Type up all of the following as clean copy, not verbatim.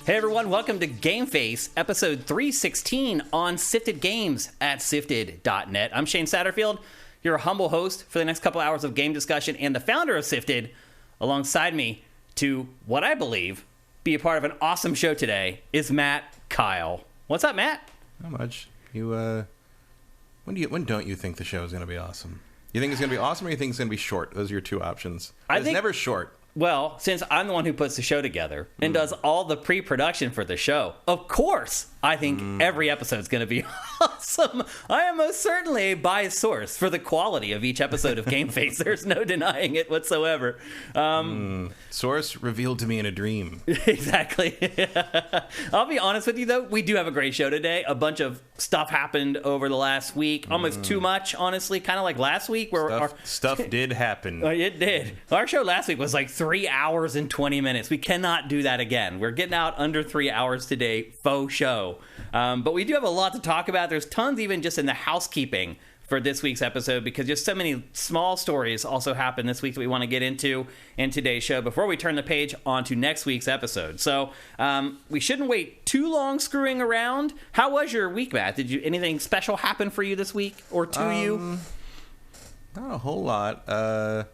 Hey everyone, welcome to GameFace, episode 316 on Sifted Games at Sifted.net. I'm Shane Satterfield, your humble host for the next couple hours of game discussion and the founder of Sifted. Alongside me to what I believe be a part of an awesome show today is Matt Kyle. What's up, Matt? Not much. When don't you think the show is going to be awesome? You think it's going to be awesome or you think it's going to be short? Those are your two options. It's never short. Well, since I'm the one who puts the show together and does all the pre-production for the show, of course, I think every episode is going to be awesome. I am most certainly a biased source for the quality of each episode of GameFace. There's no denying it whatsoever. Source revealed to me in a dream. Exactly. I'll be honest with you, though. We do have a great show today. A bunch of stuff happened over the last week. Almost too much, honestly. Kind of like last week. Where Stuff did happen. It did. Our show last week was like 3 hours and 20 minutes. We cannot do that again. We're getting out under 3 hours today. Faux show. But we do have a lot to talk about. There's tons even just in the housekeeping for this week's episode because just so many small stories also happened this week that we want to get into in today's show before we turn the page on to next week's episode. So we shouldn't wait too long screwing around. How was your week, Matt? Did you anything special happen for you this week or to you? Not a whole lot.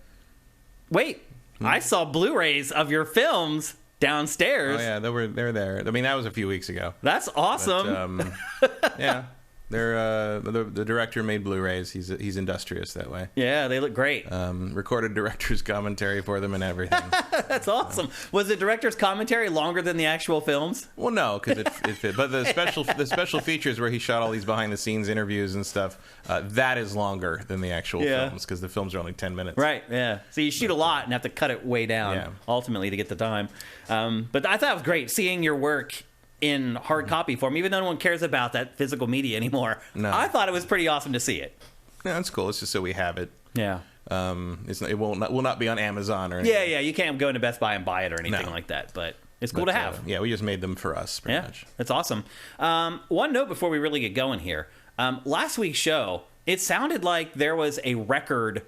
Wait, I saw Blu-rays of your films downstairs. Oh yeah, they're there. I mean, that was a few weeks ago. That's awesome. But, yeah, they're the director made Blu-rays. He's industrious that way. Yeah, they look great. Recorded director's commentary for them and everything. That's awesome. Was the director's commentary longer than the actual films? Well, no, because it fit. But the special features where he shot all these behind the scenes interviews and stuff, that is longer than the actual films because the films are only 10 minutes. Right. Yeah. So you shoot a lot and have to cut it way down ultimately to get the time. But I thought it was great seeing your work in hard copy form, even though no one cares about that physical media anymore. No. I thought it was pretty awesome to see it. Yeah, that's cool. It's just so we have it. Yeah. It will not be on Amazon or anything. Yeah. You can't go into Best Buy and buy it or anything like that, but it's cool to have. Yeah, we just made them for us, pretty much. That's awesome. One note before we really get going here. Last week's show, it sounded like there was a record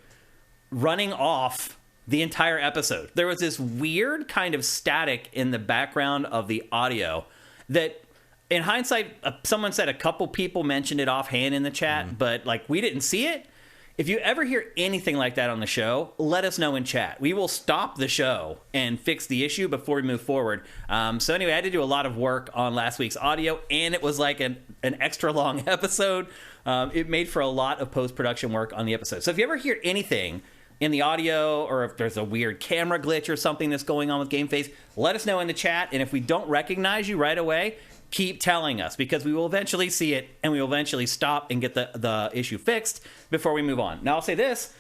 running off the entire episode. There was this weird kind of static in the background of the audio that, in hindsight, someone said a couple people mentioned it offhand in the chat, but like we didn't see it. If you ever hear anything like that on the show, let us know in chat. We will stop the show and fix the issue before we move forward. So anyway, I had to do a lot of work on last week's audio, and it was like an extra long episode. It made for a lot of post-production work on the episode. So if you ever hear anything in the audio, or if there's a weird camera glitch or something that's going on with GameFace, let us know in the chat. And if we don't recognize you right away, keep telling us, because we will eventually see it and we will eventually stop and get the issue fixed before we move on. Now, I'll say this.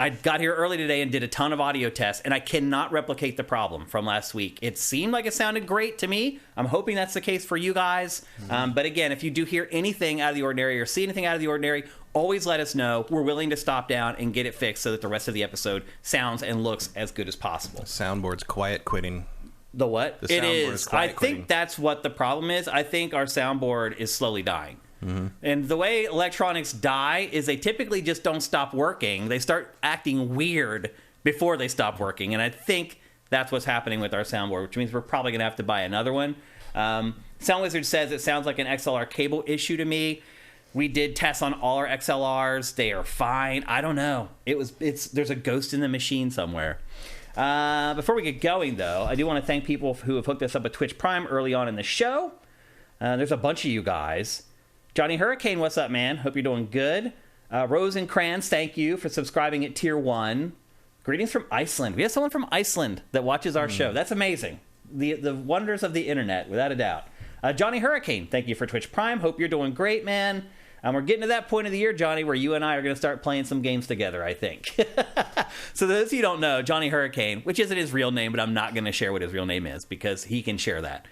I got here early today and did a ton of audio tests, and I cannot replicate the problem from last week. It seemed like it sounded great to me. I'm hoping that's the case for you guys. But again, if you do hear anything out of the ordinary or see anything out of the ordinary, always let us know. We're willing to stop down and get it fixed so that the rest of the episode sounds and looks as good as possible. The soundboard's quiet quitting. The what? The soundboard is quiet quitting. I think that's what the problem is. I think our soundboard is slowly dying. And the way electronics die is they typically just don't stop working. They start acting weird before they stop working. And I think that's what's happening with our soundboard, which means we're probably going to have to buy another one. Sound Wizard says it sounds like an XLR cable issue to me. We did tests on all our XLRs. They are fine. I don't know. There's a ghost in the machine somewhere. Before we get going, though, I do want to thank people who have hooked us up with Twitch Prime early on in the show. There's a bunch of you guys. Johnny Hurricane, what's up, man? Hope you're doing good. Rosencrantz, thank you for subscribing at Tier 1. Greetings from Iceland. We have someone from Iceland that watches our show. That's amazing. The wonders of the internet, without a doubt. Johnny Hurricane, thank you for Twitch Prime. Hope you're doing great, man. We're getting to that point of the year, Johnny, where you and I are going to start playing some games together, I think. So those of you who don't know, Johnny Hurricane, which isn't his real name, but I'm not going to share what his real name is because he can share that.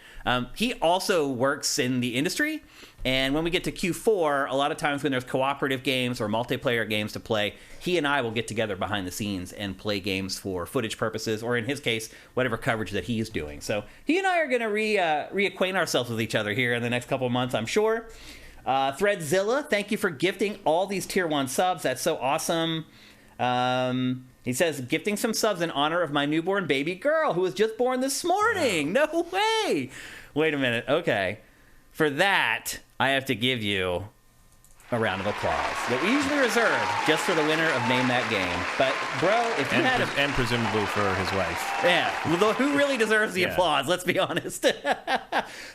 He also works in the industry. And when we get to Q4, a lot of times when there's cooperative games or multiplayer games to play, he and I will get together behind the scenes and play games for footage purposes, or in his case, whatever coverage that he's doing. So he and I are going to reacquaint ourselves with each other here in the next couple of months, I'm sure. Threadzilla, thank you for gifting all these Tier 1 subs. That's so awesome. He says, gifting some subs in honor of my newborn baby girl who was just born this morning. No way. Wait a minute. Okay. For that, I have to give you a round of applause that we usually reserve just for the winner of Name That Game. But, bro, if you had and presumably for his wife. Yeah, who really deserves the applause, let's be honest.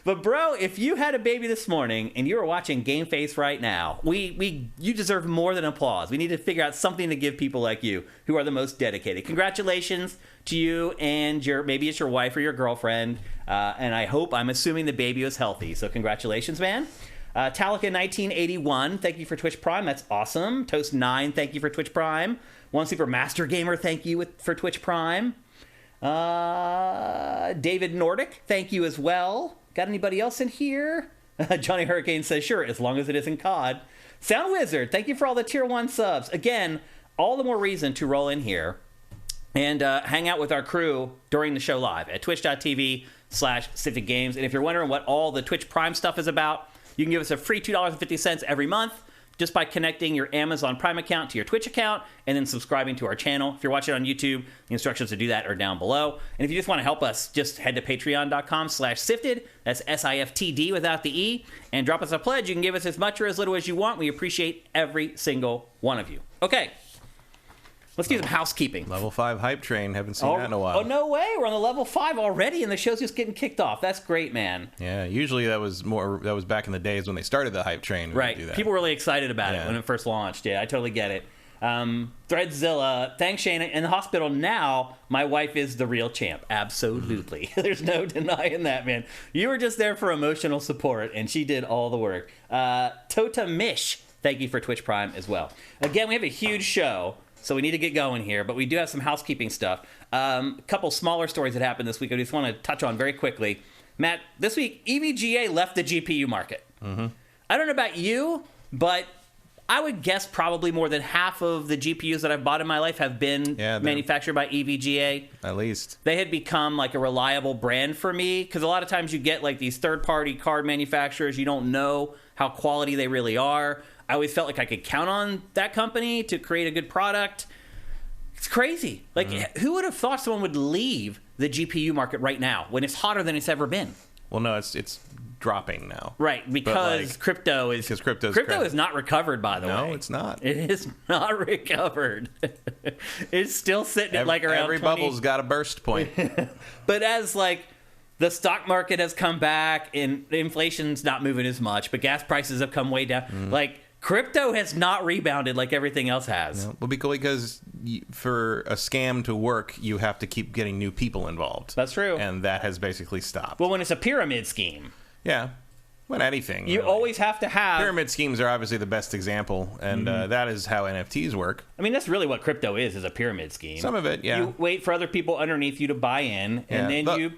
But, bro, if you had a baby this morning and you were watching GameFace right now, you deserve more than applause. We need to figure out something to give people like you who are the most dedicated. Congratulations to you and maybe it's your wife or your girlfriend. And I'm assuming the baby was healthy. So congratulations, man. Talika 1981, thank you for Twitch Prime. That's awesome. Toast 9, thank you for Twitch Prime. One Super Master Gamer, thank you for Twitch Prime. David Nordic, thank you as well. Got anybody else in here? Johnny Hurricane says, sure, as long as it isn't COD. Sound Wizard, thank you for all the Tier 1 subs. Again, all the more reason to roll in here and hang out with our crew during the show live at twitch.tv/SiftingGames. And if you're wondering what all the Twitch Prime stuff is about, you can give us a free $2.50 every month just by connecting your Amazon Prime account to your Twitch account and then subscribing to our channel. If you're watching on YouTube, the instructions to do that are down below. And if you just want to help us, just head to patreon.com/sifted. That's SIFTD without the E. And drop us a pledge. You can give us as much or as little as you want. We appreciate every single one of you. Okay. Let's do some housekeeping. Level 5 hype train. Haven't seen that in a while. Oh, no way. We're on the level 5 already, and the show's just getting kicked off. That's great, man. Yeah, usually that was back in the days when they started the hype train. Right. Do that. People were really excited about it when it first launched. Yeah, I totally get it. Threadzilla, thanks, Shane. In the hospital now, my wife is the real champ. Absolutely. There's no denying that, man. You were just there for emotional support, and she did all the work. Tota Mish, thank you for Twitch Prime as well. Again, we have a huge show. So we need to get going here, but we do have some housekeeping stuff. A couple smaller stories that happened this week I just want to touch on very quickly. Matt, this week, EVGA left the GPU market. Mm-hmm. I don't know about you, but I would guess probably more than half of the GPUs that I've bought in my life have been manufactured by EVGA. At least. They had become like a reliable brand for me, because a lot of times you get like these third-party card manufacturers. You don't know how quality they really are. I always felt like I could count on that company to create a good product. It's crazy. Like, who would have thought someone would leave the GPU market right now when it's hotter than it's ever been? Well, no, it's dropping now. Right, because crypto is... Because crypto is not recovered, by the way. No, it's not. It is not recovered. It's still sitting at like around every 20... bubble's got a burst point. But as like... The stock market has come back, and inflation's not moving as much, but gas prices have come way down. Like, crypto has not rebounded like everything else has. No, well, because for a scam to work, you have to keep getting new people involved. That's true. And that has basically stopped. Well, when it's a pyramid scheme. Yeah. When anything. You always have to have... Pyramid schemes are obviously the best example, and that is how NFTs work. I mean, that's really what crypto is a pyramid scheme. Some of it, yeah. You wait for other people underneath you to buy in, and then you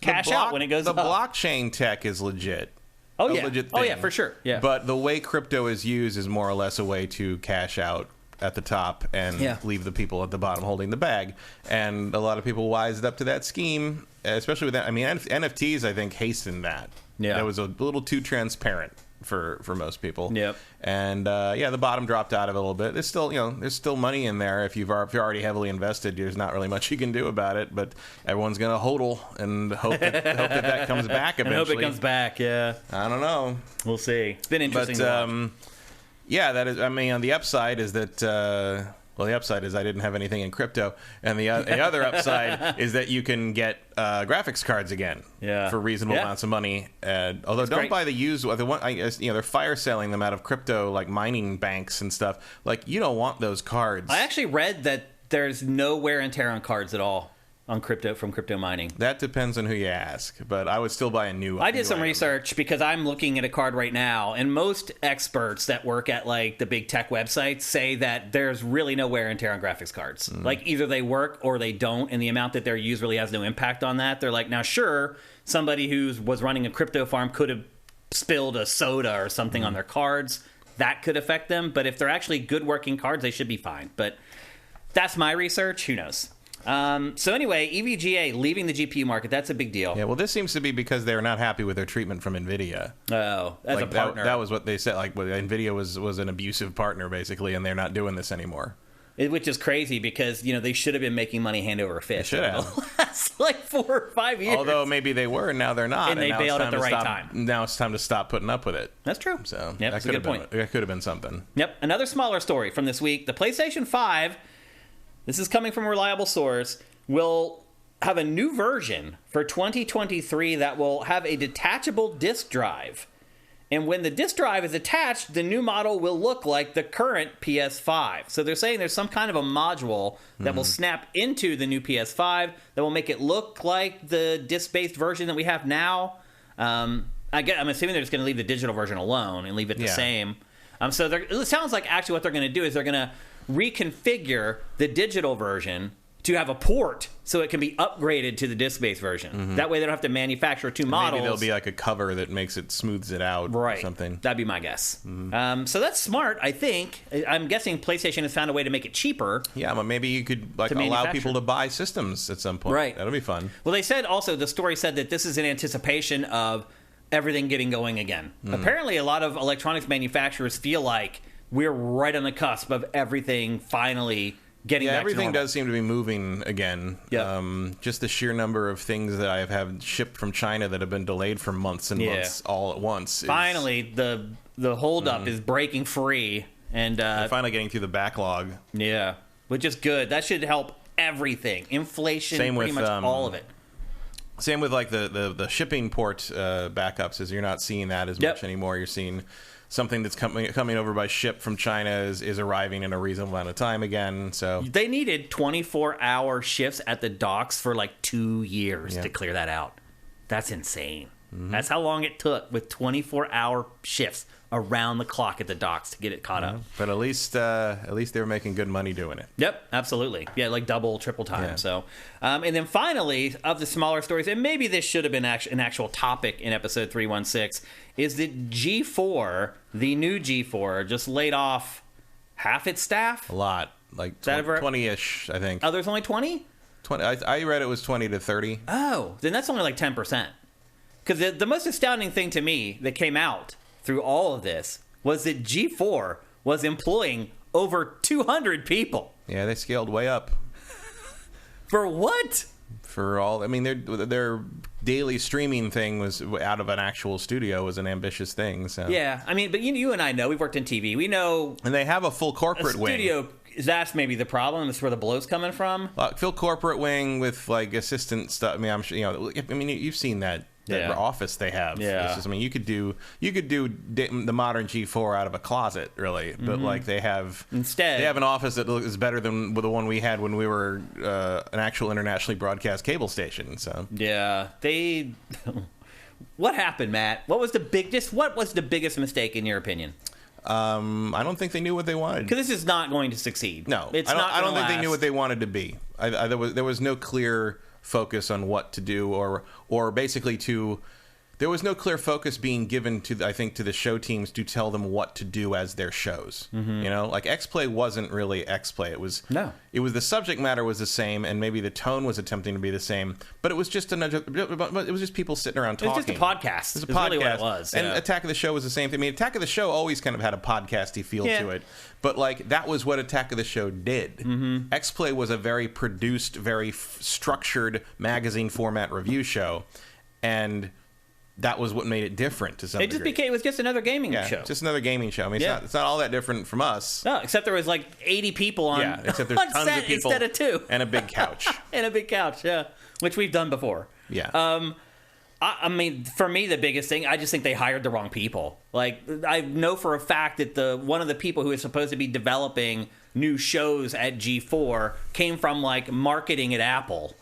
cash out when it goes up. The blockchain tech is legit. Oh, yeah. Oh, yeah, for sure. Yeah. But the way crypto is used is more or less a way to cash out at the top and leave the people at the bottom holding the bag. And a lot of people wised up to that scheme, especially with that. I mean, NFTs, I think, hastened that. Yeah. That was a little too transparent for most people. Yep. And the bottom dropped out of it a little bit. There's still money in there. If you're already heavily invested, there's not really much you can do about it. But everyone's gonna hodl and hope that comes back eventually. And hope it comes back. Yeah. I don't know. We'll see. It's been interesting. But that is. I mean, on the upside is that. Well, the upside is I didn't have anything in crypto, and the other upside is that you can get graphics cards again for reasonable amounts of money. Although don't buy the used the one. I guess they're fire selling them out of crypto like mining banks and stuff. Like you don't want those cards. I actually read that there's no wear and tear on cards at all on crypto from crypto mining. That depends on who you ask, but I would still buy a new. I did some research because I'm looking at a card right now, and most experts that work at like the big tech websites say that there's really no wear and tear on graphics cards. Like either they work or they don't, and the amount that they're used really has no impact on that. They're like, now sure, somebody who was running a crypto farm could have spilled a soda or something on their cards. That could affect them, but if they're actually good working cards, they should be fine. But that's my research. Who knows? So anyway, EVGA leaving the GPU market, that's a big deal. Yeah, well, this seems to be because they're not happy with their treatment from NVIDIA. Oh, as a partner. That was what they said. Like, NVIDIA was an abusive partner, basically, and they're not doing this anymore. Which is crazy because, they should have been making money hand over fist. They should have. The last, 4 or 5 years. Although maybe they were, and now they're not. And they bailed at the right time. Now it's time to stop putting up with it. That's true. So that's a good point. That could have been something. Yep. Another smaller story from this week. The PlayStation 5, this is coming from a reliable source, will have a new version for 2023 that will have a detachable disk drive. And when the disk drive is attached, the new model will look like the current PS5. So they're saying there's some kind of a module that will snap into the new PS5 that will make it look like the disc-based version that we have now. I'm assuming they're just going to leave the digital version alone and leave it the same. So it sounds like actually what they're going to do is they're going to reconfigure the digital version to have a port so it can be upgraded to the disc-based version. That way they don't have to manufacture two models. Maybe there'll be like a cover that smooths it out or something. That'd be my guess. So that's smart, I think. I'm guessing PlayStation has found a way to make it cheaper. Yeah, but maybe you could allow people to buy systems at some point. Right. That'll be fun. Well, they said also, the story said that this is in anticipation of everything getting going again. Apparently, a lot of electronics manufacturers feel like we're right on the cusp of everything finally getting back to everything normal. does seem to be moving again. Yep. Just the sheer number of things that I have had shipped from China that have been delayed for months and months all at once. Finally, the holdup is breaking free, and they're finally getting through the backlog. Yeah, which is good. That should help everything. Inflation, pretty much all of it. Same with like the shipping port backups, is you're not seeing that as much anymore. You're seeing something that's coming over by ship from China is arriving in a reasonable amount of time again. So they needed 24-hour shifts at the docks for 2 years to clear that out. That's insane. That's how long it took with 24-hour shifts around the clock at the docks to get it caught up. But at least they were making good money doing it. Yep, absolutely. Yeah, double, triple time. Yeah. So, and then finally, of the smaller stories, and maybe this should have been an actual topic in episode 316, is that G4, the new G4, just laid off half its staff. A lot, 20-ish, I think. Oh, there's only 20? 20. I read it was 20 to 30. Oh, then that's only 10%. Because the most astounding thing to me that came out through all of this was that G4 was employing over 200 people. Yeah, they scaled way up. For what? For all, their daily streaming thing was out of an actual studio was an ambitious thing. So yeah, but you and I know, we've worked in TV. We know, and they have a full corporate studio, wing. That's maybe the problem. That's where the blow's coming from. Full corporate wing with assistant stuff. I'm sure you've seen that. The office they have. Yeah. It's just, you could do the modern G4 out of a closet, really. But they have an office that is better than the one we had when we were an actual internationally broadcast cable station. So yeah, What happened, Matt? What was the biggest mistake in your opinion? I don't think they knew what they wanted. Because this is not going to succeed. No, I don't think they knew what they wanted to be. There was no clear focus on what to do, or basically there was no clear focus being given to the show teams to tell them what to do as their shows. X-Play wasn't really X-Play. It was the subject matter was the same, and maybe the tone was attempting to be the same, but it was just people sitting around talking. It was just a podcast. It was a podcast. Really what it was. Yeah. And Attack of the Show was the same thing. Attack of the Show always kind of had a podcasty feel to it, but that was what Attack of the Show did. X-Play was a very produced, very structured magazine format review show, and that was what made it different to some degree. It was just another gaming show. Just another gaming show. It's not all that different from us. No, except there was 80 people on. Yeah, except there's tons of people instead of 2, and a big couch. Which we've done before. Yeah. For me, the biggest thing, I just think they hired the wrong people. I know for a fact that one of the people who is supposed to be developing new shows at G4 came from marketing at Apple,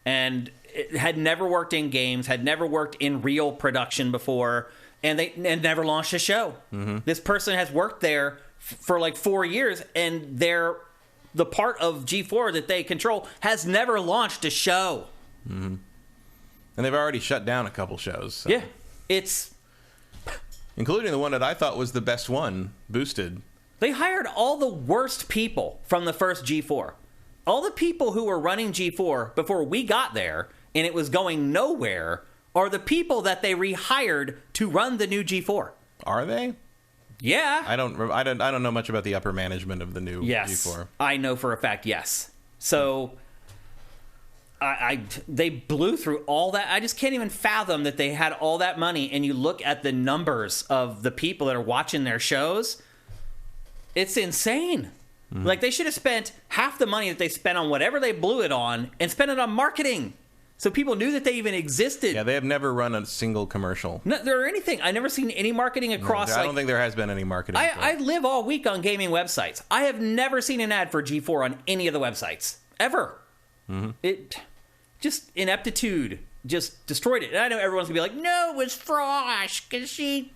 and had never worked in games, had never worked in real production before, and never launched a show. This person has worked there for 4 years, and the part of G4 that they control has never launched a show. And they've already shut down a couple shows. So. Yeah, it's including the one that I thought was the best one, Boosted. They hired all the worst people from the first G4. All the people who were running G4 before we got there, and it was going nowhere, are the people that they rehired to run the new G4. Are they? Yeah. I don't know much about the upper management of the new G4. I know for a fact, yes. So they blew through all that. I just can't even fathom that they had all that money, and you look at the numbers of the people that are watching their shows, it's insane. Like, they should have spent half the money that they spent on whatever they blew it on and spent it on marketing. So people knew that they even existed. Yeah, they have never run a single commercial. No, or anything. I've never seen any marketing across. No, I don't think there has been any marketing. I live all week on gaming websites. I have never seen an ad for G4 on any of the websites. Ever. It just ineptitude just destroyed it. And I know everyone's going to be like, no, it was Frosh because she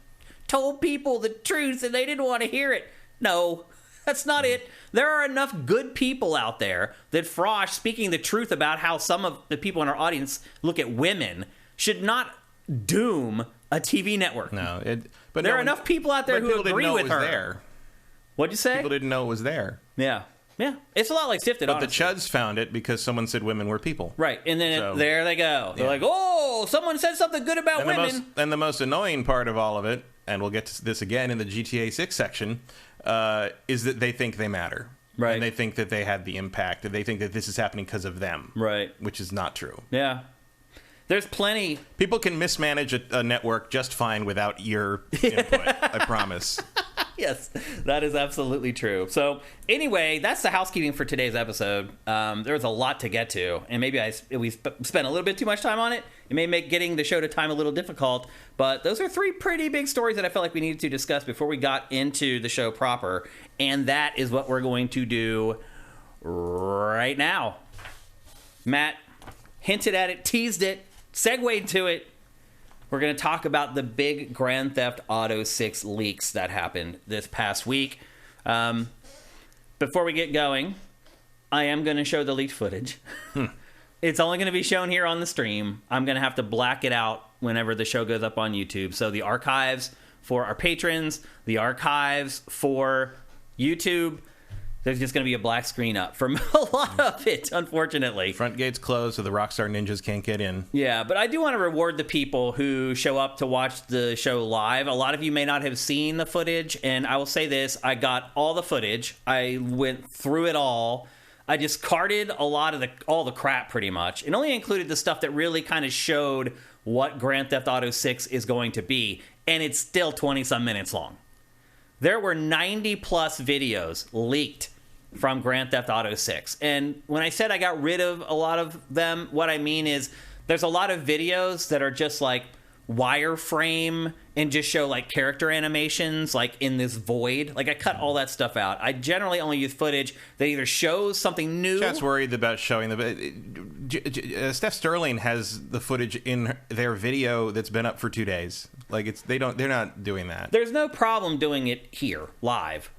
told people the truth and they didn't want to hear it. No, that's not it. There are enough good people out there that Frosh speaking the truth about how some of the people in our audience look at women should not doom a TV network. No, but there are enough people out there who agree with her. There. What'd you say? People didn't know it was there. Yeah. It's a lot like Sifted, But honestly. The Chuds found it because someone said women were people. Right, and then there they go. They're like, oh, someone said something good about women. And the most annoying part of all of it, and we'll get to this again in the GTA 6 section, is that they think they matter. Right. And they think that they had the impact, that they think that this is happening because of them. Right. Which is not true. Yeah. There's plenty. People can mismanage a network just fine without your input, I promise. Yes, that is absolutely true. So anyway, that's the housekeeping for today's episode. There's a lot to get to, and maybe we spent a little bit too much time on it. It may make getting the show to time a little difficult, but those are three pretty big stories that I felt like we needed to discuss before we got into the show proper, and that is what we're going to do right now. Matt hinted at it, teased it, segued to it. We're going to talk about the big Grand Theft Auto 6 leaks that happened this past week. Before we get going, I am going to show the leaked footage. It's only going to be shown here on the stream. I'm going to have to black it out whenever the show goes up on YouTube. So the archives for our patrons, the archives for YouTube, there's just going to be a black screen up from a lot of it, unfortunately. Front gate's closed, so the Rockstar Ninjas can't get in. Yeah, but I do want to reward the people who show up to watch the show live. A lot of you may not have seen the footage, and I will say this. I got all the footage. I went through it all. I discarded a lot of all the crap, pretty much. It only included the stuff that really kind of showed what Grand Theft Auto 6 is going to be, and it's still 20-some minutes long. There were 90-plus videos leaked from Grand Theft Auto 6. And when I said I got rid of a lot of them, what I mean is there's a lot of videos that are just like wireframe and just show like character animations like in this void. Like I cut all that stuff out. I generally only use footage that either shows something new. Chat's worried about showing the Steph Sterling has the footage in their video that's been up for 2 days. Like they're not doing that. There's no problem doing it here live.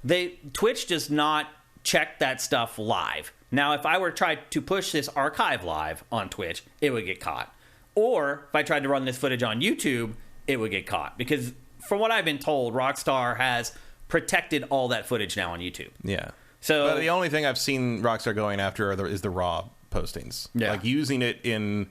Twitch does not check that stuff live. Now, if I were to try to push this archive live on Twitch, it would get caught. Or if I tried to run this footage on YouTube, it would get caught. Because from what I've been told, Rockstar has protected all that footage now on YouTube. Yeah. So but the only thing I've seen Rockstar going after is the raw postings. Yeah. Like using it in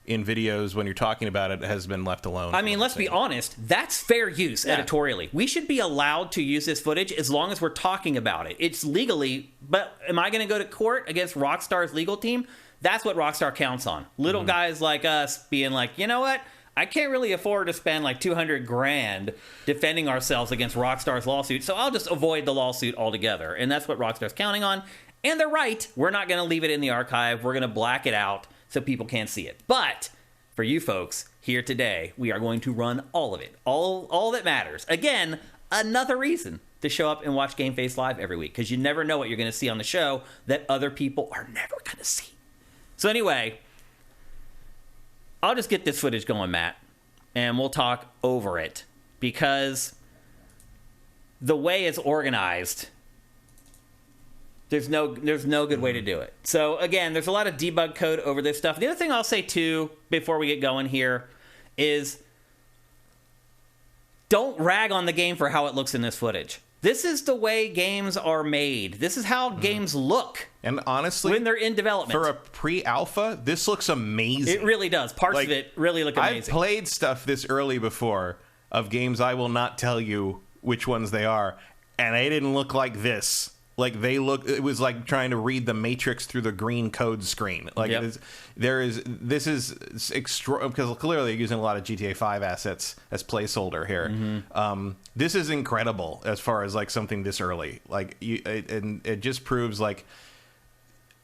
videos when you're talking about it has been left alone. I mean, let's be honest. That's fair use editorially. We should be allowed to use this footage as long as we're talking about it. It's legally, but am I going to go to court against Rockstar's legal team? That's what Rockstar counts on. Little guys like us being like, you know what? I can't really afford to spend like $200,000 defending ourselves against Rockstar's lawsuit, so I'll just avoid the lawsuit altogether. And that's what Rockstar's counting on. And they're right. We're not going to leave it in the archive. We're going to black it out so people can't see it. But for you folks here today, we are going to run all of it. All that matters. Again, another reason to show up and watch GameFace Live every week, because you never know what you're going to see on the show that other people are never going to see. So anyway, I'll just get this footage going, Matt, and we'll talk over it, because the way it's organized, there's no good way to do it. So again, there's a lot of debug code over this stuff. The other thing I'll say too, before we get going here, is don't rag on the game for how it looks in this footage. This is the way games are made. This is how games look. And honestly, when they're in development. For a pre-alpha, this looks amazing. It really does. Parts of it really look amazing. I've played stuff this early before of games I will not tell you which ones they are, and they didn't look like this. Like it was like trying to read the Matrix through the green code screen. Like this is extra, because clearly you're using a lot of GTA 5 assets as placeholder here. Mm-hmm. This is incredible as far as like something this early. Like and it just proves like,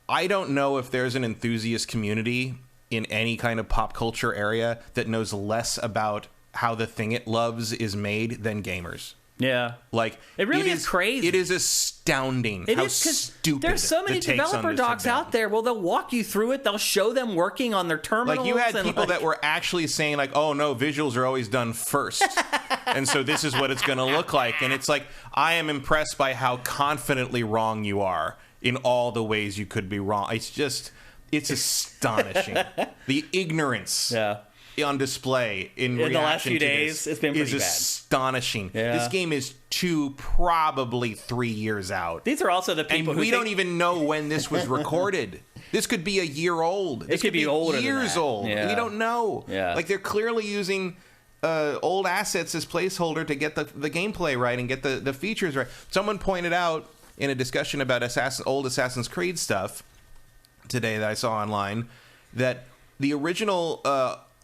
I don't know if there's an enthusiast community in any kind of pop culture area that knows less about how the thing it loves is made than gamers. Yeah. Like, it really is crazy. It is astounding how stupid there's so many developer docs out there. Well, they'll walk you through it. They'll show them working on their terminals. Like, you had people that were actually saying, like, oh, no, visuals are always done first. And so this is what it's going to look like. And it's like, I am impressed by how confidently wrong you are in all the ways you could be wrong. It's astonishing. The ignorance. Yeah. On display in the last few days, it's been pretty bad. Astonishing. Yeah. This game is probably 3 years out. These are also the people and we don't even know when this was recorded. This could be a year old. This could be older years old. Yeah. We don't know. Yeah. Like, they're clearly using old assets as placeholder to get the gameplay right and get the features right. Someone pointed out in a discussion about old Assassin's Creed stuff today that I saw online that the original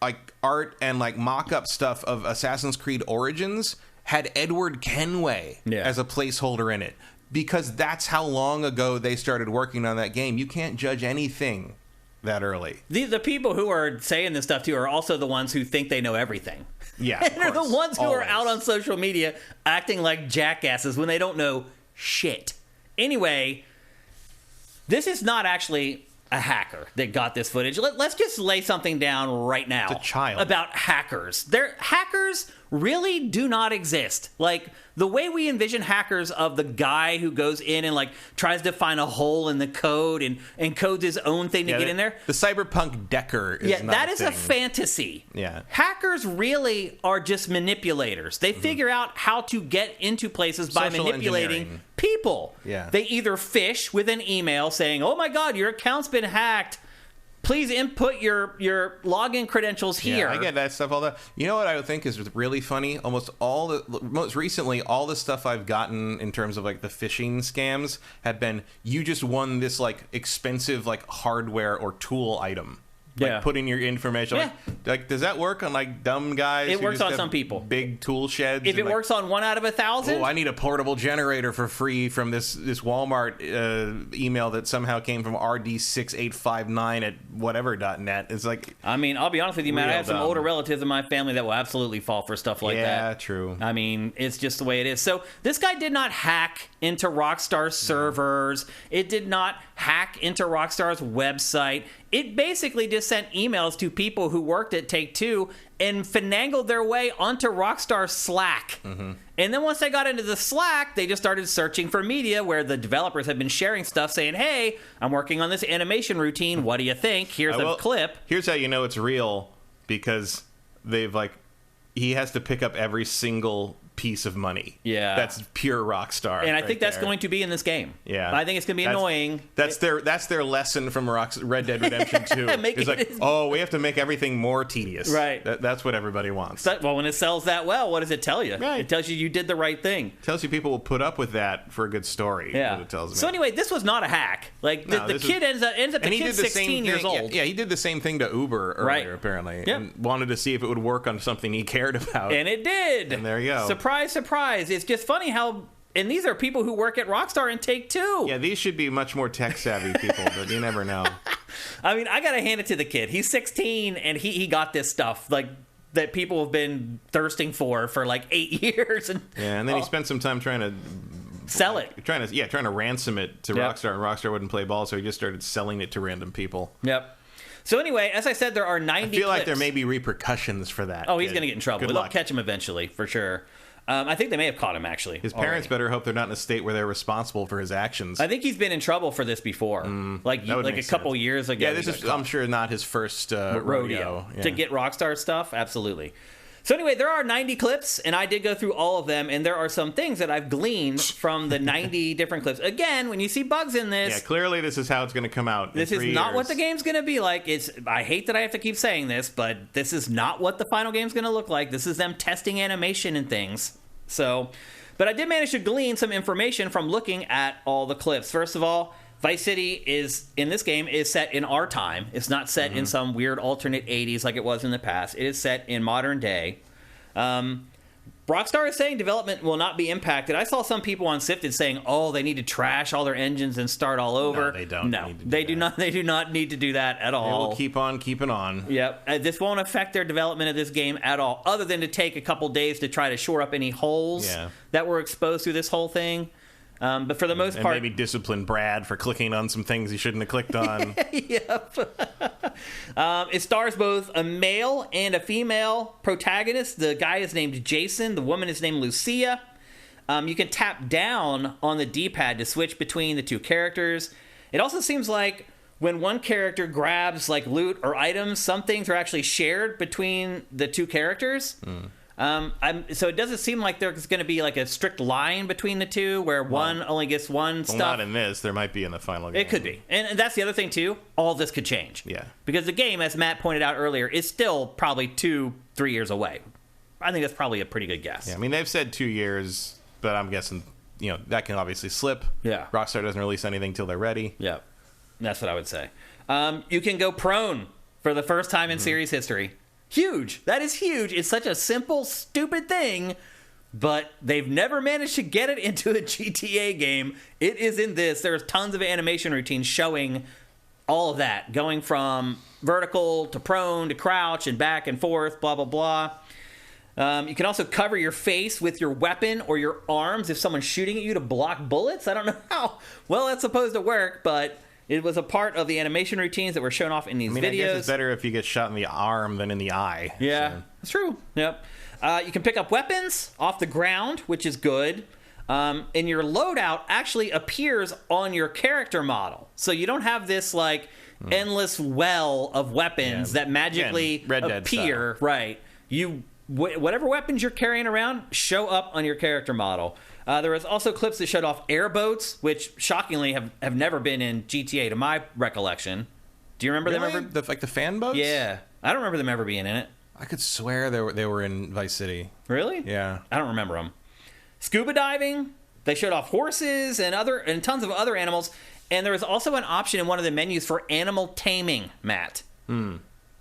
like art and like mock-up stuff of Assassin's Creed Origins had Edward Kenway as a placeholder in it, because that's how long ago they started working on that game. You can't judge anything that early. The people who are saying this stuff too are also the ones who think they know everything. Yeah, and they're the ones who are out on social media acting like jackasses when they don't know shit. Anyway, this is not actually a hacker that got this footage. Let's just lay something down right now. It's a child. About hackers. Hackers really do not exist. Like, the way we envision hackers of the guy who goes in and like tries to find a hole in the code and codes his own thing to get in there. The cyberpunk Decker is not that is a fantasy. Yeah. Hackers really are just manipulators. They figure out how to get into places by manipulating people. Yeah. They either fish with an email saying, "Oh my God, your account's been hacked. Please input your login credentials here." Yeah, I get that stuff all that. You know what I would think is really funny? Most recently, all the stuff I've gotten in terms of like the phishing scams have been, you just won this like expensive like hardware or tool item. Like, put in your information. Like, does that work on like dumb guys? It works on some people. Big tool sheds. If it works on 1 out of 1,000. Oh, I need a portable generator for free from this Walmart email that somehow came from rd6859 at whatever.net. It's like, I mean, I'll be honest with you, man. I have some older relatives in my family that will absolutely fall for stuff like that. Yeah, true. I mean, it's just the way it is. So this guy did not hack into Rockstar's servers. It did not hack into Rockstar's website. It basically just sent emails to people who worked at Take-Two and finagled their way onto Rockstar Slack. Mm-hmm. And then once they got into the Slack, they just started searching for media where the developers had been sharing stuff saying, "Hey, I'm working on this animation routine. What do you think? Here's a clip." Here's how you know it's real, because he has to pick up every single piece of money. Yeah. That's pure Rockstar. And I think that's going to be in this game. Yeah. I think it's going to be annoying. That's their lesson from Red Dead Redemption 2. It's like, we have to make everything more tedious. Right. That's what everybody wants. Well, when it sells that well, what does it tell you? Right. It tells you did the right thing. It tells you people will put up with that for a good story. Yeah. It tells me. So anyway, this was not a hack. Like, the kid ends up the kid's 16 years old. Yeah, he did the same thing to Uber earlier, apparently. Yep. And wanted to see if it would work on something he cared about. And it did. And there you go. Surprise, surprise. It's just funny how, and these are people who work at Rockstar and Take-Two. Yeah, these should be much more tech-savvy people, but you never know. I mean, I gotta hand it to the kid. He's 16, and he got this stuff, like, that people have been thirsting for like 8 years. And then he spent some time trying to sell it. Trying to ransom it to Rockstar, and Rockstar wouldn't play ball, so he just started selling it to random people. Yep. So anyway, as I said, there are 90 I feel clips. like there may be repercussions for that. Oh, he's going to get in trouble. They'll catch him eventually, for sure. I think they may have caught him, actually. His parents better hope they're not in a state where they're responsible for his actions. I think he's been in trouble for this before. Like a couple years ago. Yeah, this is, I'm sure, not his first rodeo. Yeah. To get Rockstar stuff? Absolutely. So anyway, there are 90 clips, and I did go through all of them, and there are some things that I've gleaned from the 90 different clips. Again, when you see bugs in this... Yeah, clearly this is how it's going to come out. This is not what the game's going to be like. I hate that I have to keep saying this, but this is not what the final game's going to look like. This is them testing animation and things. So But I did manage to glean some information from looking at all the clips. First of all, Vice City in this game is set in our time. It's not set in some weird alternate 80s like it was in the past. It is set in modern day. Rockstar is saying development will not be impacted. I saw some people on Sifted saying, "Oh, they need to trash all their engines and start all over." No, they don't. No, they do not. They do not need to do that at all. They will keep on keeping on. Yep, this won't affect their development of this game at all, other than to take a couple days to try to shore up any holes that were exposed through this whole thing. But for the most part, maybe discipline Brad for clicking on some things he shouldn't have clicked on. Yep. It stars both a male and a female protagonist. The guy is named Jason. The woman is named Lucia. You can tap down on the D-pad to switch between the two characters. It also seems like when one character grabs like loot or items, some things are actually shared between the two characters. So it doesn't seem like there's going to be like a strict line between the two where one only gets one stuff. Not in this. There might be in the final game. It could be. And that's the other thing, too. All this could change. Yeah. Because the game, as Matt pointed out earlier, is still probably 2-3 years away. I think that's probably a pretty good guess. Yeah, I mean, they've said 2 years, but I'm guessing, that can obviously slip. Yeah. Rockstar doesn't release anything till they're ready. Yeah. That's what I would say. You can go prone for the first time in series history. Huge. That is huge. It's such a simple, stupid thing, but they've never managed to get it into a GTA game. It is in this. There's tons of animation routines showing all of that, going from vertical to prone to crouch and back and forth, blah, blah, blah. You can also cover your face with your weapon or your arms if someone's shooting at you to block bullets. I don't know how well that's supposed to work, but it was a part of the animation routines that were shown off in these videos. I guess it's better if you get shot in the arm than in the eye. Yeah, so. That's true. Yep. You can pick up weapons off the ground, which is good. And your loadout actually appears on your character model. So you don't have this, endless well of weapons that magically appear. Right. Whatever weapons you're carrying around show up on your character model. There was also clips that showed off airboats, which shockingly have never been in GTA to my recollection. Do you remember them ever? Like the fan boats? Yeah. I don't remember them ever being in it. I could swear they were in Vice City. Really? Yeah. I don't remember them. Scuba diving. They showed off horses and tons of other animals. And there was also an option in one of the menus for animal taming, Matt.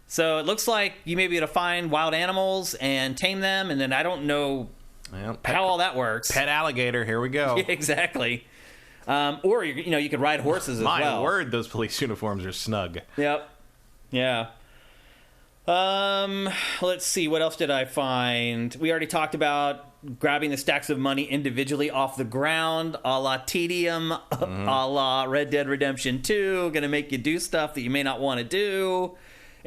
So it looks like you may be able to find wild animals and tame them, and then I don't know how all that works. Pet alligator, here we go. Yeah, exactly. Or you could ride horses as well. My word, those police uniforms are snug. Yep. Yeah. Let's see. What else did I find? We already talked about grabbing the stacks of money individually off the ground, a la Tedium, a la Red Dead Redemption 2. Going to make you do stuff that you may not want to do.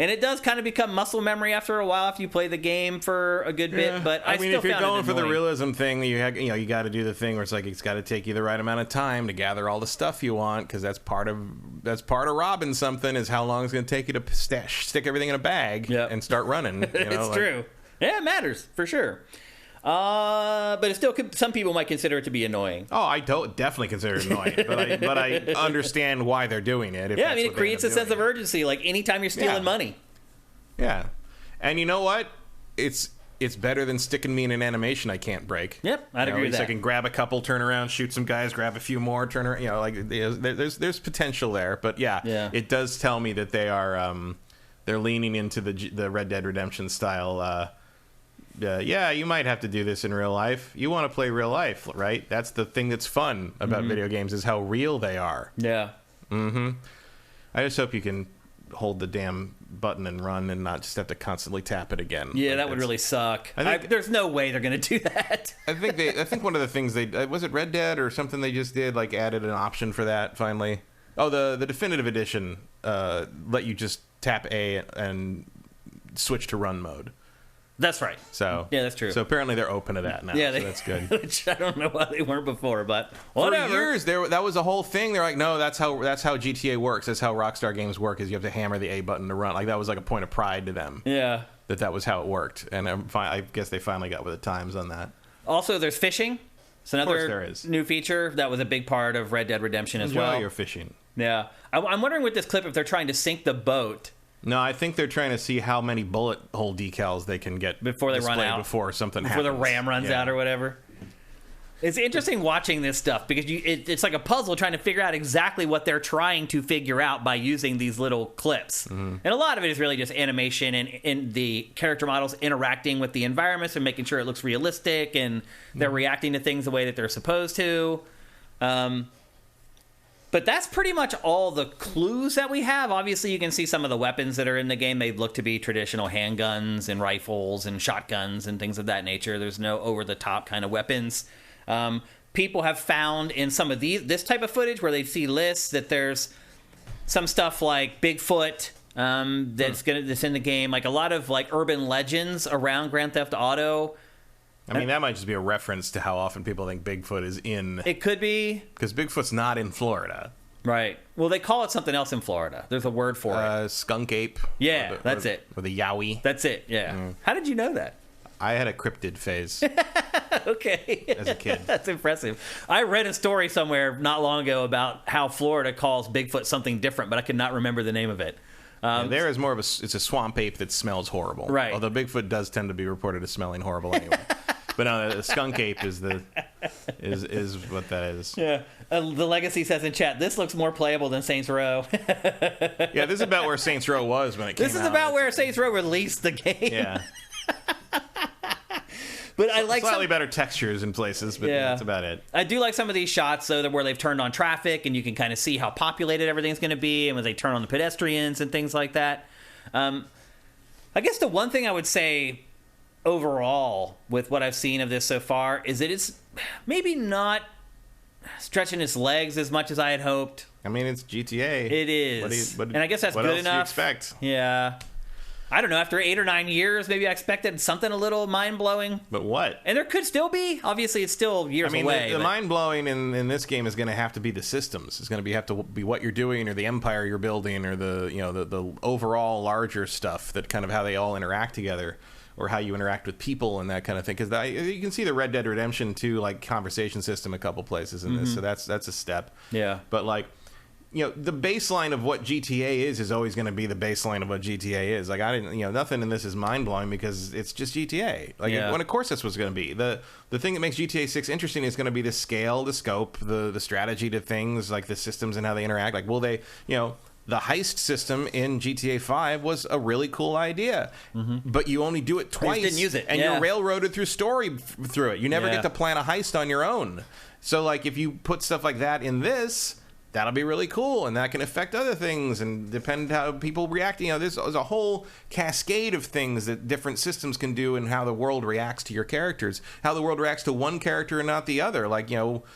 And it does kind of become muscle memory after a while after you play the game for a good bit. But I mean, if you're going for the realism thing, you got to do the thing where it's got to take you the right amount of time to gather all the stuff you want, because that's part of robbing something, is how long it's going to take you to stick everything in a bag and start running. It's true. Yeah, it matters for sure. But it still some people might consider it to be annoying. Oh, I definitely consider it annoying, but I understand why they're doing it. Yeah, I mean, it creates a sense of urgency, like anytime you're stealing money. Yeah, and you know what? It's better than sticking me in an animation I can't break. Yep, I'd agree with that. I can grab a couple, turn around, shoot some guys, grab a few more, turn around. There's potential there, but it does tell me that they're leaning into the Red Dead Redemption style. You might have to do this in real life. You want to play real life, right? That's the thing that's fun about video games, is how real they are. Yeah. I just hope you can hold the damn button and run and not just have to constantly tap it again. Yeah, that would really suck. There's no way they're going to do that. I think one of the things was it Red Dead or something they just did, added an option for that finally. Oh, the definitive edition let you just tap A and switch to run mode. That's right. So yeah, that's true. So apparently they're open to that now. Yeah, so that's good. Which I don't know why they weren't before, but whatever. For years, that was a whole thing. They're like, no, that's how GTA works. That's how Rockstar games work. Is you have to hammer the A button to run. That was a point of pride to them. Yeah. That was how it worked, and I guess they finally got with the times on that. Also, there's fishing. It's another new feature that was a big part of Red Dead Redemption as well. Your fishing. Yeah, I'm wondering with this clip if they're trying to sink the boat. No, I think they're trying to see how many bullet hole decals they can get before they run out. Before something happens. Before the ram runs out or whatever. It's interesting watching this stuff because it's like a puzzle trying to figure out exactly what they're trying to figure out by using these little clips. And a lot of it is really just animation and the character models interacting with the environments and making sure it looks realistic and they're reacting to things the way that they're supposed to. But that's pretty much all the clues that we have. Obviously, you can see some of the weapons that are in the game. They look to be traditional handguns and rifles and shotguns and things of that nature. There's no over-the-top kind of weapons. People have found in some of this type of footage where they see lists that there's some stuff like Bigfoot that's in the game. Like a lot of like urban legends around Grand Theft Auto. I mean, that might just be a reference to how often people think Bigfoot is in... It could be. Because Bigfoot's not in Florida. Right. Well, they call it something else in Florida. There's a word for it. Skunk ape. Yeah, that's it. Or the yowie. That's it, yeah. How did you know that? I had a cryptid phase. Okay. As a kid. That's impressive. I read a story somewhere not long ago about how Florida calls Bigfoot something different, but I could not remember the name of it. There is more of it's a swamp ape that smells horrible. Right. Although Bigfoot does tend to be reported as smelling horrible anyway. But no, the skunk ape is what that is. Yeah. The Legacy says in chat, this looks more playable than Saints Row. Yeah, this is about where Saints Row was when it came out. This is about where Saints Row released the game. Yeah. But I like slightly better textures in places, but that's about it. I do like some of these shots, though, where they've turned on traffic, and you can kind of see how populated everything's going to be, and when they turn on the pedestrians and things like that. I guess the one thing I would say overall with what I've seen of this so far is that it's maybe not stretching its legs as much as I had hoped. I mean, it's GTA. It is. And I guess that's good enough. What else do you expect? Yeah. I don't know, after 8 or 9 years, maybe I expected something a little mind-blowing. But what? And there could still be. Obviously, it's still years away. The mind-blowing in this game is going to have to be the systems. It's going to have to be what you're doing or the empire you're building or the overall larger stuff, that kind of how they all interact together or how you interact with people and that kind of thing. Because you can see the Red Dead Redemption 2 like conversation system a couple places in this, so that's a step. Yeah. But like, the baseline of what GTA is always going to be the baseline of what GTA is. Like, nothing in this is mind-blowing because it's just GTA. Like, when of course that's what's going to be. The thing that makes GTA 6 interesting is going to be the scale, the scope, the strategy to things, like the systems and how they interact. Like, will they, the heist system in GTA 5 was a really cool idea, but you only do it twice. You didn't use it. And you're railroaded through story through it. You never get to plan a heist on your own. So, like, if you put stuff like that in this, that'll be really cool, and that can affect other things and depend how people react. There's a whole cascade of things that different systems can do and how the world reacts to your characters, how the world reacts to one character and not the other. Like,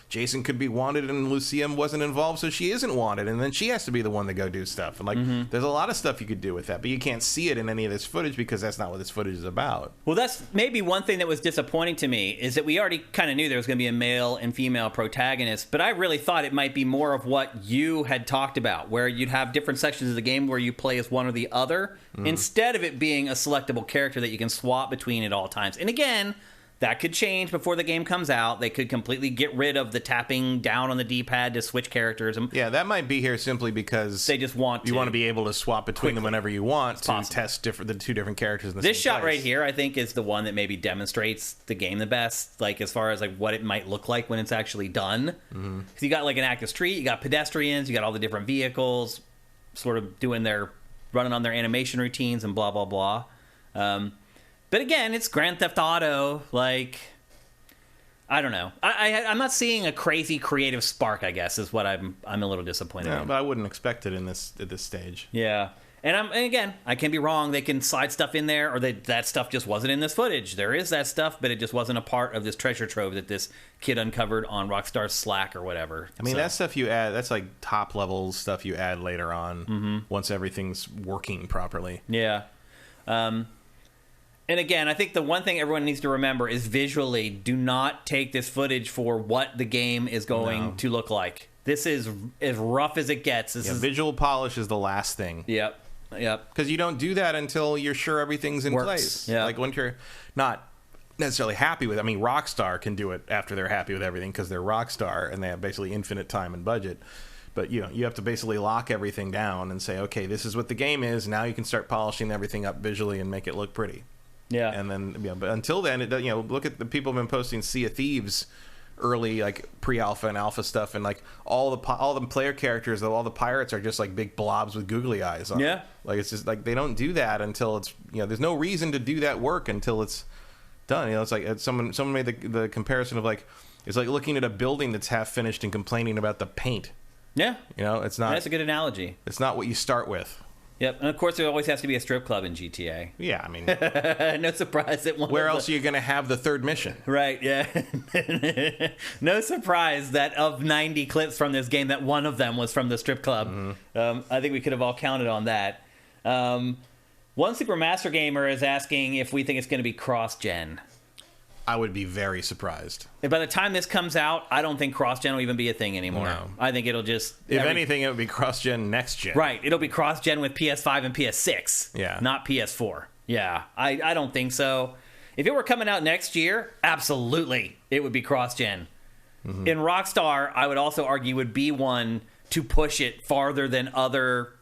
Jason could be wanted and Lucia wasn't involved, so she isn't wanted, and then she has to be the one to go do stuff. And, like, there's a lot of stuff you could do with that, but you can't see it in any of this footage because that's not what this footage is about. Well, that's maybe one thing that was disappointing to me, is that we already kind of knew there was going to be a male and female protagonist, but I really thought it might be more of what you had talked about, where you'd have different sections of the game where you play as one or the other, instead of it being a selectable character that you can swap between at all times. And again, that could change before the game comes out. They could completely get rid of the tapping down on the D-pad to switch characters. Yeah, that might be here simply because they just want to be able to swap between them whenever you want to possible. Test the two different characters in the this same shot place. Right here, I think, is the one that maybe demonstrates the game the best, like as far as like what it might look like when it's actually done. Because you got like an active street, you got pedestrians, you got all the different vehicles sort of running on their animation routines and blah blah blah. But again, it's Grand Theft Auto. Like, I don't know. I'm not seeing a crazy creative spark, I guess, is what I'm a little disappointed in. But I wouldn't expect it at this stage. Yeah. And again, I can be wrong. They can slide stuff in there, or that stuff just wasn't in this footage. There is that stuff, but it just wasn't a part of this treasure trove that this kid uncovered on Rockstar's Slack or whatever. I mean, that stuff you add, that's like top level stuff you add later on once everything's working properly. Yeah. And again, I think the one thing everyone needs to remember is visually, do not take this footage for what the game is going to look like. This is as rough as it gets. Visual polish is the last thing. Yep. Because you don't do that until you're sure everything's in place. Yeah. Like when you're not necessarily happy with it. I mean, Rockstar can do it after they're happy with everything because they're Rockstar and they have basically infinite time and budget. But you have to basically lock everything down and say, okay, this is what the game is. Now you can start polishing everything up visually and make it look pretty. Yeah. And then, but until then, look at the people have been posting Sea of Thieves early like pre-alpha and alpha stuff, and like all the player characters, all the pirates are just like big blobs with googly eyes on them. Like it's just like they don't do that until it's, you know, there's no reason to do that work until it's done. You know, it's like someone made the comparison of like, it's like looking at a building that's half finished and complaining about the paint. Yeah, you know, it's not. That's a good analogy. It's not what you start with. Yep, and of course there always has to be a strip club in GTA. Yeah, I mean, no surprise that one. Where else are you going to have the third mission? Right. Yeah. No surprise that of 90 clips from this game, that one of them was from the strip club. I think we could have all counted on that. One Supermaster Gamer is asking if we think it's going to be cross-gen. I would be very surprised. And by the time this comes out, I don't think cross-gen will even be a thing anymore. No. I think it'll just... If anything, it would be cross-gen next gen. Right. It'll be cross-gen with PS5 and PS6. Yeah. Not PS4. Yeah. I don't think so. If it were coming out next year, absolutely, it would be cross-gen. In Rockstar, I would also argue, would be one to push it farther than other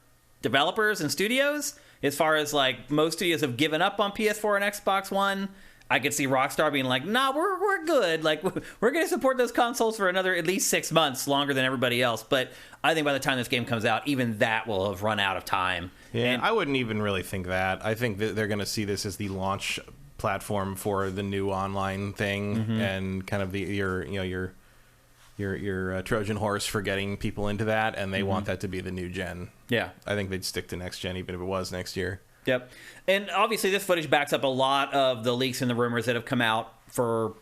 developers and studios. As far as, like, most studios have given up on PS4 and Xbox One... I could see Rockstar being like, nah, we're good. Like, we're going to support those consoles for another at least 6 months, longer than everybody else. But I think by the time this game comes out, even that will have run out of time. Yeah, and I wouldn't even really think that. I think that they're going to see this as the launch platform for the new online thing, and kind of your Trojan horse for getting people into that, and they want that to be the new gen. Yeah, I think they'd stick to next gen even if it was next year. Yep. And obviously this footage backs up a lot of the leaks and the rumors that have come out for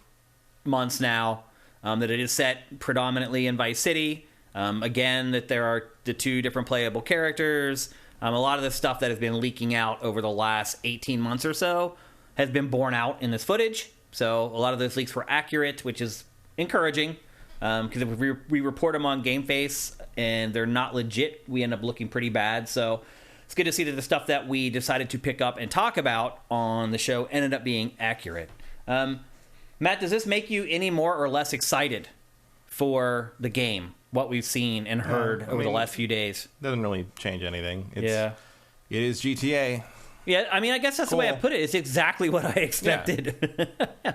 months now, that it is set predominantly in Vice City. Again, that there are the 2 different playable characters. A lot of the stuff that has been leaking out over the last 18 months or so has been borne out in this footage. So a lot of those leaks were accurate, which is encouraging. Because if we report them on GameFace and they're not legit, we end up looking pretty bad. So... it's good to see that the stuff that we decided to pick up and talk about on the show ended up being accurate. Matt, does this make you any more or less excited for the game, what we've seen and heard over the last few days? Doesn't really change anything. It is GTA. Yeah, I mean, I guess that's the way I put it. It's exactly what I expected. Yeah.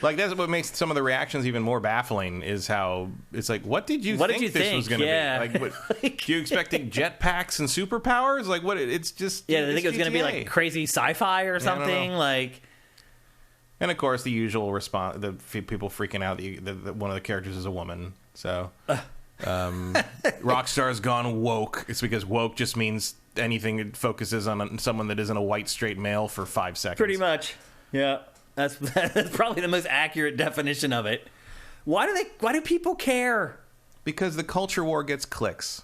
Like, that's what makes some of the reactions even more baffling, is how it's like, what did you think this was going to be? Like, what, you expecting jetpacks and superpowers? Like, what? It's just... yeah, I think it was going to be like crazy sci-fi or something. Like... and of course, the usual response, the people freaking out that one of the characters is a woman. So, Rockstar's gone woke. It's because woke just means anything that focuses on someone that isn't a white straight male for 5 seconds. Pretty much. Yeah. That's probably the most accurate definition of it. Why do people care? Because the culture war gets clicks.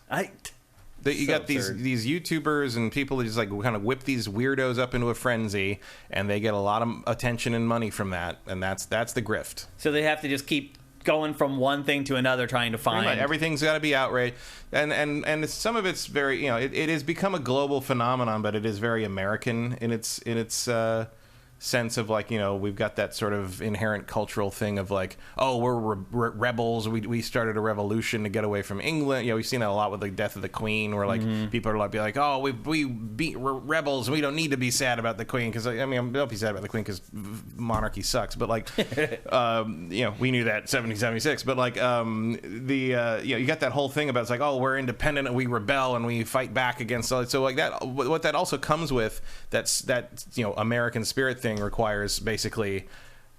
You got these YouTubers and people that just like kind of whip these weirdos up into a frenzy, and they get a lot of attention and money from that, and that's the grift. So they have to just keep going from one thing to another, trying to find... everything's got to be outrage, and some of it's very, you know, it has become a global phenomenon, but it is very American in its sense of, like, you know, we've got that sort of inherent cultural thing of like, oh, we're rebels, we started a revolution to get away from England. You know, we've seen that a lot with the death of the Queen, where like people are like, oh, we're rebels, we don't need to be sad about the Queen, because I mean, don't be sad about the Queen because monarchy sucks, but like you know, we knew that 1776, but like you know, you got that whole thing about, it's like, oh, we're independent and we rebel and we fight back against all. So like that, what that also comes with, that you know, American spirit thing requires basically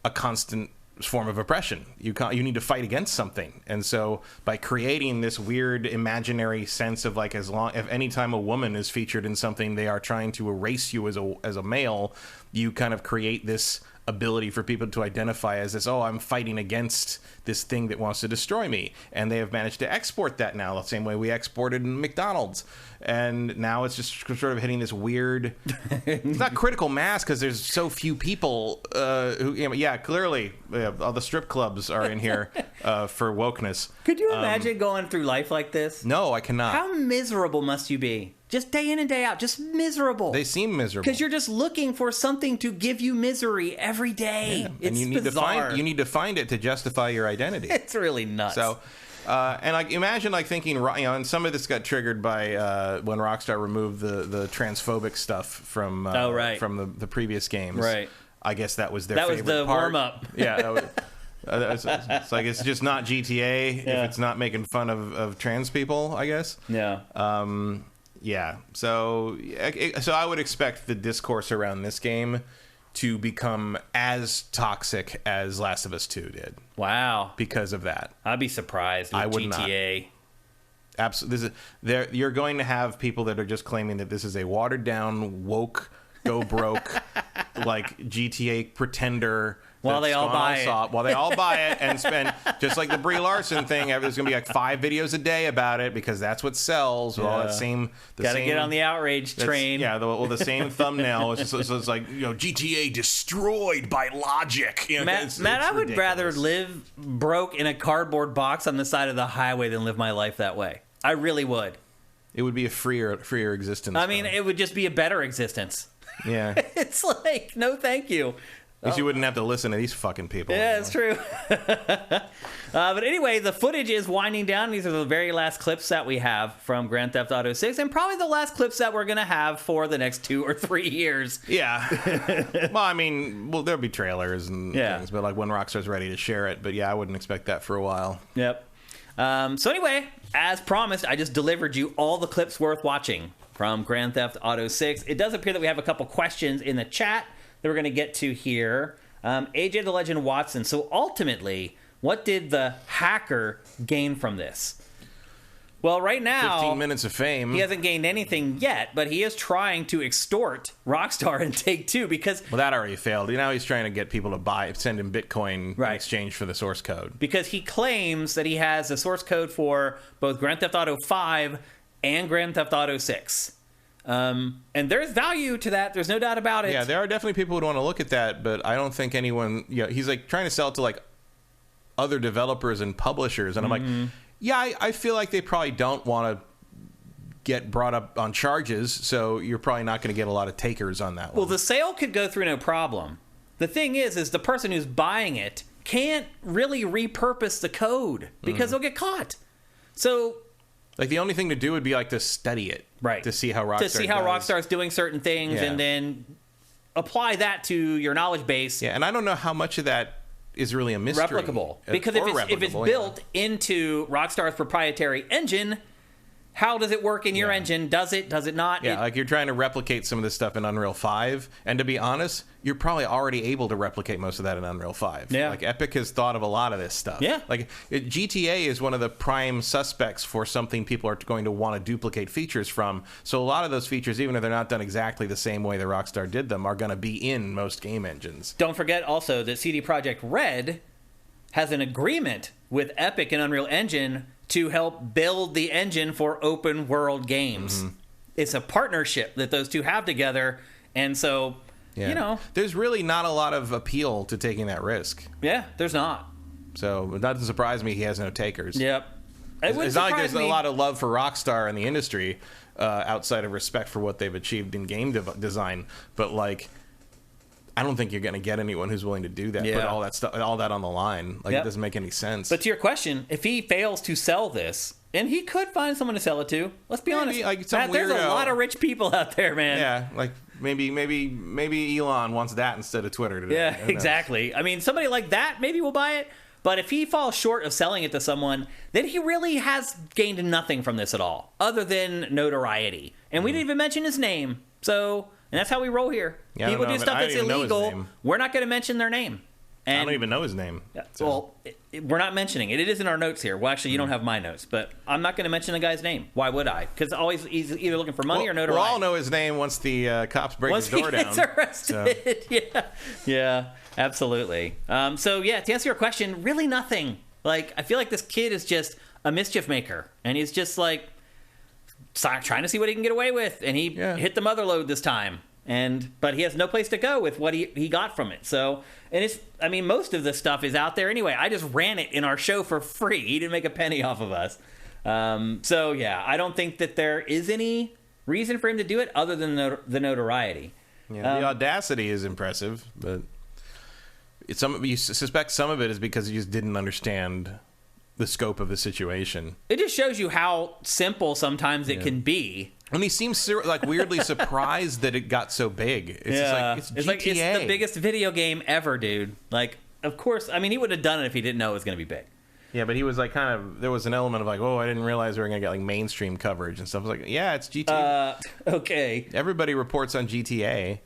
a constant form of oppression. You need to fight against something, and so by creating this weird imaginary sense of like, if any time a woman is featured in something, they are trying to erase you as a male, you kind of create this ability for people to identify as this, oh, I'm fighting against this thing that wants to destroy me. And they have managed to export that now the same way we exported McDonald's. And now it's just sort of hitting this weird... it's not critical mass because there's so few people who... You know, yeah, clearly all the strip clubs are in here for wokeness. Could you imagine going through life like this? No, I cannot. How miserable must you be? Just day in and day out, just miserable. They seem miserable. Because you're just looking for something to give you misery every day. Yeah. It's bizarre. You need to find it to justify your identity. It's really nuts. So, and like, imagine like thinking, you know, and some of this got triggered by when Rockstar removed the transphobic stuff from from the previous games. Right. I guess that was their favorite part. That was the warm up. Yeah. It's like it's just not GTA if it's not making fun of trans people, I guess. Yeah. Yeah. So I would expect the discourse around this game to become as toxic as Last of Us 2 did. Wow. Because of that. I'd be surprised with GTA. Not. Absolutely. You're going to have people that are just claiming that this is a watered down, woke, go broke, like GTA pretender. While they all buy it. While they all buy it and spend, just like the Brie Larson thing, there's going to be like 5 videos a day about it because that's what sells. With all that same. Gotta get on the outrage train. Yeah, the same thumbnail. It's like, GTA destroyed by logic. Matt, I would rather live broke in a cardboard box on the side of the highway than live my life that way. I really would. It would be a freer existence. I mean, it would just be a better existence. Yeah. It's like, no thank you. At least you wouldn't have to listen to these fucking people. Yeah, anymore. it's true. But anyway, the footage is winding down. These are the very last clips that we have from Grand Theft Auto 6, and probably the last clips that we're going to have for the next 2 or 3 years. Yeah. Well, I mean, there'll be trailers and things, but like when Rockstar's ready to share it. But yeah, I wouldn't expect that for a while. Yep. So anyway, as promised, I just delivered you all the clips worth watching from Grand Theft Auto 6. It does appear that we have a couple questions in the chat that we're going to get to here. AJ the Legend Watson. So ultimately, what did the hacker gain from this? Well, right now, 15 minutes of fame. He hasn't gained anything yet, but he is trying to extort Rockstar and Take-Two because... Well, that already failed. Now he's trying to get people to send him Bitcoin in exchange for the source code. Because he claims that he has the source code for both Grand Theft Auto 5 and Grand Theft Auto 6. And there's value to that. There's no doubt about it. Yeah, there are definitely people who want to look at that, but I don't think anyone... he's like trying to sell it to like other developers and publishers, and I'm like... Yeah, I feel like they probably don't want to get brought up on charges, so you're probably not going to get a lot of takers on that one. Well, the sale could go through no problem. The thing is the person who's buying it can't really repurpose the code because they'll get caught. So... Like, the only thing to do would be, like, to study it. Right. To see how Rockstar's doing certain things and then apply that to your knowledge base. Yeah, and I don't know how much of that is really a mystery. Replicable. Because if it's built into Rockstar's proprietary engine, how does it work in your engine? Does it not? Yeah, like you're trying to replicate some of this stuff in Unreal 5, and to be honest, you're probably already able to replicate most of that in Unreal 5. Yeah. Like, Epic has thought of a lot of this stuff. Yeah. Like, GTA is one of the prime suspects for something people are going to want to duplicate features from, so a lot of those features, even if they're not done exactly the same way that Rockstar did them, are going to be in most game engines. Don't forget also that CD Projekt Red has an agreement with Epic and Unreal Engine to help build the engine for open world games. It's a partnership that those two have together, and so there's really not a lot of appeal to taking that risk. Yeah, there's not. So it doesn't surprise me he has no takers. Yep. It's not like there's a lot of love for Rockstar in the industry outside of respect for what they've achieved in game design, but like, I don't think you're going to get anyone who's willing to do that. Put all that stuff, all that on the line. Like, it doesn't make any sense. But to your question, if he fails to sell this, and he could find someone to sell it to, let's be honest, like Matt, there's a lot of rich people out there, man. Yeah, like maybe Elon wants that instead of Twitter today. Yeah, exactly. I mean, somebody like that maybe will buy it. But if he falls short of selling it to someone, then he really has gained nothing from this at all, other than notoriety. And we didn't even mention his name. So... And that's how we roll here. Yeah, people do stuff that's illegal. We're not going to mention their name. And, I don't even know his name. So. Well, we're not mentioning it. It is in our notes here. Well, actually, you don't have my notes, but I'm not going to mention the guy's name. Why would I? Because always he's either looking for money or notoriety. We'll all know his name once the cops break his door down. Once he gets arrested. So. Yeah, absolutely. So, to answer your question, really nothing. Like, I feel like this kid is just a mischief maker, and he's just like trying to see what he can get away with, and he hit the mother load this time. But he has no place to go with what he got from it. So, and most of the stuff is out there anyway. I just ran it in our show for free. He didn't make a penny off of us. I don't think that there is any reason for him to do it other than the notoriety. Yeah, the audacity is impressive, but you suspect some of it is because he just didn't understand the scope of the situation. It just shows you how simple sometimes it can be. And he seems like weirdly surprised that it got so big. It's just like, it's GTA. Like it's the biggest video game ever, dude. Like, of course, I mean, he wouldn't have done it if he didn't know it was going to be big. Yeah, but he was like there was an element of like, oh, I didn't realize we were going to get like mainstream coverage and stuff. I was like, yeah, it's GTA. Okay. Everybody reports on GTA.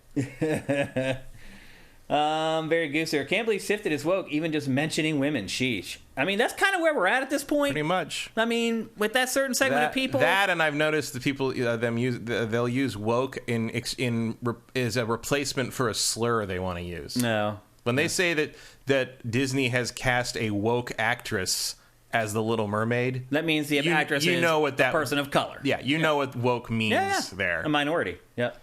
Very goose here. Can't believe Sifted is woke, even just mentioning women. Sheesh. I mean, that's kind of where we're at this point. Pretty much. I mean, with that certain segment of people. That, and I've noticed the people, they'll use woke as a replacement for a slur they want to use. No. When they say that Disney has cast a woke actress as the Little Mermaid, that means the actress is a person of color. Yeah, you know what woke means there. A minority. Yep.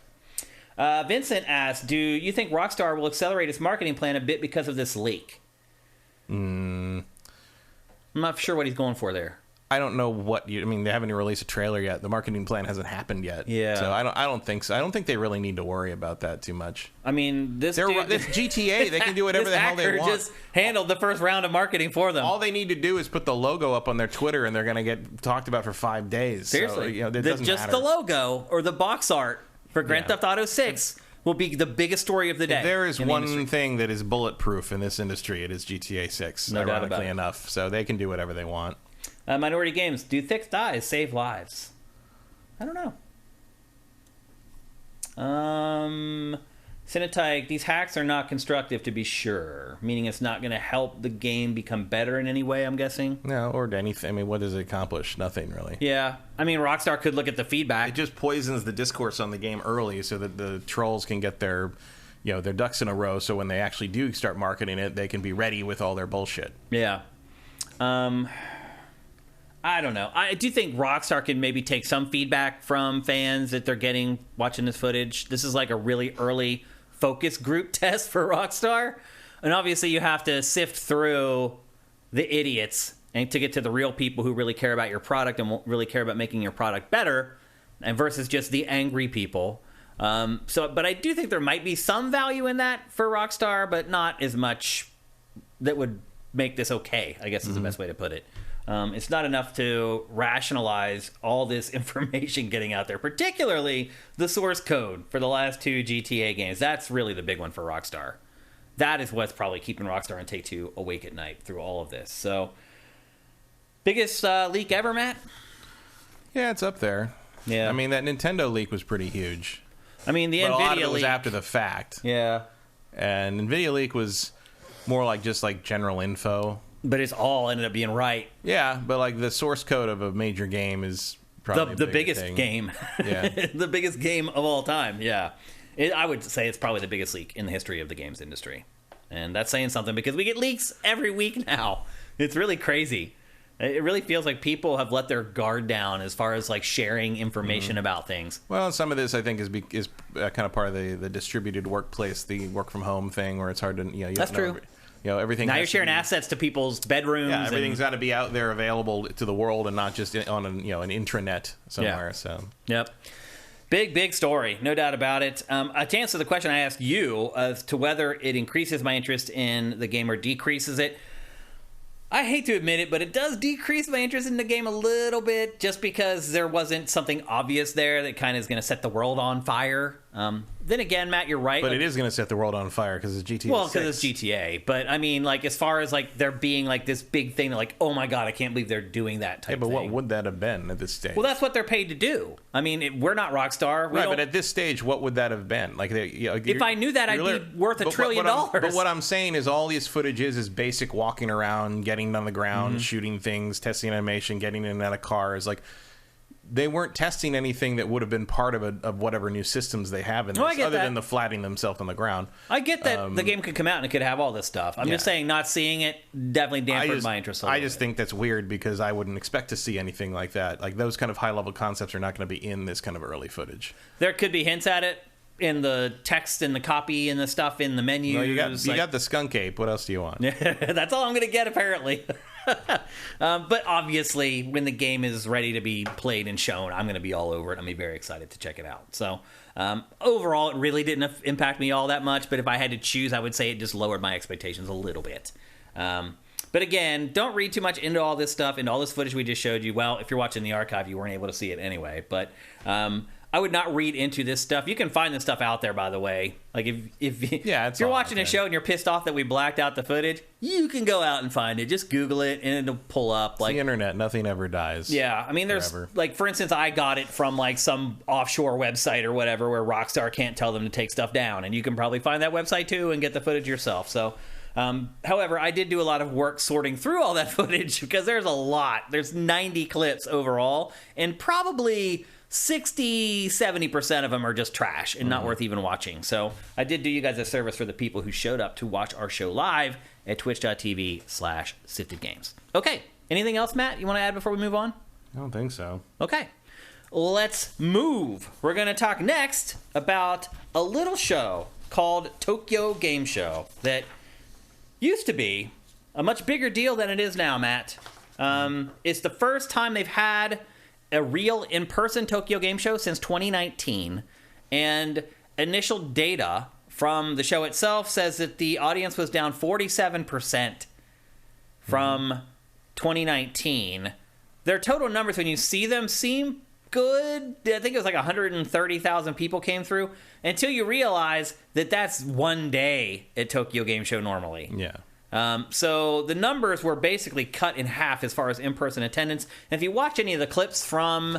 Vincent asks, do you think Rockstar will accelerate its marketing plan a bit because of this leak? I'm not sure what he's going for there. I don't know they haven't even released a trailer yet. The marketing plan hasn't happened yet. Yeah. So I don't think so. I don't think they really need to worry about that too much. I mean, this GTA. They can do whatever the hell they want. Just handled the first round of marketing for them. All they need to do is put the logo up on their Twitter, and they're going to get talked about for 5 days. Seriously. So, it doesn't matter. The logo or the box art for Grand Theft Auto 6 will be the biggest story of the day. If there is one thing that is bulletproof in this industry, it is GTA 6, no doubt about it. enough. So they can do whatever they want. Minority Games, do thick dyes save lives? I don't know. Cinetyke, these hacks are not constructive to be sure, meaning it's not going to help the game become better in any way, I'm guessing. No, or anything. I mean, what does it accomplish? Nothing, really. Yeah. I mean, Rockstar could look at the feedback. It just poisons the discourse on the game early so that the trolls can get their ducks in a row, so when they actually do start marketing it, they can be ready with all their bullshit. Yeah. I don't know. I do think Rockstar can maybe take some feedback from fans that they're getting watching this footage. This is like a really early focus group test for Rockstar. And obviously you have to sift through the idiots and to get to the real people who really care about your product and really care about making your product better, and versus just the angry people. But I do think there might be some value in that for Rockstar, but not as much that would make this okay, I guess is the best way to put it. It's not enough to rationalize all this information getting out there, particularly the source code for the last 2 GTA games. That's really the big one for Rockstar. That is what's probably keeping Rockstar and Take-Two awake at night through all of this. So, biggest leak ever, Matt? Yeah, it's up there. Yeah. I mean, that Nintendo leak was pretty huge. I mean, the but NVIDIA a lot of it was leak after the fact. Yeah. And NVIDIA leak was more like just like general info. But it's all ended up being right. Yeah, but like the source code of a major game is probably the biggest thing. Game. Yeah. The biggest game of all time, yeah. I would say it's probably the biggest leak in the history of the games industry. And that's saying something because we get leaks every week now. It's really crazy. It really feels like people have let their guard down as far as like sharing information about things. Well, some of this I think is kind of part of the distributed workplace, the work from home thing, where it's hard to That's true. Everything. Now you're sharing assets to people's bedrooms. Yeah, everything's got to be out there available to the world and not just on an intranet somewhere. Yeah. So. Yep. Big story, no doubt about it. To answer the question I asked you as to whether it increases my interest in the game or decreases it, I hate to admit it, but it does decrease my interest in the game a little bit just because there wasn't something obvious there that kind of is going to set the world on fire. Then again, Matt, you're right. But it is going to set the world on fire because it's GTA 6. Well, because it's GTA. But, I mean, like, as far as, like, there being, like, this big thing, like, oh, my God, I can't believe they're doing that type of thing. Yeah, but what would that have been at this stage? Well, that's what they're paid to do. I mean, we're not Rockstar. Right, but at this stage, what would that have been? Like, if I knew that, I'd be worth $1 trillion. But what I'm saying is all this footage is basic walking around, getting on the ground, shooting things, testing animation, getting in and out of cars. Like, they weren't testing anything that would have been part of whatever new systems they have in this, other than the flattening themselves on the ground. I get that the game could come out and it could have all this stuff. I'm just saying not seeing it definitely dampened my interest a little I just think that's weird because I wouldn't expect to see anything like that. Like, those kind of high-level concepts are not going to be in this kind of early footage. There could be hints at it in the text and the copy and the stuff in the menus. No, you got the skunk ape. What else do you want? That's all I'm going to get, apparently. But obviously, when the game is ready to be played and shown, I'm going to be all over it. I'm going to be very excited to check it out. So, overall, it really didn't impact me all that much. But if I had to choose, I would say it just lowered my expectations a little bit. But again, don't read too much into all this stuff, into all this footage we just showed you. Well, if you're watching the archive, you weren't able to see it anyway. But I would not read into this stuff. You can find this stuff out there, by the way. Like if you're watching a show and you're pissed off that we blacked out the footage, you can go out and find it. Just Google it and it'll pull up. Like the internet, nothing ever dies. Yeah, I mean, there's like, for instance, I got it from like some offshore website or whatever where Rockstar can't tell them to take stuff down, and you can probably find that website too and get the footage yourself. So. However, I did do a lot of work sorting through all that footage because there's a lot. There's 90 clips overall, and probably 60-70% of them are just trash and not worth even watching. So I did do you guys a service for the people who showed up to watch our show live at twitch.tv/siftedgames. Okay, anything else, Matt, you want to add before we move on? I don't think so. Okay, let's move. We're going to talk next about a little show called Tokyo Game Show that used to be a much bigger deal than it is now, Matt. It's the first time they've had a real in-person Tokyo Game Show since 2019. And initial data from the show itself says that the audience was down 47% from 2019. Their total numbers, when you see them, seem good. I think it was like 130,000 people came through until you realize that that's one day at Tokyo Game Show normally. Yeah. So the numbers were basically cut in half as far as in-person attendance. And if you watch any of the clips from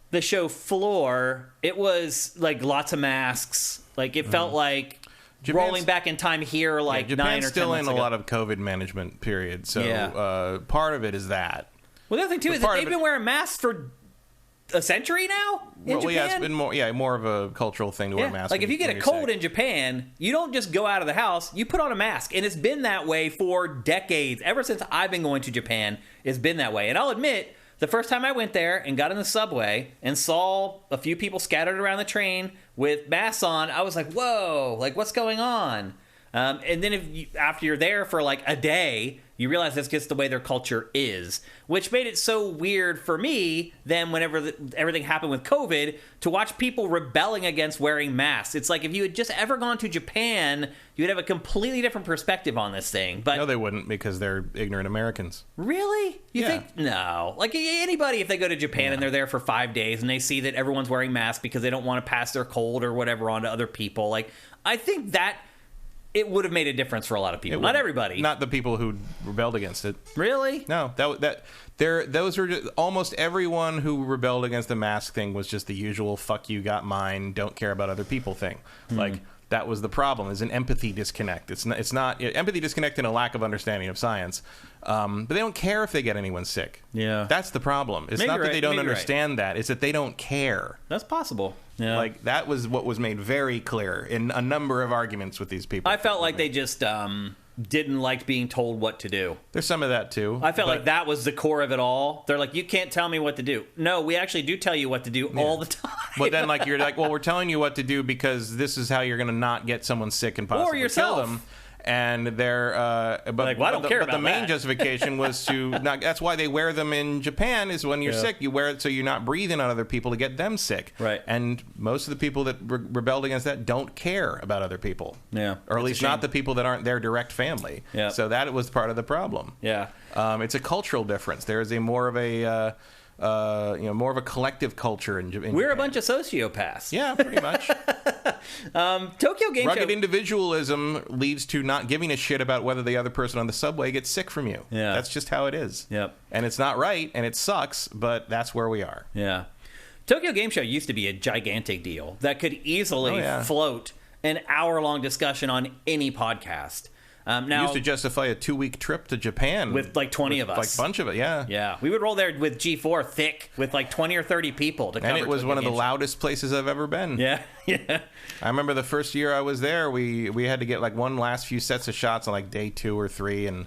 the show floor, it was like lots of masks. Like it felt like rolling back in time here, like 9 or 10 months ago. Japan's still in a lot of COVID management period. So part of it is that. Well, the other thing too is that they've been wearing masks for a century now in Japan? Yeah, it's been more of a cultural thing to wear masks. Like if you get a cold in Japan, you don't just go out of the house, you put on a mask. And it's been that way for decades. Ever since I've been going to Japan, it's been that way. And I'll admit, the first time I went there and got in the subway and saw a few people scattered around the train with masks on, I was like, whoa, like what's going on? And then after you're there for like a day, you realize that's just the way their culture is, which made it so weird for me then whenever everything happened with COVID to watch people rebelling against wearing masks. It's like if you had just ever gone to Japan, you would have a completely different perspective on this thing. But no, they wouldn't, because they're ignorant Americans. Really? You think? No. Like anybody, if they go to Japan and they're there for 5 days and they see that everyone's wearing masks because they don't want to pass their cold or whatever on to other people, like I think that it would have made a difference for a lot of people. Not everybody. Not the people who rebelled against it. Really? No. Those were just, almost everyone who rebelled against the mask thing was just the usual "fuck you, got mine, don't care about other people" thing. Like that was the problem. Is an empathy disconnect. It's not empathy disconnect and a lack of understanding of science. But they don't care if they get anyone sick. Yeah. That's the problem. It's not that they don't understand that. It's that they don't care. That's possible. Yeah. Like, that was what was made very clear in a number of arguments with these people. I felt like they just didn't like being told what to do. There's some of that, too. I felt like that was the core of it all. They're like, you can't tell me what to do. No, we actually do tell you what to do all the time. But then, like, you're like, well, we're telling you what to do because this is how you're going to not get someone sick and possibly kill them. And they're but like, well, I don't care about the main that. Justification was to not, that's why they wear them in Japan, is when you're sick, you wear it so you're not breathing on other people to get them sick. Right. And most of the people that rebelled against that don't care about other people. Yeah. Or at least not the people that aren't their direct family. Yeah. So that was part of the problem. Yeah. It's a cultural difference. There is more of a collective culture in Japan. We're a bunch of sociopaths. Yeah, pretty much. Tokyo Game Show. Rugged individualism leads to not giving a shit about whether the other person on the subway gets sick from you. Yeah. That's just how it is. Yep. And it's not right, and it sucks, but that's where we are. Yeah. Tokyo Game Show used to be a gigantic deal that could easily float an hour-long discussion on any podcast. Now, used to justify a 2-week trip to Japan with like 20 of us, like a bunch of it. Yeah, we would roll there with G4 thick with like 20 or 30 people to cover. And it was one of the loudest places I've ever been. Yeah. I remember the first year I was there, we had to get like one last few sets of shots on like day 2 or 3,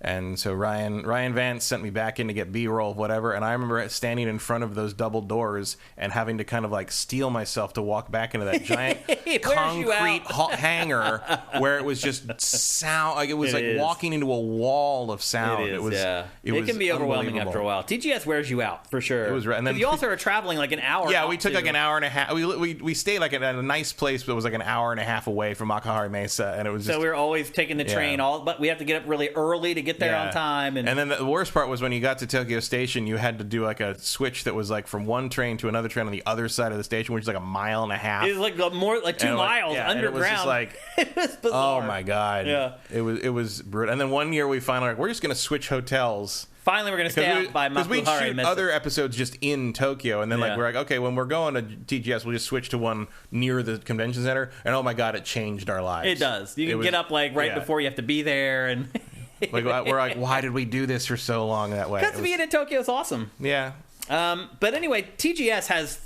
and so Ryan Vance sent me back in to get B-roll, whatever, and I remember standing in front of those double doors and having to kind of like steel myself to walk back into that giant concrete hangar where it was just sound, like it was walking into a wall of sound. It can be overwhelming after a while. TGS wears you out for sure. It was right. And then you also are traveling like an hour. Yeah, we took like an hour and a half. We stayed like at a nice place, but it was like an hour and a half away from Akahari Mesa, and it was just, so we were always taking the train but we have to get up really early to get there on time. And then the worst part was when you got to Tokyo Station, you had to do like a switch that was like from one train to another train on the other side of the station, which is like a mile and a half. It was like more like 2 miles underground. And it was just like, it was bizarre. Oh my god, yeah, it was brutal. And then one year we finally we're just going to switch hotels. Finally, we're going to stay out by Makuhari. Because we shoot other episodes just in Tokyo, and then like we're like, okay, when we're going to TGS, we'll just switch to one near the convention center. And oh my god, it changed our lives. It does. You can get up like right before you have to be there, and like we're like, why did we do this for so long that way? Because being in Tokyo is awesome. Yeah. But anyway, TGS has.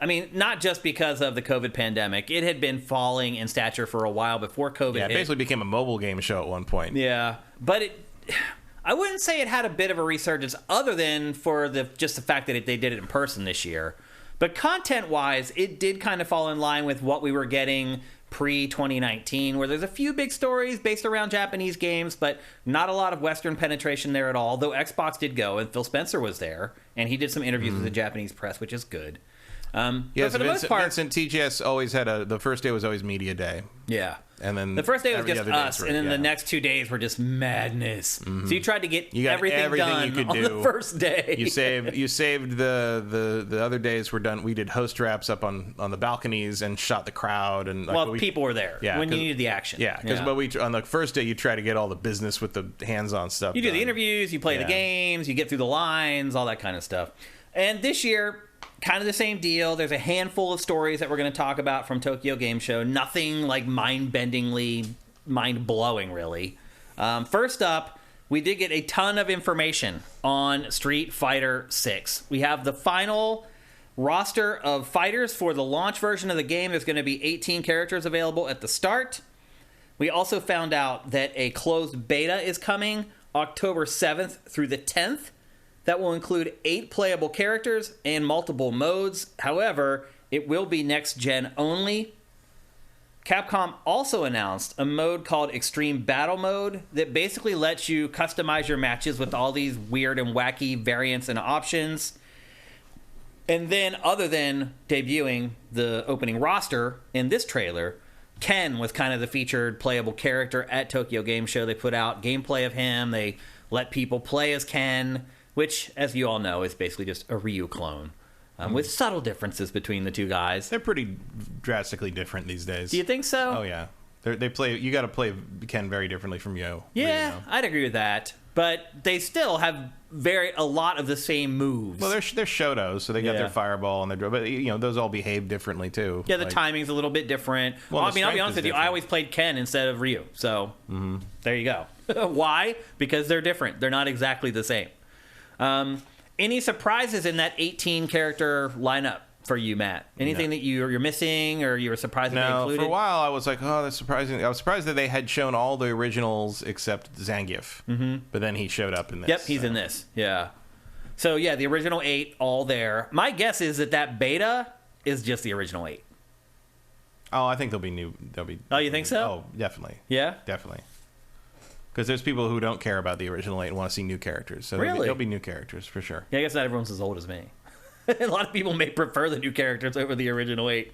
I mean, not just because of the COVID pandemic. It had been falling in stature for a while before COVID hit. It basically became a mobile game show at one point. Yeah, but I wouldn't say it had a bit of a resurgence other than for just the fact that they did it in person this year. But content-wise, it did kind of fall in line with what we were getting pre-2019, where there's a few big stories based around Japanese games, but not a lot of Western penetration there at all, though Xbox did go, and Phil Spencer was there, and he did some interviews with the Japanese press, which is good. Yes, for the most part, Vincent, TGS always had the first day was always media day. Yeah. And then the first day was just us, and then the next 2 days were just madness. Mm-hmm. So you tried to get everything done you could on the first day. You saved the other days were done. We did host wraps up on the balconies and shot the crowd, and people were there when you needed the action. Yeah, because on the first day you try to get all the business with the hands-on stuff. You do the interviews, you play the games, you get through the lines, all that kind of stuff. And this year, kind of the same deal. There's a handful of stories that we're going to talk about from Tokyo Game Show. Nothing like mind-bendingly, mind-blowing, really. First up, we did get a ton of information on Street Fighter 6. We have the final roster of fighters for the launch version of the game. There's going to be 18 characters available at the start. We also found out that a closed beta is coming October 7th through the 10th. That will include 8 playable characters and multiple modes. However, it will be next-gen only. Capcom also announced a mode called Extreme Battle Mode that basically lets you customize your matches with all these weird and wacky variants and options. And then, other than debuting the opening roster in this trailer, Ken was kind of the featured playable character at Tokyo Game Show. They put out gameplay of him. They let people play as Ken, which, as you all know, is basically just a Ryu clone, with subtle differences between the two guys. They're pretty drastically different these days. Do you think so? Oh yeah, they play. You got to play Ken very differently from Ryu. Yeah, I'd agree with that. But they still have a lot of the same moves. Well, they're Shotos, so they got their fireball and their. But those all behave differently too. Yeah, the timing's a little bit different. Well, I mean, I'll be honest with you. I always played Ken instead of Ryu, so there you go. Why? Because they're different. They're not exactly the same. Any surprises in that 18 character lineup for you, Matt? Anything that you're missing or you were surprised that they included? For a while I was like, oh, that's surprising. I was surprised that they had shown all the originals except Zangief. Mm-hmm. But then he showed up in this. Yep, he's in this. Yeah. So yeah, the original 8 all there. My guess is that beta is just the original 8. Oh, I think they'll be new. Oh, you think so? Oh, definitely. Yeah? Definitely. Because there's people who don't care about the original 8 and want to see new characters. So really? There'll be new characters, for sure. Yeah, I guess not everyone's as old as me. A lot of people may prefer the new characters over the original 8.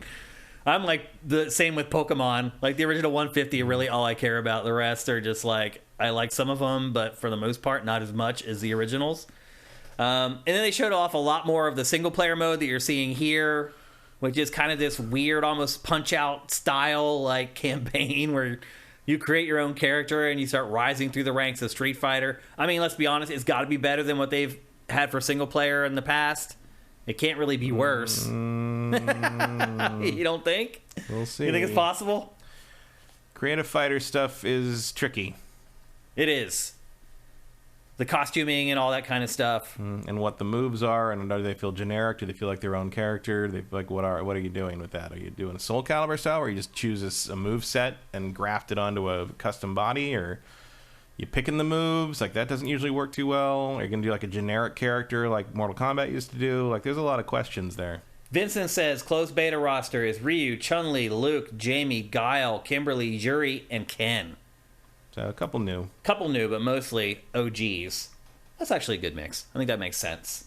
I'm like the same with Pokemon. Like the original 150 are really all I care about. The rest are just like, I like some of them, but for the most part, not as much as the originals. And then they showed off a lot more of the single-player mode that you're seeing here, which is kind of this weird, almost Punch-Out style like campaign where you create your own character and you start rising through the ranks of Street Fighter. I mean, let's be honest, it's got to be better than what they've had for single player in the past. It can't really be worse. You don't think? We'll see. You think it's possible? Creative fighter stuff is tricky. It is. The costuming and all that kind of stuff. And what the moves are, and do they feel generic? Do they feel like their own character? Do they like what are you doing with that? Are you doing a Soul Calibur style, where you just choose a move set and graft it onto a custom body, or you picking the moves? Like that doesn't usually work too well. Are you gonna do like a generic character like Mortal Kombat used to do? Like there's a lot of questions there. Vincent says closed beta roster is Ryu, Chun-Li, Luke, Jamie, Guile, Kimberly, Yuri, and Ken. So a couple new, but mostly OGs. That's actually a good mix. I think that makes sense.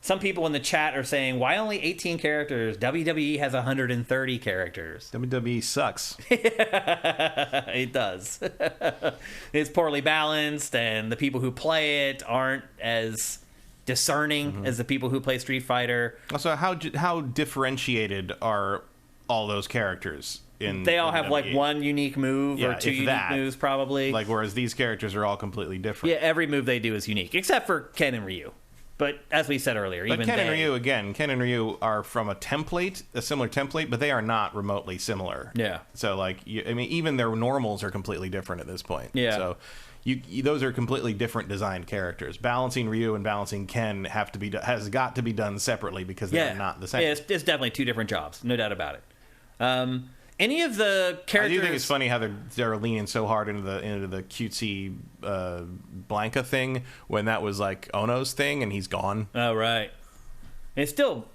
Some people in the chat are saying, why only 18 characters? WWE has 130 characters. WWE sucks. It does. It's poorly balanced, and the people who play it aren't as discerning as the people who play Street Fighter. Also, how differentiated are all those characters? They all have like one unique move or two unique moves, probably. Like, whereas these characters are all completely different. Yeah, every move they do is unique, except for Ken and Ryu. But as we said earlier, Ken and Ryu are from a similar template, but they are not remotely similar. Yeah. So, like, even their normals are completely different at this point. Yeah. So, those are completely different designed characters. Balancing Ryu and balancing Ken has got to be done separately because they're not the same. Yeah, it's definitely two different jobs, no doubt about it. Any of the characters... I do think it's funny how they're leaning so hard into the cutesy Blanca thing when that was like Ono's thing and he's gone. Oh, right. It still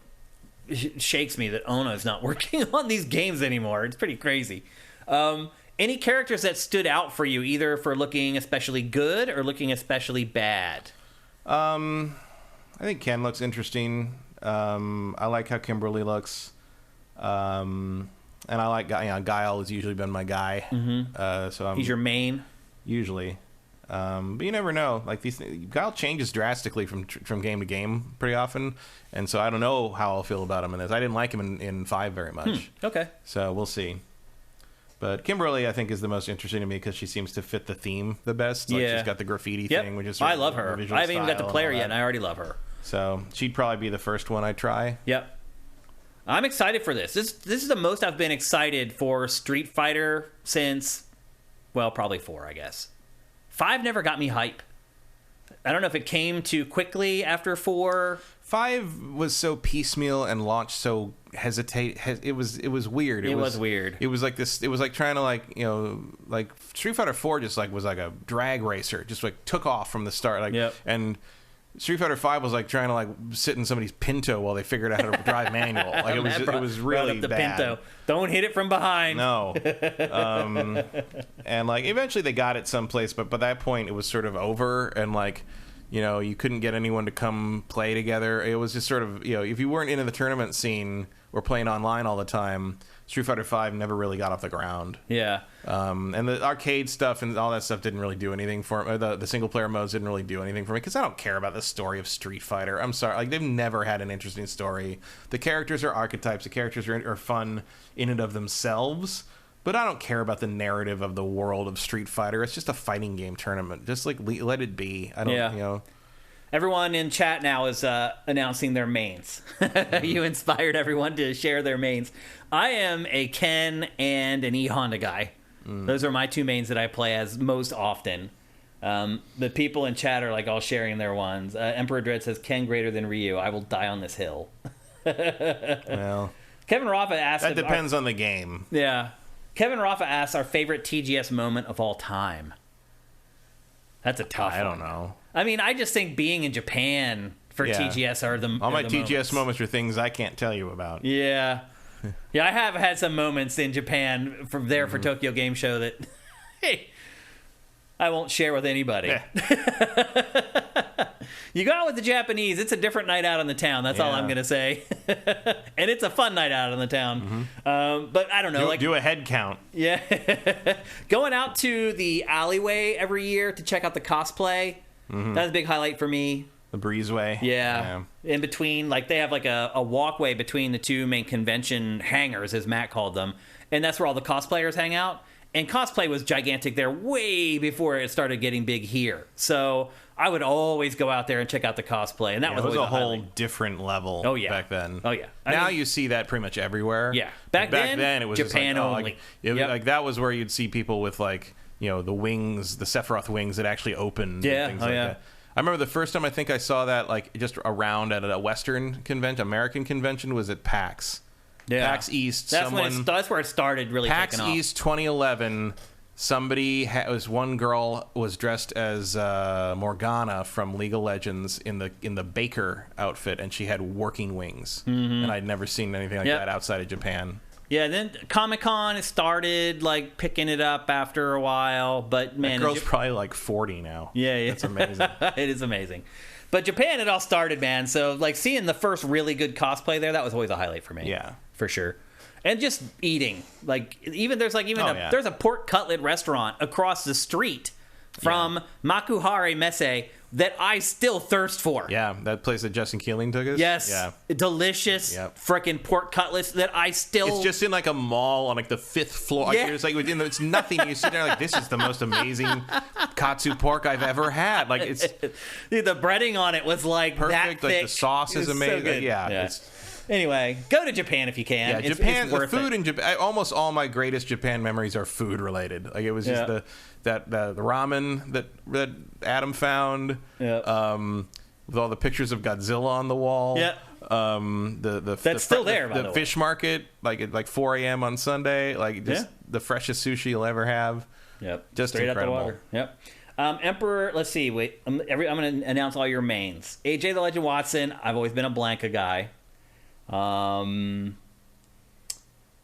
shakes me that Ono's not working on these games anymore. It's pretty crazy. Any characters that stood out for you, either for looking especially good or looking especially bad? I think Ken looks interesting. I like how Kimberly looks. And I like Guile has usually been my guy. So he's your main usually, but you never know. Like Guile changes drastically from game to game pretty often, and so I don't know how I'll feel about him in this. I didn't like him in 5 very much. Okay, so we'll see. But Kimberly, I think, is the most interesting to me because she seems to fit the theme the best. Like, she's got the graffiti thing, which is I love her. I haven't even got to play her yet, and I already love her. So she'd probably be the first one I try. Yep. I'm excited for this. This is the most I've been excited for Street Fighter since, well, probably 4, I guess. 5 never got me hype. I don't know if it came too quickly after 4. 5 was so piecemeal and launched so it was weird. It was weird. It was like this. It was like trying to like Street Fighter 4 just like was like a drag racer, just like took off from the start. And Street Fighter 5 was like trying to like sit in somebody's Pinto while they figured out how to drive manual. Like it was really bad. Pinto. Don't hit it from behind. No. And like eventually they got it someplace, but by that point it was sort of over, and like you couldn't get anyone to come play together. It was just sort of if you weren't into the tournament scene or playing online all the time, Street Fighter 5 never really got off the ground. Yeah. And the arcade stuff and all that stuff didn't really do anything for me. The single player modes didn't really do anything for me because I don't care about the story of Street Fighter. I'm sorry. Like, they've never had an interesting story. The characters are archetypes. The characters are fun in and of themselves. But I don't care about the narrative of the world of Street Fighter. It's just a fighting game tournament. Just like let it be. I don't, Everyone in chat now is announcing their mains. You inspired everyone to share their mains. I am a Ken and an E Honda guy. Those are my 2 mains that I play as most often. The people in chat are like all sharing their ones. Emperor Dread says, Ken greater than Ryu. I will die on this hill. Well, Kevin Rafa asked... That depends on the game. Yeah. Kevin Rafa asks our favorite TGS moment of all time. That's a tough one. I don't know. I mean, I just think being in Japan for TGS are the all my TGS moments are things I can't tell you about. Yeah. Yeah, I have had some moments in Japan for Tokyo Game Show that, hey, I won't share with anybody. You go out with the Japanese, it's a different night out in the town. That's all I'm going to say. And it's a fun night out in the town. But I don't know. Do a head count. Yeah. Going out to the alleyway every year to check out the cosplay, that's a big highlight for me. The breezeway. Yeah. In between, like, they have like a walkway between the 2 main convention hangars, as Matt called them. And that's where all the cosplayers hang out. And cosplay was gigantic there way before it started getting big here. So I would always go out there and check out the cosplay. And that was a whole different level back then. Oh, yeah. Now you see that pretty much everywhere. Yeah. Back then it was Japan just like, only. Like that was where you'd see people with like, the wings, the Sephiroth wings that actually opened. Yeah. And things like that. I remember the first time I think I saw that, like, just around at a Western convention, American convention, was at PAX. Yeah. PAX East. That's where it started really PAX taking off. East 2011. One girl was dressed as Morgana from League of Legends in the Baker outfit, and she had working wings. And I'd never seen anything like that outside of Japan. Yeah, then Comic-Con has started, like, picking it up after a while, but, man... That girl's probably, like, 40 now. Yeah. That's amazing. It is amazing. But Japan, it all started, man. So, like, seeing the first really good cosplay there, that was always a highlight for me. Yeah. For sure. And just eating. Like, there's a pork cutlet restaurant across the street from Makuhari Messe that I still thirst for. Yeah, that place that Justin Keeling took us? Yes. Yeah. Delicious frickin' pork cutlets that I still... It's just in like a mall on like the 5th floor. Yeah. It's like it's nothing. You sit there like, this is the most amazing katsu pork I've ever had. Like it's... Dude, the breading on it was like perfect. that thick. Like the sauce is amazing. So good. Yeah. Anyway, go to Japan if you can. Yeah, Japan. The food in Japan. Almost all my greatest Japan memories are food related. Like it was just the ramen that Adam found. Yeah. With all the pictures of Godzilla on the wall. Yeah. That's still there. By the way. Fish market, like at 4 a.m. on Sunday, like just the freshest sushi you'll ever have. Yep. Just straight incredible. out the water. Yep. Emperor. Let's see. Wait. I'm going to announce all your mains. AJ the Legend Watson. I've always been a Blanca guy.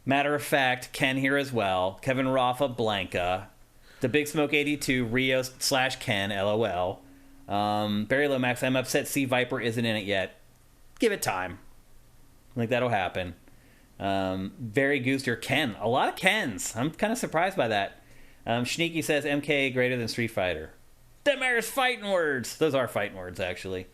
Matter of fact, Ken here as well. Kevin Rafa, Blanca. The Big Smoke 82, Rio / Ken, LOL. Barry Lomax, I'm upset Sea Viper isn't in it yet. Give it time. I think that'll happen. Very Gooster, Ken. A lot of Kens. I'm kind of surprised by that. Shneaky says MK greater than Street Fighter. Them airs fighting words. Those are fighting words, actually.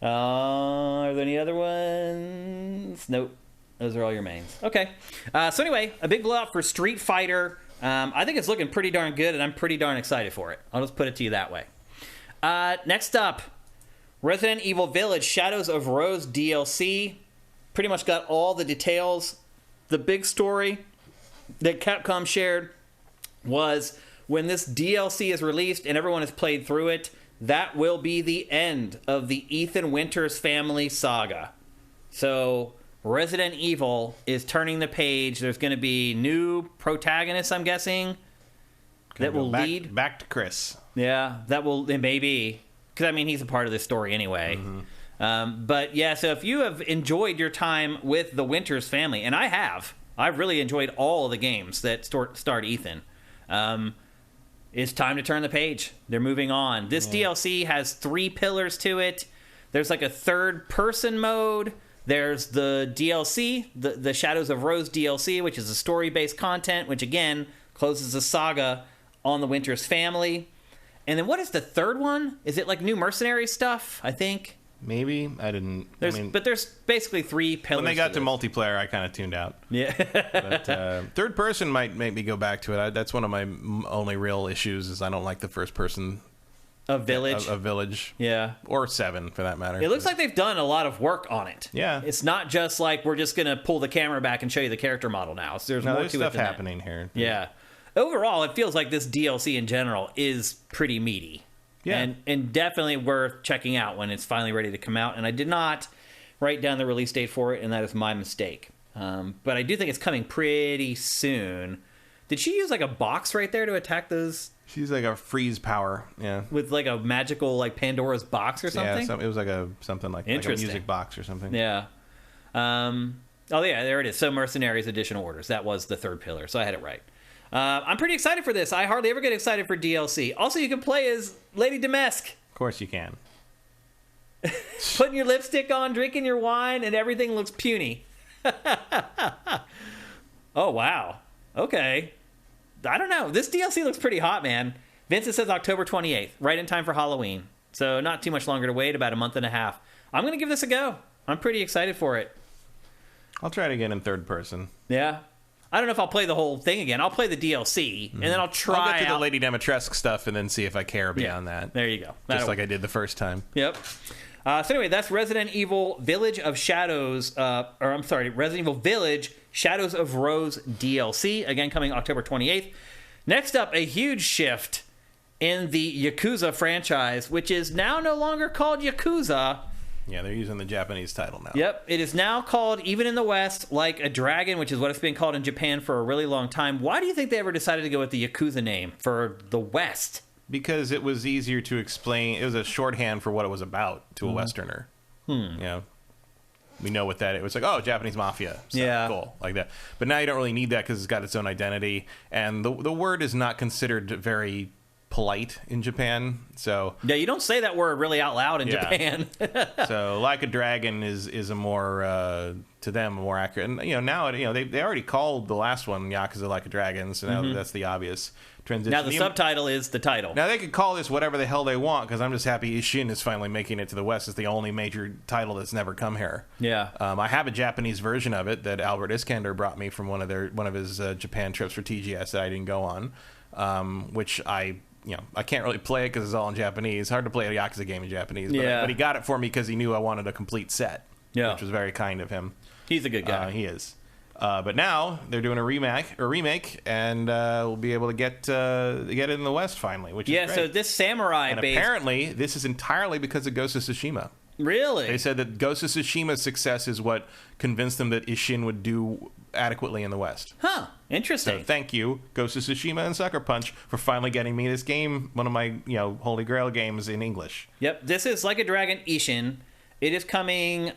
Are there any other ones? Nope. Those are all your mains. Okay. So anyway, a big blowout for Street Fighter. I think it's looking pretty darn good, and I'm pretty darn excited for it. I'll just put it to you that way. Next up, Resident Evil Village Shadows of Rose DLC. Pretty much got all the details. The big story that Capcom shared was when this DLC is released and everyone has played through it, that will be the end of the Ethan Winters family saga. So Resident Evil is turning the page. There's going to be new protagonists, I'm guessing, that will lead back to Chris. Yeah, it may be. Because, I mean, he's a part of this story anyway. Mm-hmm. But, yeah, so if you have enjoyed your time with the Winters family, and I have, I've really enjoyed all of the games that starred Ethan. It's time to turn the page. They're moving on. This DLC has 3 pillars to it. There's like a third-person mode. There's the DLC, the Shadows of Rose DLC, which is a story-based content, which, again, closes the saga on the Winters family. And then what is the third one? Is it like new mercenary stuff, I think? Maybe. But there's basically 3 pillars. When they got to multiplayer, I kind of tuned out. Yeah. But third person might make me go back to it. That's one of my only real issues is I don't like the first person. A Village. A Village. Yeah. Or 7, for that matter. It looks like they've done a lot of work on it. Yeah. It's not just like we're just going to pull the camera back and show you the character model now. So there's more to it than stuff that. happening here. Yeah. Overall, it feels like this DLC in general is pretty meaty. Yeah. And definitely worth checking out when it's finally ready to come out. And I did not write down the release date for it, and that is my mistake. But I do think it's coming pretty soon. Did she use like a box right there to attack those? She's like a freeze power, yeah. With like a magical like Pandora's box or something? Yeah, it was like something like a music box or something. Yeah. Oh yeah, there it is. So Mercenaries Additional Orders. That was the third pillar, so I had it right. I'm pretty excited for this. I hardly ever get excited for DLC. Also, you can play as Lady Dimesk. Of course you can. Putting your lipstick on, drinking your wine, and everything looks puny. Oh, wow. Okay. I don't know. This DLC looks pretty hot, man. Vincent says October 28th, right in time for Halloween. So not too much longer to wait, about a month and a half. I'm going to give this a go. I'm pretty excited for it. I'll try it again in third person. Yeah. I don't know if I'll play the whole thing again. I'll play the DLC, and then I'll try I'll get to the Lady Dimitrescu stuff and then see if I care beyond that. There you go. Just like I did the first time. Yep. So anyway, that's Resident Evil Village of Shadows, Resident Evil Village Shadows of Rose DLC, again coming October 28th. Next up, a huge shift in the Yakuza franchise, which is now no longer called Yakuza. Yeah, they're using the Japanese title now. Yep, it is now called, even in the West, Like a Dragon, which is what it's been called in Japan for a really long time. Why do you think they ever decided to go with the Yakuza name for the West? Because it was easier to explain. It was a shorthand for what it was about to a Westerner. Yeah. we know what that is. It's like, oh, Japanese mafia. So, yeah. Cool. Like that. But now you don't really need that because it's got its own identity. And the word is not considered very polite in Japan. So yeah, you don't say that word really out loud in Japan. So Like a Dragon is a more to them a more accurate. And now they already called the last one Yakuza Like a Dragon, so now that's the obvious transition. Now the subtitle is the title. Now they could call this whatever the hell they want, because I'm just happy Ishin is finally making it to the West. It's the only major title that's never come here. Yeah. I have a Japanese version of it that Albert Iskander brought me from one of his Japan trips for TGS that I didn't go on, which I can't really play it because it's all in Japanese. It's hard to play a Yakuza game in Japanese. But he got it for me because he knew I wanted a complete set, which was very kind of him. He's a good guy. He is. But now they're doing a remake, and we'll be able to get it in the West finally, which is great. So this samurai and apparently this is entirely because of Ghost of Tsushima. Really? They said that Ghost of Tsushima's success is what convinced them that Ishin would do adequately in the West. Huh. Interesting. So thank you, Ghost of Tsushima and Sucker Punch, for finally getting me this game, one of my holy grail games in English. Yep. This is Like a Dragon Ishin. It is coming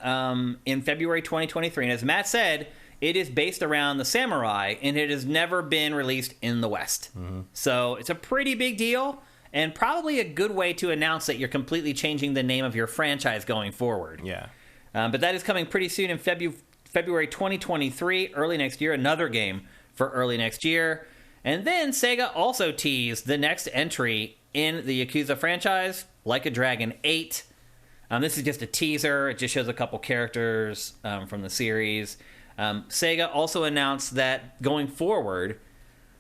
in February 2023, and as Matt said, it is based around the samurai, and it has never been released in the West. Mm-hmm. So it's a pretty big deal, and probably a good way to announce that you're completely changing the name of your franchise going forward. Yeah. But that is coming pretty soon in February 2023, early next year. Another game for early next year. And then Sega also teased the next entry in the Yakuza franchise, Like a Dragon 8. This is just a teaser. It just shows a couple characters from the series. Sega also announced that going forward...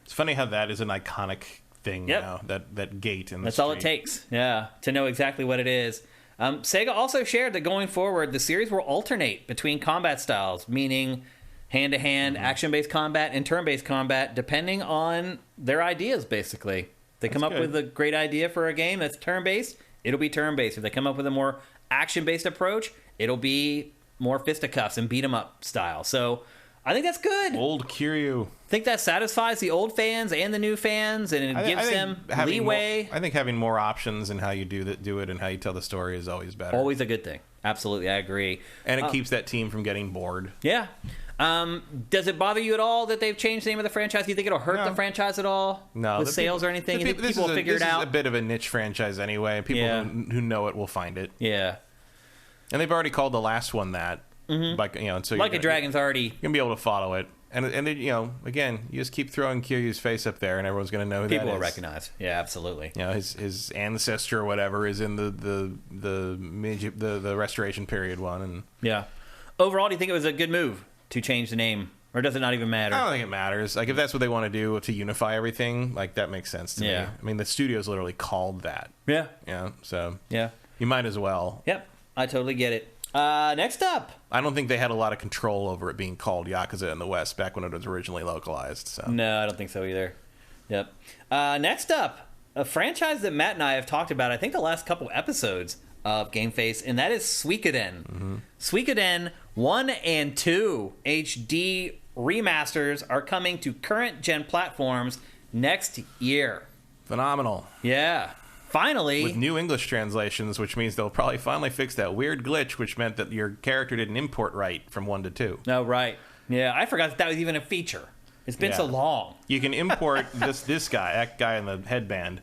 It's funny how that is an iconic thing now, that gate in the That's street. all it takes, to know exactly what it is. Sega also shared that going forward, the series will alternate between combat styles, meaning hand-to-hand, action-based combat, and turn-based combat, depending on their ideas, basically. If they come up with a great idea for a game that's turn-based, it'll be turn-based. If they come up with a more action-based approach, it'll be more fisticuffs and beat-em-up style. So I think that's good. Old Kiryu. I think that satisfies the old fans and the new fans, and it gives them leeway. I think having more options in how you do it and how you tell the story is always better. Always a good thing. Absolutely, I agree. And it keeps that team from getting bored. Yeah. Does it bother you at all that they've changed the name of the franchise? Do you think it'll hurt the franchise at all? No. With sales or anything? You think people will figure it out? This is a bit of a niche franchise anyway. People who know it will find it. Yeah. And they've already called the last one that. Mm-hmm. So Like a Dragon's already... You're going to be able to follow it. And then, again, you just keep throwing Kiryu's face up there and everyone's going to know who that is. People will recognize. Yeah, absolutely. His ancestor or whatever is in the Restoration period one. And yeah. Overall, do you think it was a good move to change the name? Or does it not even matter? I don't think it matters. Like, if that's what they want to do to unify everything, like, that makes sense to me. I mean, the studio's literally called that. Yeah. So yeah, you might as well. Yep. I totally get it. Next up. I don't think they had a lot of control over it being called Yakuza in the West back when it was originally localized. So. No, I don't think so either. Yep. Next up, a franchise that Matt and I have talked about, I think the last couple episodes of GameFace, and that is Suikoden. Mm-hmm. Suikoden 1 and 2 HD remasters are coming to current gen platforms next year. Phenomenal. Yeah. Finally. With new English translations, which means they'll probably finally fix that weird glitch, which meant that your character didn't import right from 1 to 2. Oh, right. Yeah, I forgot that was even a feature. It's been so long. You can import that guy in the headband,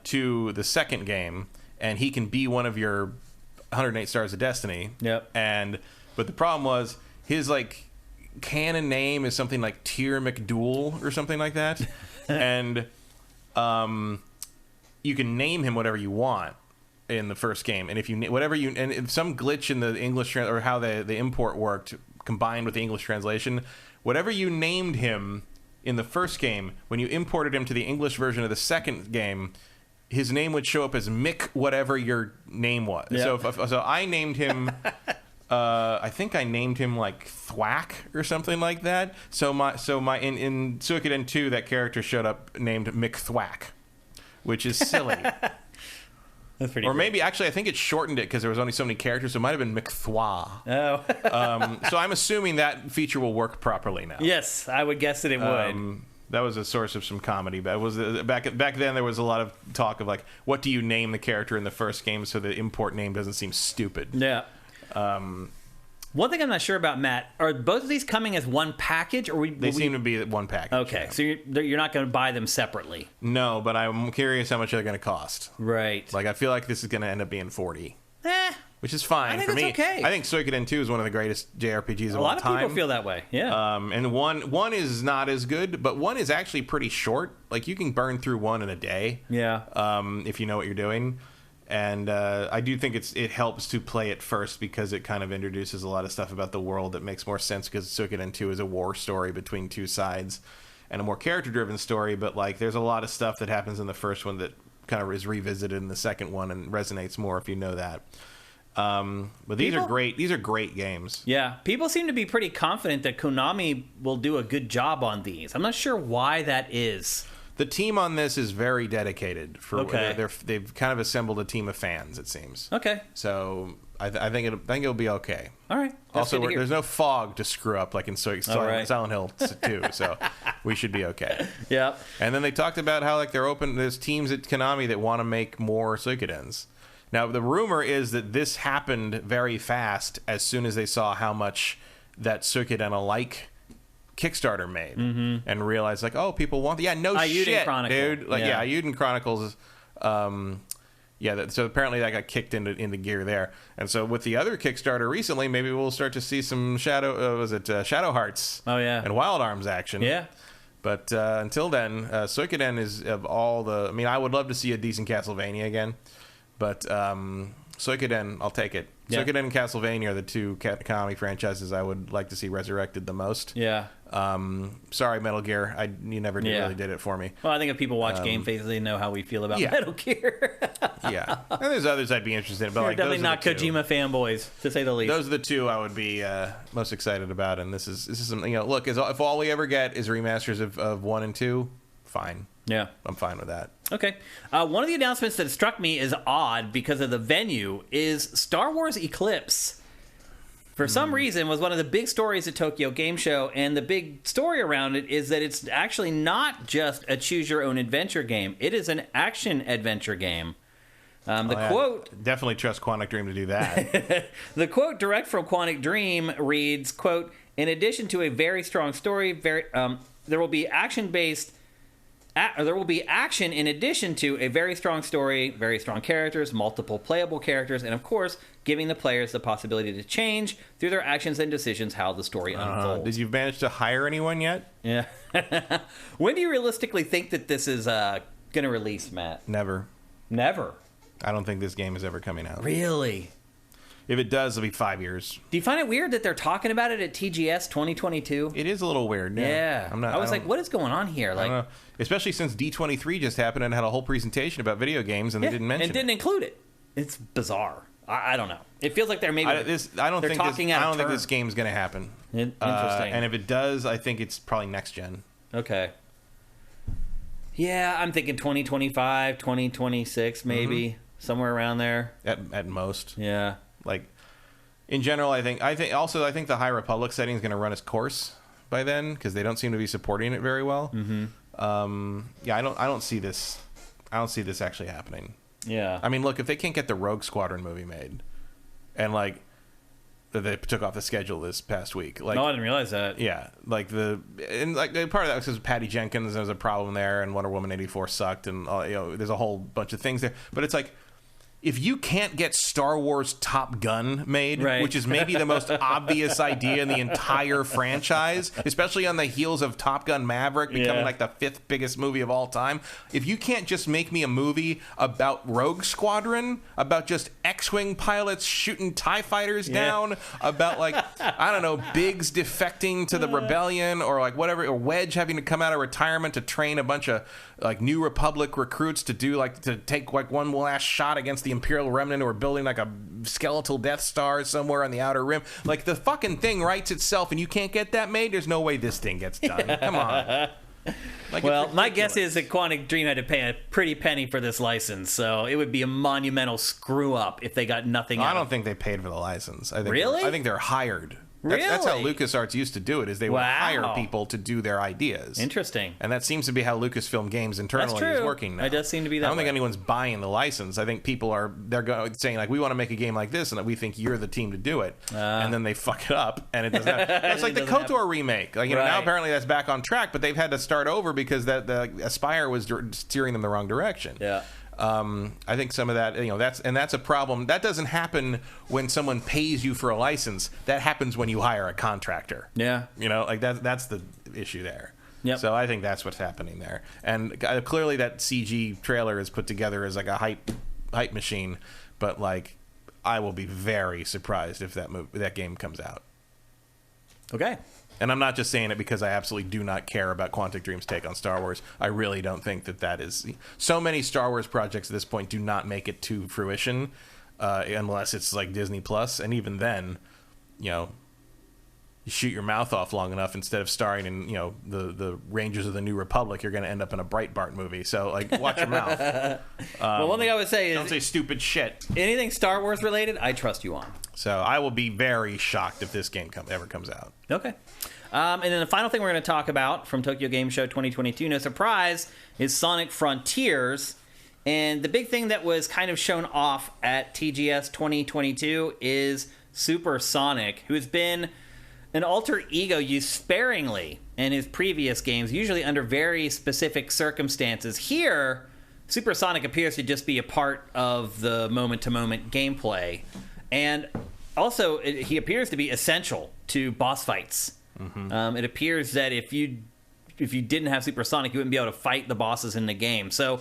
to the second game, and he can be one of your 108 Stars of Destiny. Yep. But the problem was his canon name is something like Tyr McDool or something like that, and you can name him whatever you want in the first game, and if some glitch in the English or how the import worked combined with the English translation, whatever you named him in the first game, when you imported him to the English version of the second game, his name would show up as Mick whatever your name was. Yep. So I named him. I think I named him Thwack or something like that. So in Suikoden 2, that character showed up named Mick Thwack, which is silly. That's pretty. Or maybe actually, I think it shortened it because there was only so many characters. So it might have been McThwa. Oh. So I'm assuming that feature will work properly now. Yes, I would guess that it would. That was a source of some comedy, but it was back then. There was a lot of talk of what do you name the character in the first game so the import name doesn't seem stupid. Yeah. One thing I'm not sure about, Matt, are both of these coming as one package, or they seem to be one package? Okay, so you're not going to buy them separately. No, but I'm curious how much they're going to cost. Right. Like, I feel like this is going to end up being $40. Which is fine I think for me. Okay. I think Suikoden 2 is one of the greatest JRPGs of all time. A lot of people feel that way, yeah. And one is not as good, but one is actually pretty short. Like, you can burn through one in a day. Yeah. If you know what you're doing. And I do think it helps to play it first because it kind of introduces a lot of stuff about the world that makes more sense, because Suikoden 2 is a war story between two sides and a more character-driven story. But, like, there's a lot of stuff that happens in the first one that kind of is revisited in the second one and resonates more if you know that. But these are great. These are great games. Yeah, people seem to be pretty confident that Konami will do a good job on these. I'm not sure why that is. The team on this is very dedicated. Okay. They've kind of assembled a team of fans, it seems. Okay. So I think it'll be okay. All right. Also, there's no fog to screw up like in Silent Hill 2, so we should be okay. Yeah. And then they talked about how there's teams at Konami that want to make more Suikodens. Now, the rumor is that this happened very fast as soon as they saw how much that Suikoden-alike Kickstarter made, and realized, like, oh, people want... Yeah, no Ayuden shit, Chronicle. dude. Like, yeah, Ayuden Chronicles... so apparently that got kicked into gear there. And so with the other Kickstarter recently, maybe we'll start to see some Shadow Hearts and Wild Arms action. Yeah. But until then, Suikoden is, of all the... I mean, I would love to see a decent Castlevania again. But Suikoden, I'll take it. Yeah. Suikoden and Castlevania are the two Konami franchises I would like to see resurrected the most. Yeah. Sorry, Metal Gear. You never really did it for me. Well, I think if people watch GameFace, they know how we feel about Metal Gear. Yeah. And there's others I'd be interested in. But like, definitely not Kojima fanboys, to say the least. Those are the two I would be most excited about. And this is something, look, if all we ever get is remasters of 1 and 2, fine. Yeah. I'm fine with that. Okay. One of the announcements that struck me as odd because of the venue is Star Wars Eclipse. For some reason, was one of the big stories at Tokyo Game Show, and the big story around it is that it's actually not just a choose-your-own-adventure game. It is an action-adventure game. Quote... Definitely trust Quantic Dream to do that. The quote direct from Quantic Dream reads, quote, "In addition to a very strong story, there will be action-based... there will be action in addition to a very strong story, very strong characters, multiple playable characters, and of course, giving the players the possibility to change through their actions and decisions how the story unfolds." Did you manage to hire anyone yet? Yeah. When do you realistically think that this is going to release, Matt? Never. Never? I don't think this game is ever coming out. Really? If it does, it'll be 5 years. Do you find it weird that they're talking about it at TGS 2022? It is a little weird. Yeah. I was like, what is going on here? Like, I don't know. Especially since D23 just happened and had a whole presentation about video games, and they didn't mention it. And didn't include it. It's bizarre. I don't know. It feels like they're maybe I don't think this game's going to happen. Interesting. And if it does, I think it's probably next gen. Okay. Yeah, I'm thinking 2025, 2026 maybe. Somewhere around there. At most. Yeah. Like, in general, I think the High Republic setting is going to run its course by then, because they don't seem to be supporting it very well. I don't see this actually happening. Yeah. I mean, look, if they can't get the Rogue Squadron movie made, and like they took off the schedule this past week, like, no, I didn't realize that. Yeah, part of that was because Patty Jenkins, there was a problem there, and Wonder Woman 84 sucked, and there's a whole bunch of things there. But it's like, if you can't get Star Wars Top Gun made, which is maybe the most obvious idea in the entire franchise, especially on the heels of Top Gun Maverick becoming like the 5th biggest movie of all time, if you can't just make me a movie about Rogue Squadron, about just X-Wing pilots shooting TIE fighters down, about, like, I don't know, Biggs defecting to the rebellion, or like whatever, or Wedge having to come out of retirement to train a bunch of like New Republic recruits to take like one last shot against the Imperial Remnant, who are building like a skeletal Death Star somewhere on the Outer Rim. Like, the fucking thing writes itself, and you can't get that made. There's no way this thing gets done. Come on. Like, well, my guess is that Quantic Dream had to pay a pretty penny for this license, so it would be a monumental screw up if they got nothing out. I don't think they paid for the license. Really? I think they're hired. That's how LucasArts used to do it, is they would hire Wow. people to do their ideas. Interesting. And that seems to be how Lucasfilm Games internally That's is true. working now. It does seem to be that I don't think way. anyone's buying the license. I think people saying, like, we want to make a game like this, and that we think you're the team to do it. And then they fuck it up, and it doesn't happen. It's like the KOTOR remake. Like, now apparently that's back on track, but they've had to start over because the Aspire was steering them the wrong direction. Yeah. I think some of that, that's a problem. That doesn't happen when someone pays you for a license. That happens when you hire a contractor. Yeah. That's the issue there. Yep. So I think that's what's happening there. And clearly that CG trailer is put together as like a hype machine, but like I will be very surprised if that game comes out. Okay. And I'm not just saying it because I absolutely do not care about Quantic Dream's take on Star Wars. I really don't think that is... So many Star Wars projects at this point do not make it to fruition unless it's like Disney Plus. And even then, you shoot your mouth off long enough, instead of starring in, the Rangers of the New Republic, you're going to end up in a Breitbart movie. So, like, watch your mouth. Well, one thing I would say is... Don't say stupid shit. Anything Star Wars related, I trust you on. So I will be very shocked if this game ever comes out. Okay. And then the final thing we're going to talk about from Tokyo Game Show 2022, no surprise, is Sonic Frontiers. And the big thing that was kind of shown off at TGS 2022 is Super Sonic, who has been an alter ego used sparingly in his previous games, usually under very specific circumstances. Here, Super Sonic appears to just be a part of the moment-to-moment gameplay. And also, he appears to be essential to boss fights. Mm-hmm. It appears that if you didn't have Super Sonic, you wouldn't be able to fight the bosses in the game. So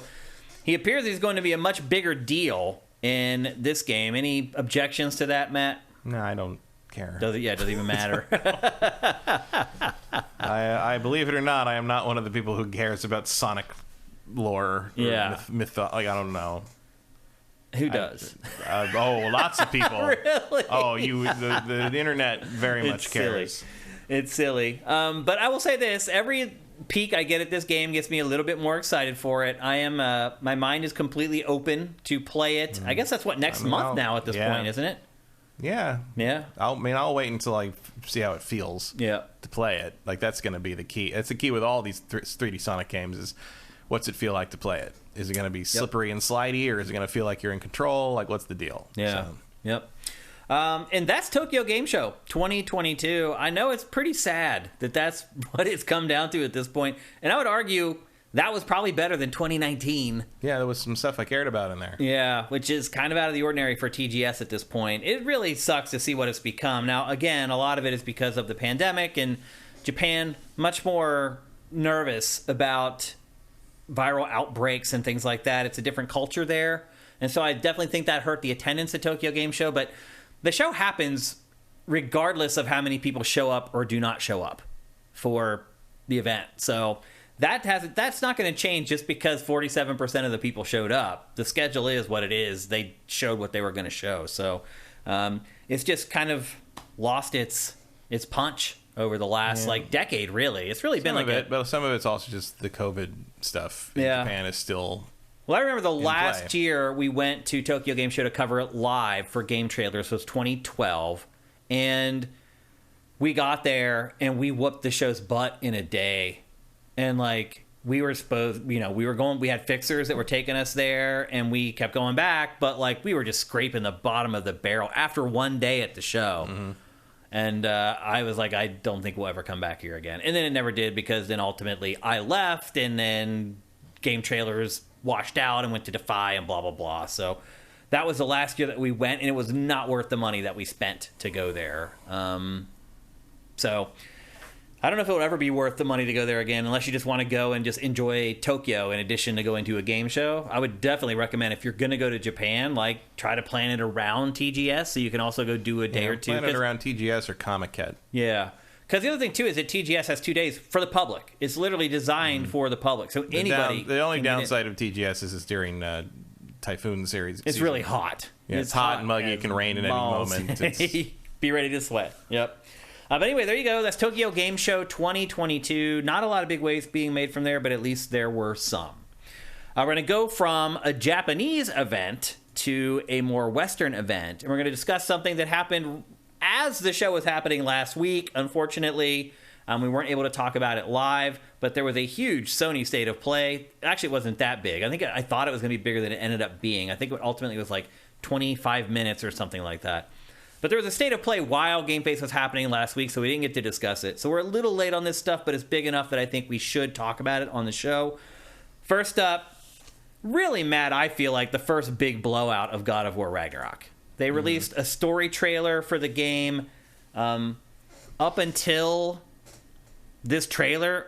he appears he's going to be a much bigger deal in this game. Any objections to that, Matt? No, I don't care. Does it even matter? I believe it or not, I am not one of the people who cares about Sonic lore. Or myth. Like, I don't know. Who does? Lots of people. Really? Oh, the internet very much cares. Silly. It's silly. But I will say this: every peek I get at this game gets me a little bit more excited for it. I am. My mind is completely open to play it. I guess that's what next month now at this point, isn't it? Yeah. Yeah. I'll wait until I see how it feels. Yeah. To play it, like that's going to be the key. That's the key with all these 3D Sonic games is. What's it feel like to play it? Is it going to be slippery and slidey, or is it going to feel like you're in control? Like, what's the deal? Yeah. So. Yep. And that's Tokyo Game Show 2022. I know it's pretty sad that that's what it's come down to at this point. And I would argue that was probably better than 2019. Yeah, there was some stuff I cared about in there. Yeah, which is kind of out of the ordinary for TGS at this point. It really sucks to see what it's become. Now, again, a lot of it is because of the pandemic, and Japan much more nervous about viral outbreaks and things like that. It's a different culture there. And so I definitely think that hurt the attendance at Tokyo Game Show. But the show happens regardless of how many people show up or do not show up for the event. So that's not going to change just because 47% of the people showed up. The schedule is what it is. They showed what they were going to show. So it's just kind of lost its punch over the last decade, really. It's really been but some of it's also just the COVID stuff in Japan is still. Well, I remember the last year we went to Tokyo Game Show to cover it live for Game Trailers was 2012, and we got there and we whooped the show's butt in a day, and like we were supposed, we had fixers that were taking us there, and we kept going back, but like we were just scraping the bottom of the barrel after one day at the show. Mm-hmm. And I was like, I don't think we'll ever come back here again. And then it never did, because then ultimately I left, and then Game Trailers washed out and went to Defy and blah, blah, blah. So that was the last year that we went, and it was not worth the money that we spent to go there. So I don't know if it would ever be worth the money to go there again, unless you just want to go and just enjoy Tokyo in addition to going to a game show. I would definitely recommend, if you're going to go to Japan, like try to plan it around TGS so you can also go do a day or two. Plan it around TGS or Comic-Con. Yeah. Because the other thing, too, is that TGS has 2 days for the public. It's literally designed for the public. So anybody... The only downside of TGS is it's during Typhoon series. It's really hot. Yeah, it's hot and muggy. It can rain at any moment. Be ready to sweat. Yep. But anyway, there you go. That's Tokyo Game Show 2022. Not a lot of big waves being made from there, but at least there were some. We're going to go from a Japanese event to a more Western event. And we're going to discuss something that happened as the show was happening last week, unfortunately, we weren't able to talk about it live, but there was a huge Sony State of Play. Actually, it wasn't that big. I thought it was going to be bigger than it ended up being. I think it ultimately was like 25 minutes or something like that. But there was a State of Play while GameFace was happening last week, so we didn't get to discuss it. So we're a little late on this stuff, but it's big enough that I think we should talk about it on the show. First up, really mad, I feel like, the first big blowout of God of War Ragnarok. They released a story trailer for the game. Up until this trailer,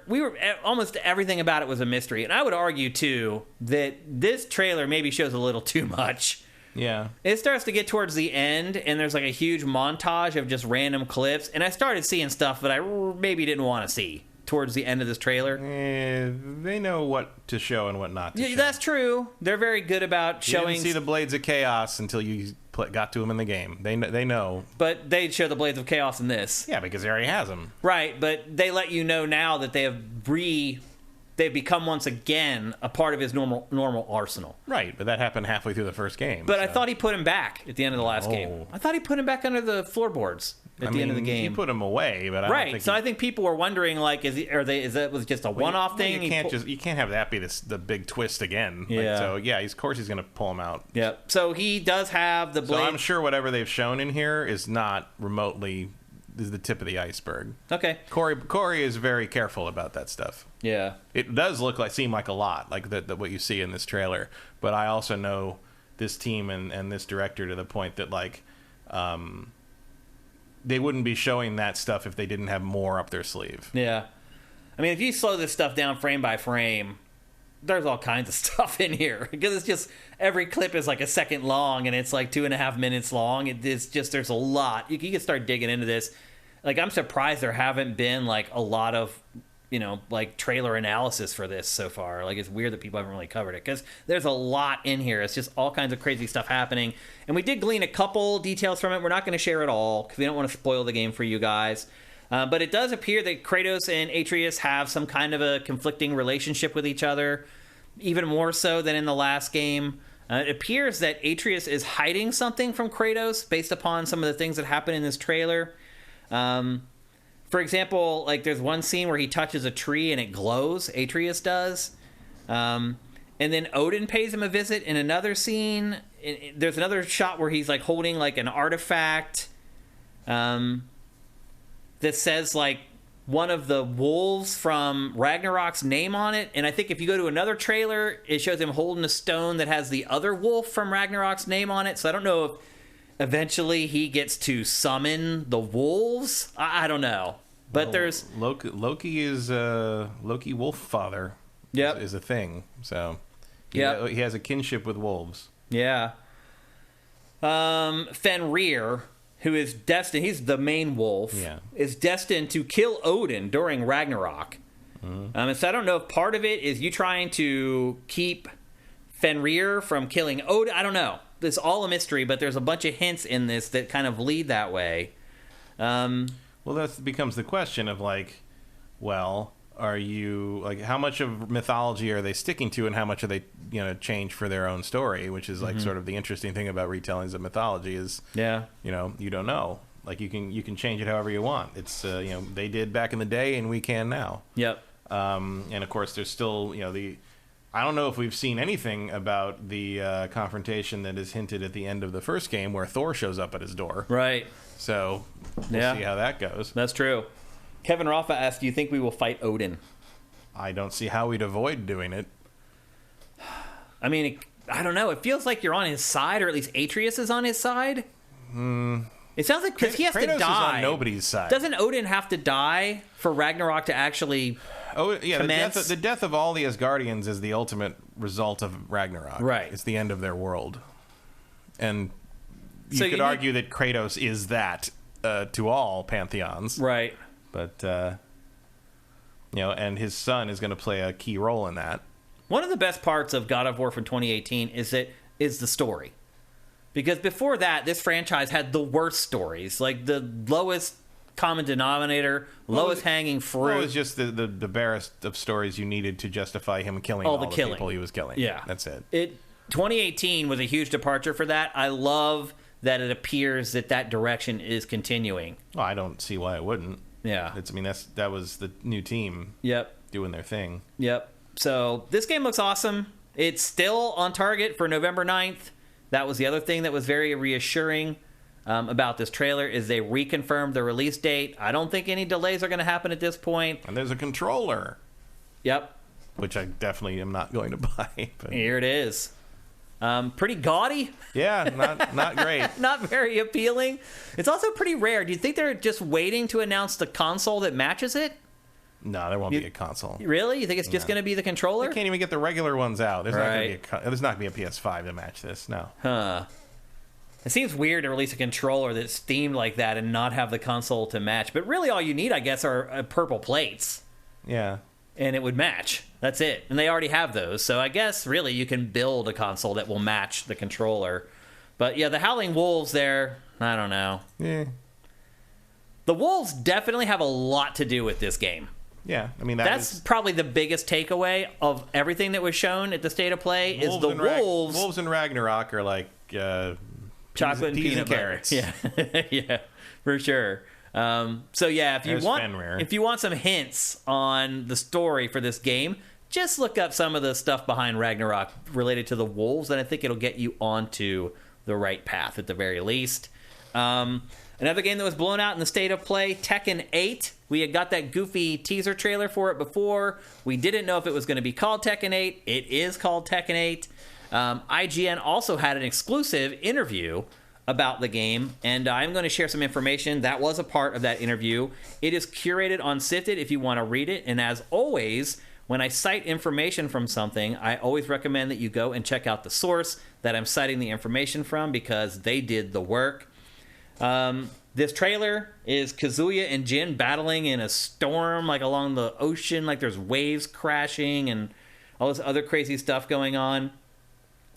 almost everything about it was a mystery. And I would argue, too, that this trailer maybe shows a little too much. Yeah. It starts to get towards the end, and there's like a huge montage of just random clips. And I started seeing stuff that I maybe didn't want to see towards the end of this trailer. They know what to show and what not to show. That's true. They're very good about showing... You didn't see the Blades of Chaos until you got to them in the game. They know. But they show the Blades of Chaos in this. Yeah, because he already has them. Right, but they let you know now that they've become once again a part of his normal arsenal. Right, but that happened halfway through the first game. But so. I thought he put him back at the end of the last game. I thought he put him back under the floorboards at the end of the game. He put him away, but I don't think I think people were wondering, like, was it just a one-off thing? You can't have that be the big twist again. Yeah. So yeah, of course he's going to pull him out. Yeah. So he does have the blade. So I'm sure whatever they've shown in here is not remotely the tip of the iceberg. Okay. Corey is very careful about that stuff. Yeah. It does seem like a lot, like what you see in this trailer. But I also know this team and this director to the point that, like, they wouldn't be showing that stuff if they didn't have more up their sleeve. Yeah. I mean, if you slow this stuff down frame by frame, there's all kinds of stuff in here. Because it's just, every clip is like a second long, and it's like 2.5 minutes long. It's just, there's a lot. You can start digging into this. Like, I'm surprised there haven't been, like, a lot of, like, trailer analysis for this so far. Like, it's weird that people haven't really covered it, because there's a lot in here. It's just all kinds of crazy stuff happening. And we did glean a couple details from it. We're not going to share it all, because we don't want to spoil the game for you guys. But it does appear that Kratos and Atreus have some kind of a conflicting relationship with each other, even more so than in the last game. It appears that Atreus is hiding something from Kratos based upon some of the things that happen in this trailer. For example, like, there's one scene where he touches a tree and it glows. Atreus does. And then Odin pays him a visit in another scene. There's another shot where he's, like, holding, like, an artifact that says, like, one of the wolves from Ragnarok's name on it. And I think if you go to another trailer, it shows him holding a stone that has the other wolf from Ragnarok's name on it. So I don't know if eventually he gets to summon the wolves. I don't know. But there's... Loki is... Loki Wolffather is a thing. So he has a kinship with wolves. Yeah. Fenrir, who is destined... He's the main wolf. Yeah. Is destined to kill Odin during Ragnarok. Mm-hmm. And so I don't know if part of it is you trying to keep Fenrir from killing Odin. I don't know. It's all a mystery, but there's a bunch of hints in this that kind of lead that way. Well, that becomes the question of, like, well, are you, like, how much of mythology are they sticking to, and how much are they, change for their own story, which is, like, sort of the interesting thing about retellings of mythology is, you don't know. Like, you can change it however you want. It's, they did back in the day, and we can now. Yep. And, of course, there's still, I don't know if we've seen anything about the confrontation that is hinted at the end of the first game where Thor shows up at his door. Right. So we'll see how that goes. That's true. Kevin Roffa asked, do you think we will fight Odin? I don't see how we'd avoid doing it. I mean, I don't know. It feels like you're on his side, or at least Atreus is on his side. It sounds like because he has Kratos to die. Is on nobody's side. Doesn't Odin have to die for Ragnarok to actually commence? The death of all the Asgardians is the ultimate result of Ragnarok. Right. It's the end of their world. And you could argue that Kratos is that to all pantheons. Right. But, and his son is going to play a key role in that. One of the best parts of God of War from 2018 is the story. Because before that, this franchise had the worst stories. Like, the lowest common denominator, lowest hanging fruit. Well, it was just the barest of stories you needed to justify him killing all the people he was killing. Yeah. That's it. 2018 was a huge departure for that. I love that it appears that direction is continuing. Well, I don't see why it wouldn't. Yeah. That was the new team. Yep. Doing their thing. Yep. So this game looks awesome. It's still on target for November 9th. That was the other thing that was very reassuring about this trailer is they reconfirmed the release date. I don't think any delays are going to happen at this point. And there's a controller. Yep. Which I definitely am not going to buy. But... Here it is. Pretty gaudy. Yeah, not great. Not very appealing. It's also pretty rare. Do you think they're just waiting to announce the console that matches it? No, there won't be a console. Really? You think it's just going to be the controller? They can't even get the regular ones out. There's not going to be a PS5 to match this. No. Huh. It seems weird to release a controller that's themed like that and not have the console to match. But really all you need, I guess, are purple plates. Yeah. And it would match. That's it. And they already have those. So I guess, really, you can build a console that will match the controller. But, yeah, the Howling Wolves there, I don't know. Yeah. The Wolves definitely have a lot to do with this game. Yeah. I mean, that's probably the biggest takeaway of everything that was shown at the State of Play is the Wolves. Wolves and Ragnarok are like chocolate and peanut carrots. Yeah. Yeah, for sure. So yeah, if you want some hints on the story for this game, just look up some of the stuff behind Ragnarok related to the Wolves, and I think it'll get you onto the right path at the very least. Another game that was blown out in the State of Play, Tekken 8. We had got that goofy teaser trailer for it before. We didn't know if it was going to be called Tekken 8. It is called Tekken 8. IGN also had an exclusive interview about the game, and I'm going to share some information that was a part of that interview. It is curated on Sifted if you want to read it, and as always, when I cite information from something, I always recommend that you go and check out the source that I'm citing the information from because they did the work. This trailer is Kazuya and Jin battling in a storm, like along the ocean, like there's waves crashing and all this other crazy stuff going on.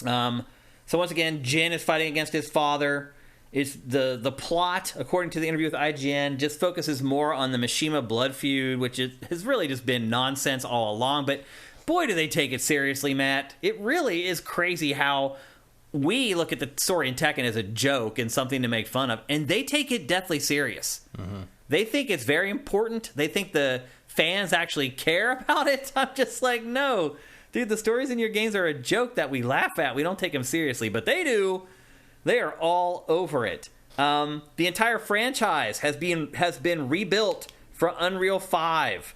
So once again, Jin is fighting against his father. It's the plot, according to the interview with IGN, just focuses more on the Mishima blood feud, which has really just been nonsense all along. But boy, do they take it seriously, Matt. It really is crazy how we look at the story in Tekken as a joke and something to make fun of, and they take it deathly serious. Mm-hmm. They think it's very important. They think the fans actually care about it. I'm just like, no. Dude, the stories in your games are a joke that we laugh at. We don't take them seriously, but they do. They are all over it. The entire franchise has been rebuilt for Unreal 5.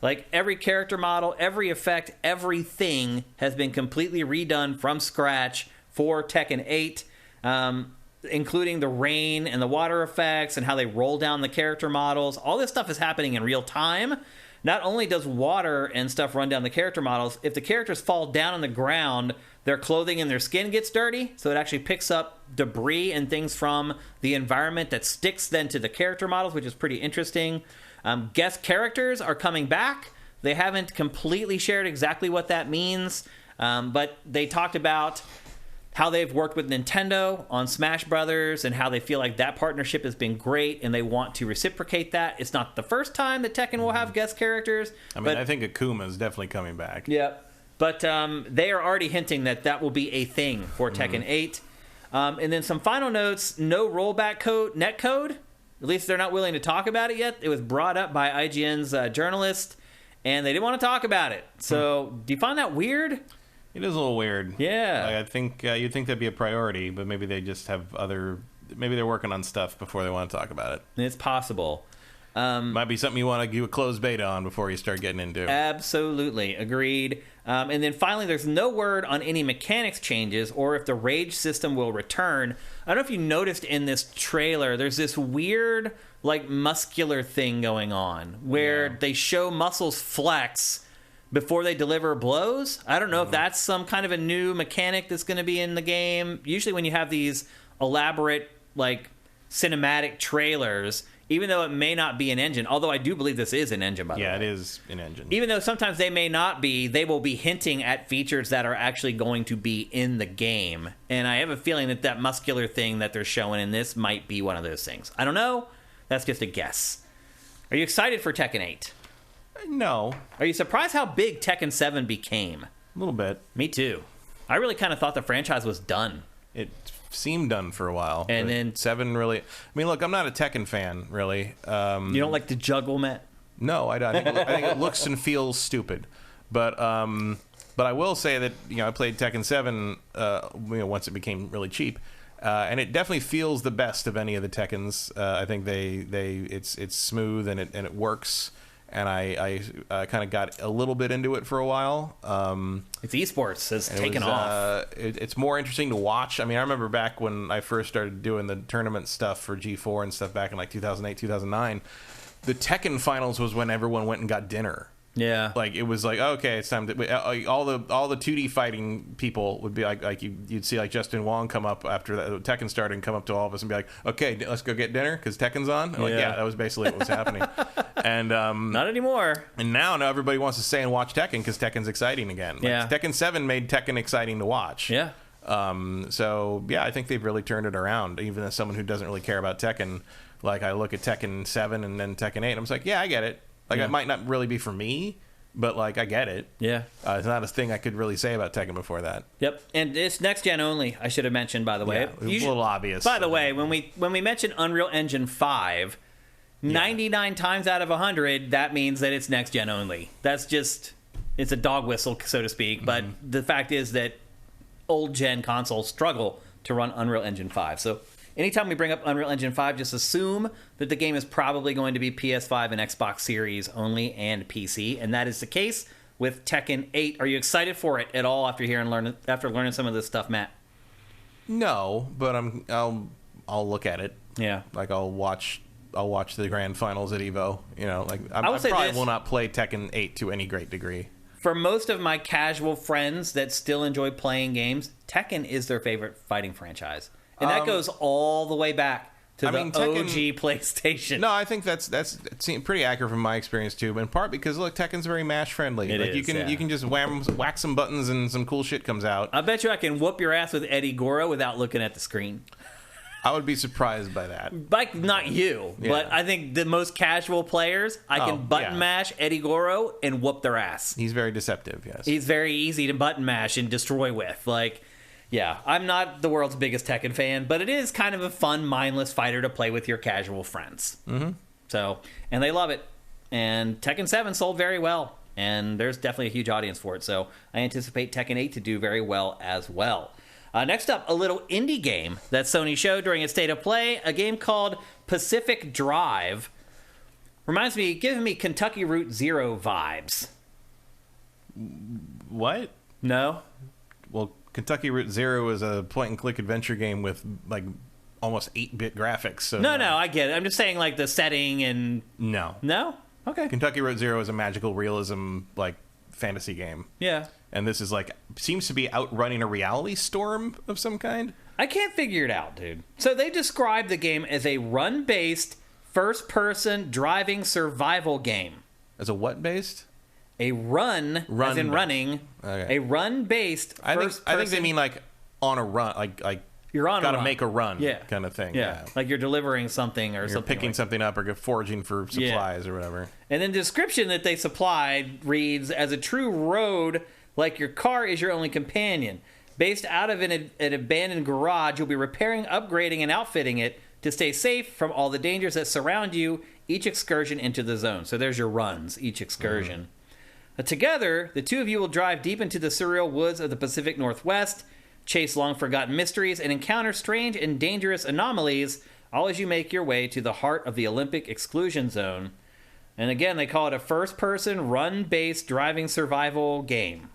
Like, every character model, every effect, everything has been completely redone from scratch for Tekken 8, including the rain and the water effects and how they roll down the character models. All this stuff is happening in real time. Not only does water and stuff run down the character models, if the characters fall down on the ground, their clothing and their skin gets dirty, so it actually picks up debris and things from the environment that sticks then to the character models, which is pretty interesting. Guest characters are coming back. They haven't completely shared exactly what that means, but they talked about how they've worked with Nintendo on Smash Brothers and how they feel like that partnership has been great and they want to reciprocate that. It's not the first time that Tekken will have guest characters. I think Akuma is definitely coming back. Yeah, but they are already hinting that will be a thing for Tekken 8. And then some final notes, no rollback netcode. At least they're not willing to talk about it yet. It was brought up by IGN's journalist, and they didn't want to talk about it. So do you find that weird? It is a little weird. Yeah. I think you'd think that'd be a priority, but maybe they just have maybe they're working on stuff before they want to talk about it. It's possible. Might be something you want to do a closed beta on before you start getting into. Absolutely. Agreed. And then finally, there's no word on any mechanics changes or if the rage system will return. I don't know if you noticed in this trailer, there's this weird, like, muscular thing going on where they show muscles flex before they deliver blows. I don't know if that's some kind of a new mechanic that's going to be in the game. Usually when you have these elaborate, like, cinematic trailers, even though it may not be an engine, although I do believe this is an engine, by the way. Yeah, it is an engine. Even though sometimes they may not be, they will be hinting at features that are actually going to be in the game. And I have a feeling that muscular thing that they're showing in this might be one of those things. I don't know. That's just a guess. Are you excited for Tekken 8? No. Are you surprised how big Tekken 7 became? A little bit. Me too. I really kind of thought the franchise was done. It seemed done for a while. And then 7 really... I mean, look, I'm not a Tekken fan, really. You don't like the juggle, Matt? No, I don't. I think it looks and feels stupid. But I will say that, I played Tekken 7 once it became really cheap. And it definitely feels the best of any of the Tekkens. I think it's smooth and it works. And I kind of got a little bit into it for a while. It's esports has taken off. It's more interesting to watch. I mean, I remember back when I first started doing the tournament stuff for G4 and stuff back in like 2008, 2009. The Tekken finals was when everyone went and got dinner. Yeah, like it was like, okay, it's time to all the 2D fighting people would be like you'd see like Justin Wong come up after that Tekken started and come up to all of us and be like, okay, let's go get dinner because Tekken's on. Like, yeah, that was basically what was happening. And not anymore. And now everybody wants to stay and watch Tekken because Tekken's exciting again. Like, Tekken 7 made Tekken exciting to watch. Yeah. So yeah, I think they've really turned it around. Even as someone who doesn't really care about Tekken, like I look at Tekken 7 and then Tekken 8, I'm just like, yeah, I get it. Like, it might not really be for me, but, like, I get it. Yeah. It's not a thing I could really say about Tekken before that. Yep. And it's next-gen only, I should have mentioned, by the way. Yeah, a little obvious. By the way, when we mention Unreal Engine 5, 99 times out of 100, that means that it's next-gen only. That's just... It's a dog whistle, so to speak. But the fact is that old-gen consoles struggle to run Unreal Engine 5. So... anytime we bring up Unreal Engine 5, just assume that the game is probably going to be PS5 and Xbox Series only and PC, and that is the case with Tekken 8. Are you excited for it at all after learning some of this stuff, Matt? No, but I'll look at it. Yeah, like I'll watch the grand finals at Evo. I probably will not play Tekken 8 to any great degree. For most of my casual friends that still enjoy playing games, Tekken is their favorite fighting franchise. And that goes all the way back to Tekken, OG PlayStation. No, I think that's pretty accurate from my experience too. In part because look, Tekken's very mash friendly. You can just whack some buttons and some cool shit comes out. I bet you I can whoop your ass with Eddie Goro without looking at the screen. I would be surprised by that. Like, not you, but I think the most casual players, I can button mash Eddie Goro and whoop their ass. He's very deceptive. Yes, he's very easy to button mash and destroy with. Like. Yeah, I'm not the world's biggest Tekken fan, but it is kind of a fun, mindless fighter to play with your casual friends. Mm-hmm. So, and they love it. And Tekken 7 sold very well, and there's definitely a huge audience for it. So I anticipate Tekken 8 to do very well as well. Next up, a little indie game that Sony showed during its State of Play, a game called Pacific Drive. Giving me Kentucky Route Zero vibes. What? No? Well, Kentucky Route Zero is a point-and-click adventure game with, like, almost 8-bit graphics. So no, I get it. I'm just saying, like, the setting and... No? Okay. Kentucky Route Zero is a magical realism, like, fantasy game. Yeah. And this is, like, seems to be outrunning a reality storm of some kind. I can't figure it out, dude. So they describe the game as a run-based, first-person driving survival game. As a what-based? A run as in running. Okay. A run-based. I think they mean like on a run, like you're on. Got to make a run, kind of thing. Yeah, like you're delivering something or something. Picking something up or foraging for supplies or whatever. And then the description that they supplied reads: as a true road, like your car is your only companion. Based out of an abandoned garage, you'll be repairing, upgrading, and outfitting it to stay safe from all the dangers that surround you. Each excursion into the zone. So there's your runs. Each excursion. Together, the two of you will drive deep into the surreal woods of the Pacific Northwest, chase long-forgotten mysteries, and encounter strange and dangerous anomalies, all as you make your way to the heart of the Olympic exclusion zone. And again, they call it a first-person, run-based driving survival game.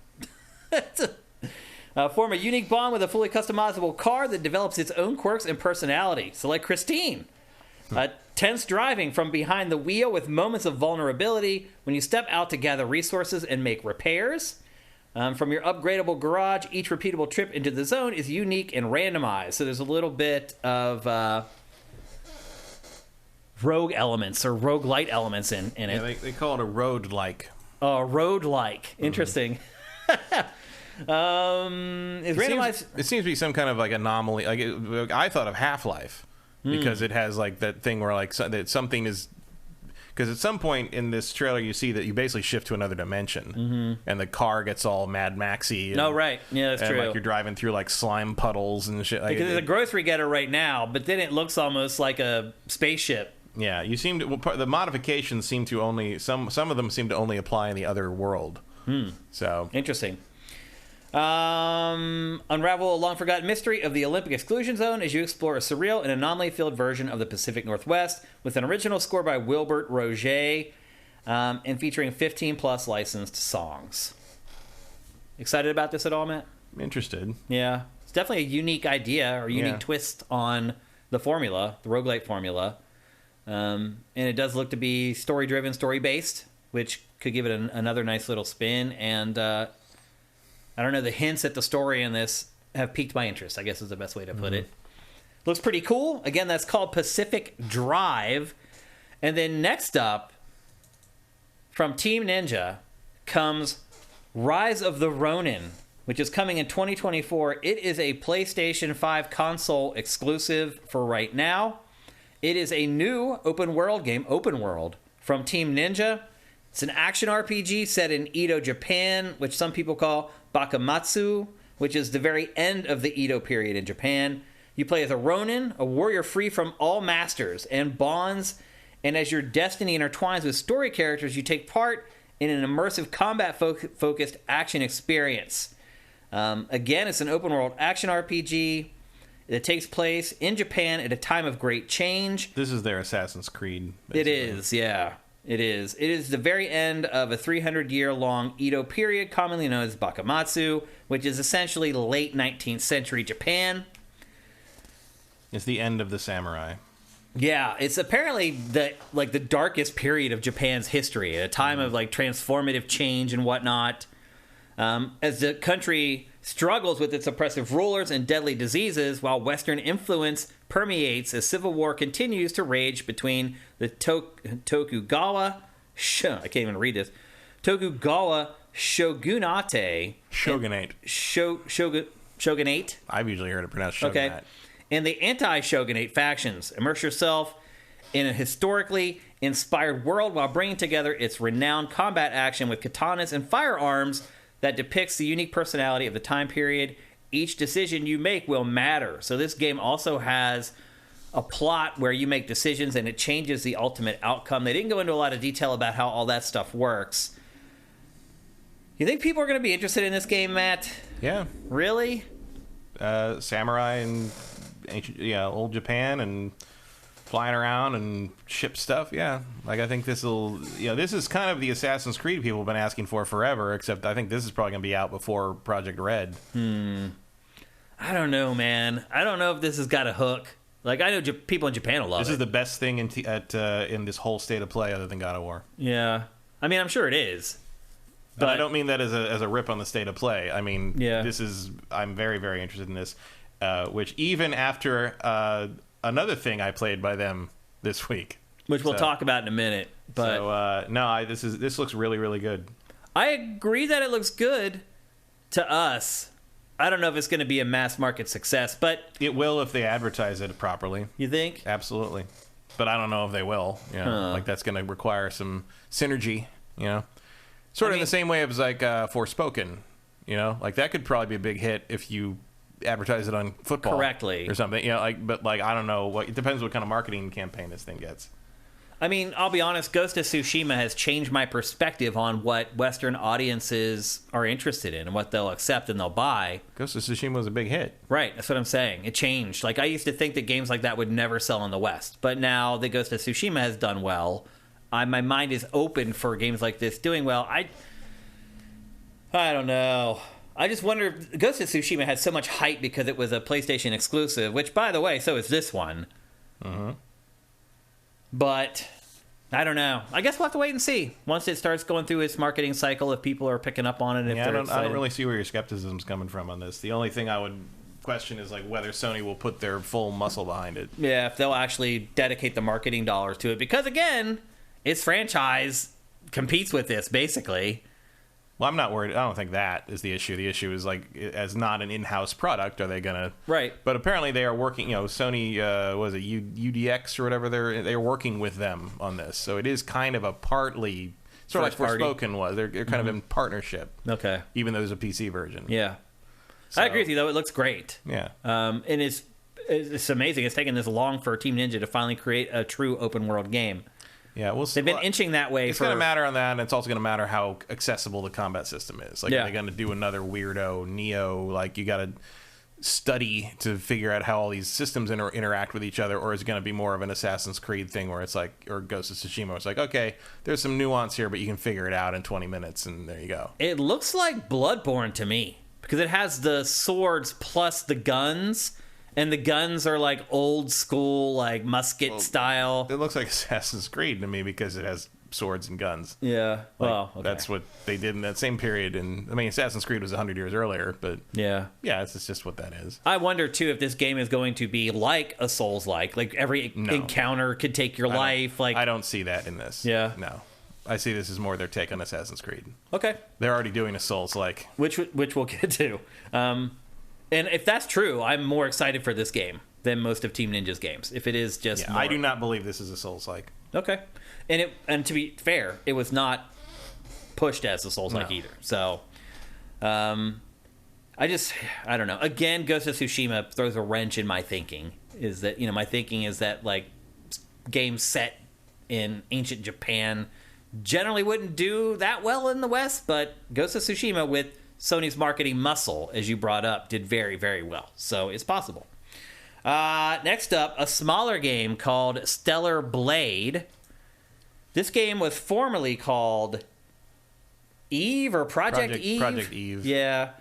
Form a unique bond with a fully customizable car that develops its own quirks and personality. So like Christine. Tense driving from behind the wheel with moments of vulnerability when you step out to gather resources and make repairs. From your upgradable garage, each repeatable trip into the zone is unique and randomized. So there's a little bit of rogue elements or roguelite elements in it. Yeah, they call it a road-like. Road-like. Interesting. It's randomized. It seems to be some kind of like anomaly. I thought of Half-Life. Because it has like that thing where like that something is because at some point in this trailer you see that you basically shift to another dimension, and the car gets all Mad Maxy. Oh, right. Yeah, that's true. Like you're driving through like slime puddles and shit. Because it's a grocery getter right now, but then it looks almost like a spaceship. Yeah, you seem to. Well, the modifications seem to only some of them seem to only apply in the other world. So interesting. Unravel a long-forgotten mystery of the Olympic exclusion zone as you explore a surreal and anomaly-filled version of the Pacific Northwest with an original score by Wilbert Roget and featuring 15-plus licensed songs. Excited about this at all, Matt? I'm interested. Yeah. It's definitely a unique idea or unique twist on the formula, the roguelite formula. And it does look to be story-driven, story-based, which could give it another nice little spin. And I don't know, the hints at the story in this have piqued my interest, I guess is the best way to put it. Looks pretty cool. Again, that's called Pacific Drive. And then next up, from Team Ninja, comes Rise of the Ronin, which is coming in 2024. It is a PlayStation 5 console exclusive for right now. It is a new open world, from Team Ninja. It's an action RPG set in Edo, Japan, which some people call Bakamatsu, which is the very end of the Edo period in Japan. You play as a Ronin, a warrior free from all masters and bonds, and as your destiny intertwines with story characters, you take part in an immersive combat-focused action experience. Again, it's an open-world action RPG that takes place in Japan at a time of great change. This is their Assassin's Creed, basically. It is, yeah. It is. It is the very end of a 300-year-long Edo period, commonly known as Bakamatsu, which is essentially late 19th century Japan. It's the end of the samurai. Yeah, it's apparently the darkest period of Japan's history, at a time of like transformative change and whatnot. As the country struggles with its oppressive rulers and deadly diseases, while Western influence permeates as civil war continues to rage between the Tokugawa Shogunate. Shogunate. I've usually heard it pronounced shogunate. Okay. And the anti-shogunate factions. Immerse yourself in a historically inspired world while bringing together its renowned combat action with katanas and firearms that depicts the unique personality of the time period. Each decision you make will matter. So this game also has a plot where you make decisions and it changes the ultimate outcome. They didn't go into a lot of detail about how all that stuff works. You think people are going to be interested in this game, Matt? Yeah. Really? Samurai and ancient, old Japan and flying around and ship stuff. Yeah, like I think this is kind of the Assassin's Creed people have been asking for forever. Except I think this is probably going to be out before Project Red. I don't know, man. I don't know if this has got a hook. Like I know people in Japan will love it. This is the best thing in this whole state of play, other than God of War. Yeah, I mean I'm sure it is. But I don't mean that as a rip on the state of play. I mean, yeah. I'm very, very interested in this. Which even after another thing I played by them this week, which we'll talk about in a minute. But this looks really, really good. I agree that it looks good to us. I don't know if it's going to be a mass market success, but it will if they advertise it properly. You think? Absolutely. But I don't know if they will. Like that's going to require some synergy. Sort of in the same way as like Forspoken, like that could probably be a big hit if you advertise it on football correctly or something. But I don't know. It depends what kind of marketing campaign this thing gets. I mean, I'll be honest. Ghost of Tsushima has changed my perspective on what Western audiences are interested in and what they'll accept and they'll buy. Ghost of Tsushima was a big hit. Right. That's what I'm saying. It changed. Like I used to think that games like that would never sell in the West, but now that Ghost of Tsushima has done well. My mind is open for games like this doing well. I don't know. I just wonder if Ghost of Tsushima had so much hype because it was a PlayStation exclusive, which, by the way, so is this one. But I don't know. I guess we'll have to wait and see once it starts going through its marketing cycle if people are picking up on it. If I don't really see where your skepticism's coming from on this. The only thing I would question is like whether Sony will put their full muscle behind it. Yeah, if they'll actually dedicate the marketing dollars to it, because again, its franchise competes with this basically. Well, I'm not worried. I don't think that is the issue. The issue is, like, as not an in-house product, are they going to... Right. But apparently they are working, Sony, was it UDX or whatever? They're working with them on this. So it is kind of a partly... Sort of like Forspoken was. They're kind of in partnership. Okay. Even though there's a PC version. Yeah. So, I agree with you, though. It looks great. Yeah. And it's amazing. It's taken this long for Team Ninja to finally create a true open-world game. Yeah, they've been inching that way. It's going to matter on that, and it's also going to matter how accessible the combat system is. Like, are they going to do another weirdo Neo? Like, you got to study to figure out how all these systems interact with each other, or is it going to be more of an Assassin's Creed thing where it's like, or Ghost of Tsushima, where it's like, okay, there's some nuance here, but you can figure it out in 20 minutes, and there you go. It looks like Bloodborne to me, because it has the swords plus the guns. And the guns are like old school, like musket style. It looks like Assassin's Creed to me because it has swords and guns. Yeah, well, okay. That's what they did in that same period. And I mean, Assassin's Creed was 100 years earlier, but yeah, it's just what that is. I wonder too if this game is going to be like a Souls-like every encounter could take your life. Like, I don't see that in this. Yeah, no, I see this as more their take on Assassin's Creed. Okay, they're already doing a Souls-like, which we'll get to. And if that's true, I'm more excited for this game than most of Team Ninja's games. If it is just more. I do not believe this is a Souls-like. Okay. And to be fair, it was not pushed as a Souls-like either. So, I don't know. Again, Ghost of Tsushima throws a wrench in my thinking. Is that, my thinking is that, like, games set in ancient Japan generally wouldn't do that well in the West, but Ghost of Tsushima with Sony's marketing muscle, as you brought up, did very, very well. So it's possible. Next up, a smaller game called Stellar Blade. This game was formerly called Eve or Project Eve. Project Eve. Yeah.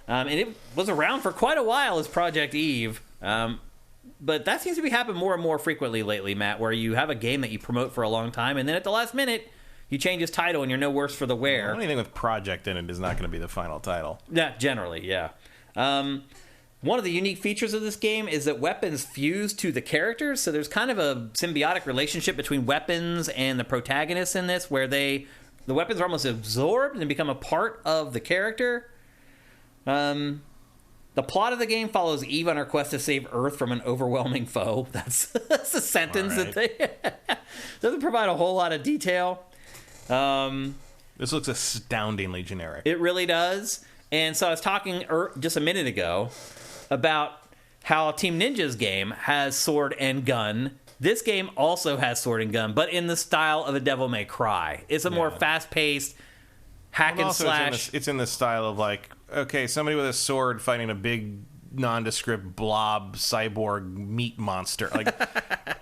And it was around for quite a while as Project Eve. But that seems to be happening more and more frequently lately, Matt, where you have a game that you promote for a long time, and then at the last minute, you change its title and you're no worse for the wear. Anything with project in it is not going to be the final title. Yeah, generally, yeah. One of the unique features of this game is that weapons fuse to the characters, so there's kind of a symbiotic relationship between weapons and the protagonists in this, where the weapons are almost absorbed and become a part of the character. The plot of the game follows Eve on her quest to save Earth from an overwhelming foe. That's a sentence that they doesn't provide a whole lot of detail. This looks astoundingly generic. It really does. And so I was talking just a minute ago about how Team Ninja's game has sword and gun. This game also has sword and gun, but in the style of a Devil May Cry. It's a more fast-paced hack and slash. It's in the style of, like, okay, somebody with a sword fighting a big nondescript blob cyborg meat monster. Like,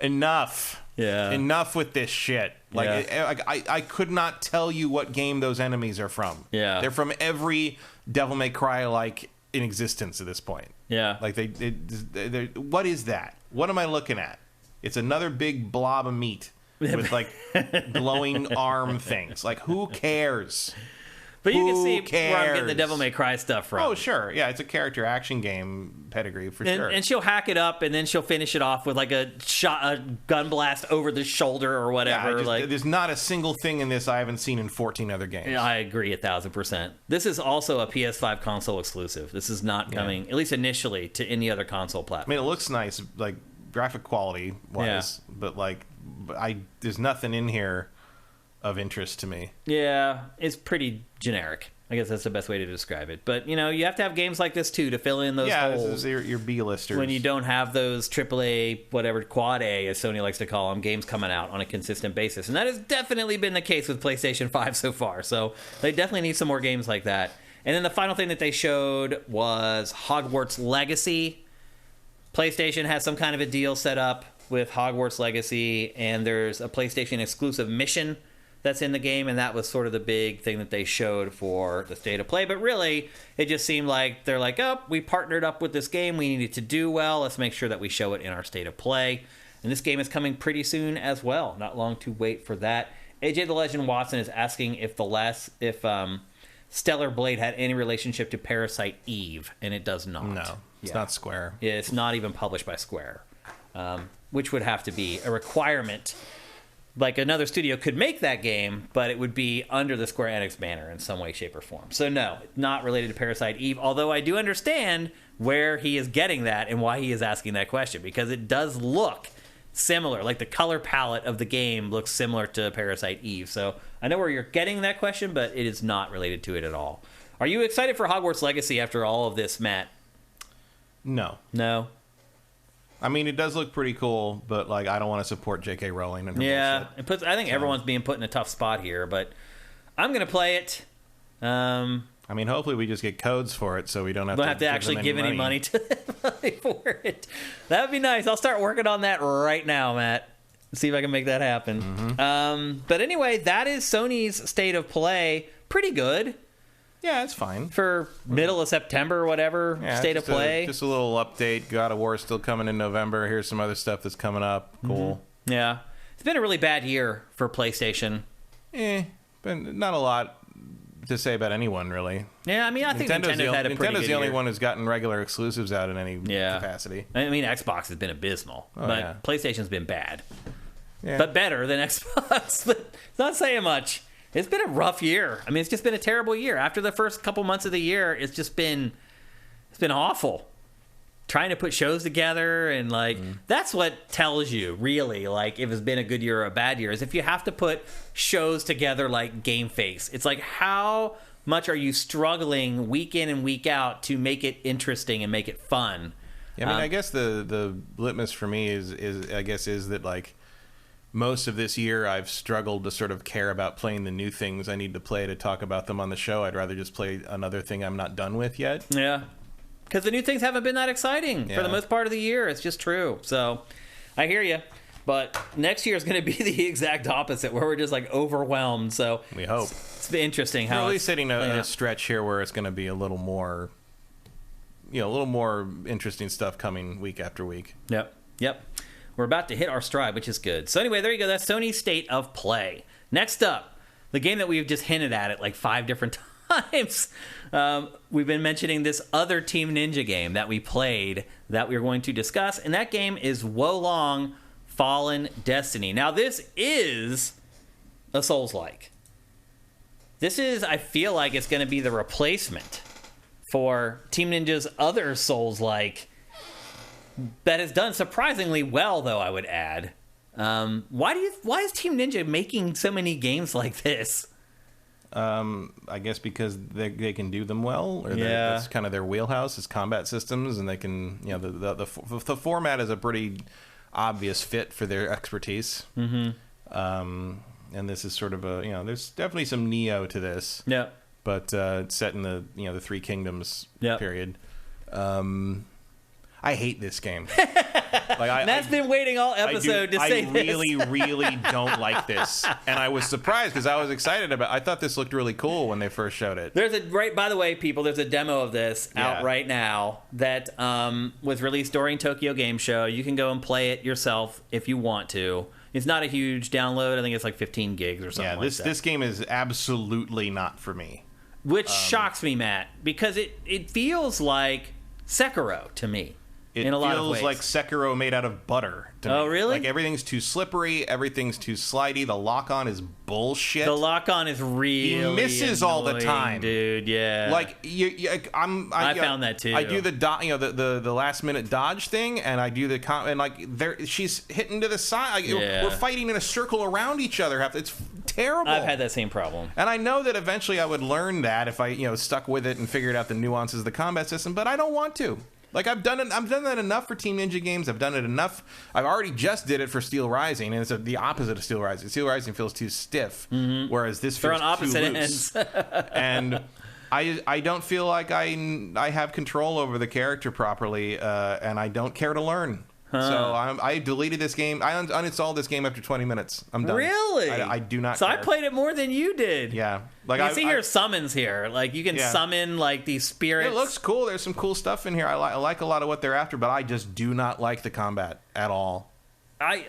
enough. Yeah. Enough with this shit. Like, I could not tell you what game those enemies are from. Yeah. They're from every Devil May Cry, like, in existence at this point. Yeah. Like, what is that? What am I looking at? It's another big blob of meat with, like, glowing arm things. Like, who cares? But you can see where I'm getting the Devil May Cry stuff from. Oh, sure. Yeah, it's a character action game pedigree for sure. And she'll hack it up, and then she'll finish it off with like a gun blast over the shoulder or whatever. Yeah, there's not a single thing in this I haven't seen in 14 other games. Yeah, I agree 1,000%. This is also a PS5 console exclusive. This is not coming, at least initially, to any other console platform. I mean, it looks nice, like graphic quality wise, but there's nothing in here of interest to me. Yeah, it's pretty generic. I guess that's the best way to describe it. But, you have to have games like this, too, to fill in those holes. Yeah, this is your B-listers. When you don't have those AAA, whatever, quad A, as Sony likes to call them, games coming out on a consistent basis. And that has definitely been the case with PlayStation 5 so far. So they definitely need some more games like that. And then the final thing that they showed was Hogwarts Legacy. PlayStation has some kind of a deal set up with Hogwarts Legacy, and there's a PlayStation exclusive mission that's in the game, and that was sort of the big thing that they showed for the state of play. But really, it just seemed like they're like, oh, we partnered up with this game. We needed to do well. Let's make sure that we show it in our state of play. And this game is coming pretty soon as well. Not long to wait for that. AJ the Legend Watson is asking if Stellar Blade had any relationship to Parasite Eve, and it does not. No, it's not Square. Yeah, it's not even published by Square, which would have to be a requirement like another studio could make that game, but it would be under the Square Enix banner in some way, shape, or form. So no, not related to Parasite Eve, although I do understand where he is getting that and why he is asking that question, because it does look similar. Like the color palette of the game looks similar to Parasite Eve. So I know where you're getting that question, but it is not related to it at all. Are you excited for Hogwarts Legacy after all of this, Matt? No. No? I mean, it does look pretty cool, but like I don't want to support J.K. Rowling and her bullshit. I think everyone's being put in a tough spot here, but I'm going to play it. I mean, hopefully we just get codes for it so we don't have to actually give any money to them for it. That would be nice. I'll start working on that right now, Matt. See if I can make that happen. Mm-hmm. But anyway, that is Sony's state of play. Pretty good. Yeah, it's fine. For middle of September or whatever, state of play. Just a little update. God of War is still coming in November. Here's some other stuff that's coming up. Cool. Mm-hmm. Yeah. It's been a really bad year for PlayStation. But not a lot to say about anyone, really. Yeah, I mean, I think Nintendo's had a pretty good Nintendo's the only year. one who's gotten regular exclusives out in any capacity. I mean, Xbox has been abysmal, but PlayStation's been bad. Yeah. But better than Xbox. But it's not saying much. It's been a rough year. I mean, it's just been a terrible year. After the first couple months of the year, it's been awful. Trying to put shows together and that's what tells you really like if it's been a good year or a bad year is if you have to put shows together like GameFace. It's like how much are you struggling week in and week out to make it interesting and make it fun? Yeah, I mean, I guess the litmus for me is that like most of this year I've struggled to sort of care about playing the new things I need to play to talk about them on the show. I'd rather just play another thing I'm not done with yet. Yeah. Because the new things haven't been that exciting for the most part of the year. It's just true. So I hear you. But next year is going to be the exact opposite, where we're just like overwhelmed. So we hope. It's been interesting how we're really sitting in a stretch here where it's going to be a little more, a little more interesting stuff coming week after week. Yep. We're about to hit our stride, which is good. So anyway, there you go. That's Sony's State of Play. Next up, the game that we've just hinted at it like 5 different times. We've been mentioning this other Team Ninja game that we played that we're going to discuss, and that game is Wolong Fallen Destiny. Now, this is a Souls-like. This is, I feel like it's going to be the replacement for Team Ninja's other Souls-like that has done surprisingly well, though, I would add. Why is Team Ninja making so many games like this? I guess because they can do them well, or that's kind of their wheelhouse is combat systems, and they can, the format is a pretty obvious fit for their expertise. Mm-hmm. And this is sort of a, there's definitely some Neo to this. Yeah. But it's set in the, the Three Kingdoms period. I hate this game. Matt's been waiting all episode to say this. I really don't like this, and I was surprised because I was excited about. I thought this looked really cool when they first showed it. By the way, people, there's a demo of this out right now that was released during Tokyo Game Show. You can go and play it yourself if you want to. It's not a huge download. I think it's like 15 gigs or something. Yeah, this game is absolutely not for me. Which shocks me, Matt, because it feels like Sekiro to me. It feels like Sekiro made out of butter to me. Oh, really? Like everything's too slippery, everything's too slidey. The lock-on is bullshit. The lock-on is really he misses annoying, all the time, dude. Yeah. Like I found that too. I do the last-minute dodge thing, and I do she's hitting to the side. We're fighting in a circle around each other. It's terrible. I've had that same problem, and I know that eventually I would learn that if I stuck with it and figured out the nuances of the combat system, but I don't want to. Like I've done that enough for Team Ninja games. I've done it enough. I've already just did it for Steel Rising, and it's the opposite of Steel Rising. Steel Rising feels too stiff, whereas this feels on opposite too loose. Ends. And I don't feel like I have control over the character properly, and I don't care to learn. So I deleted this game. I uninstalled this game after 20 minutes. I'm done. Really? I do not. So care. I played it more than you did. Yeah. Like I see here summons here. Like you can summon like these spirits. It looks cool. There's some cool stuff in here. I like a lot of what they're after, but I just do not like the combat at all. I'm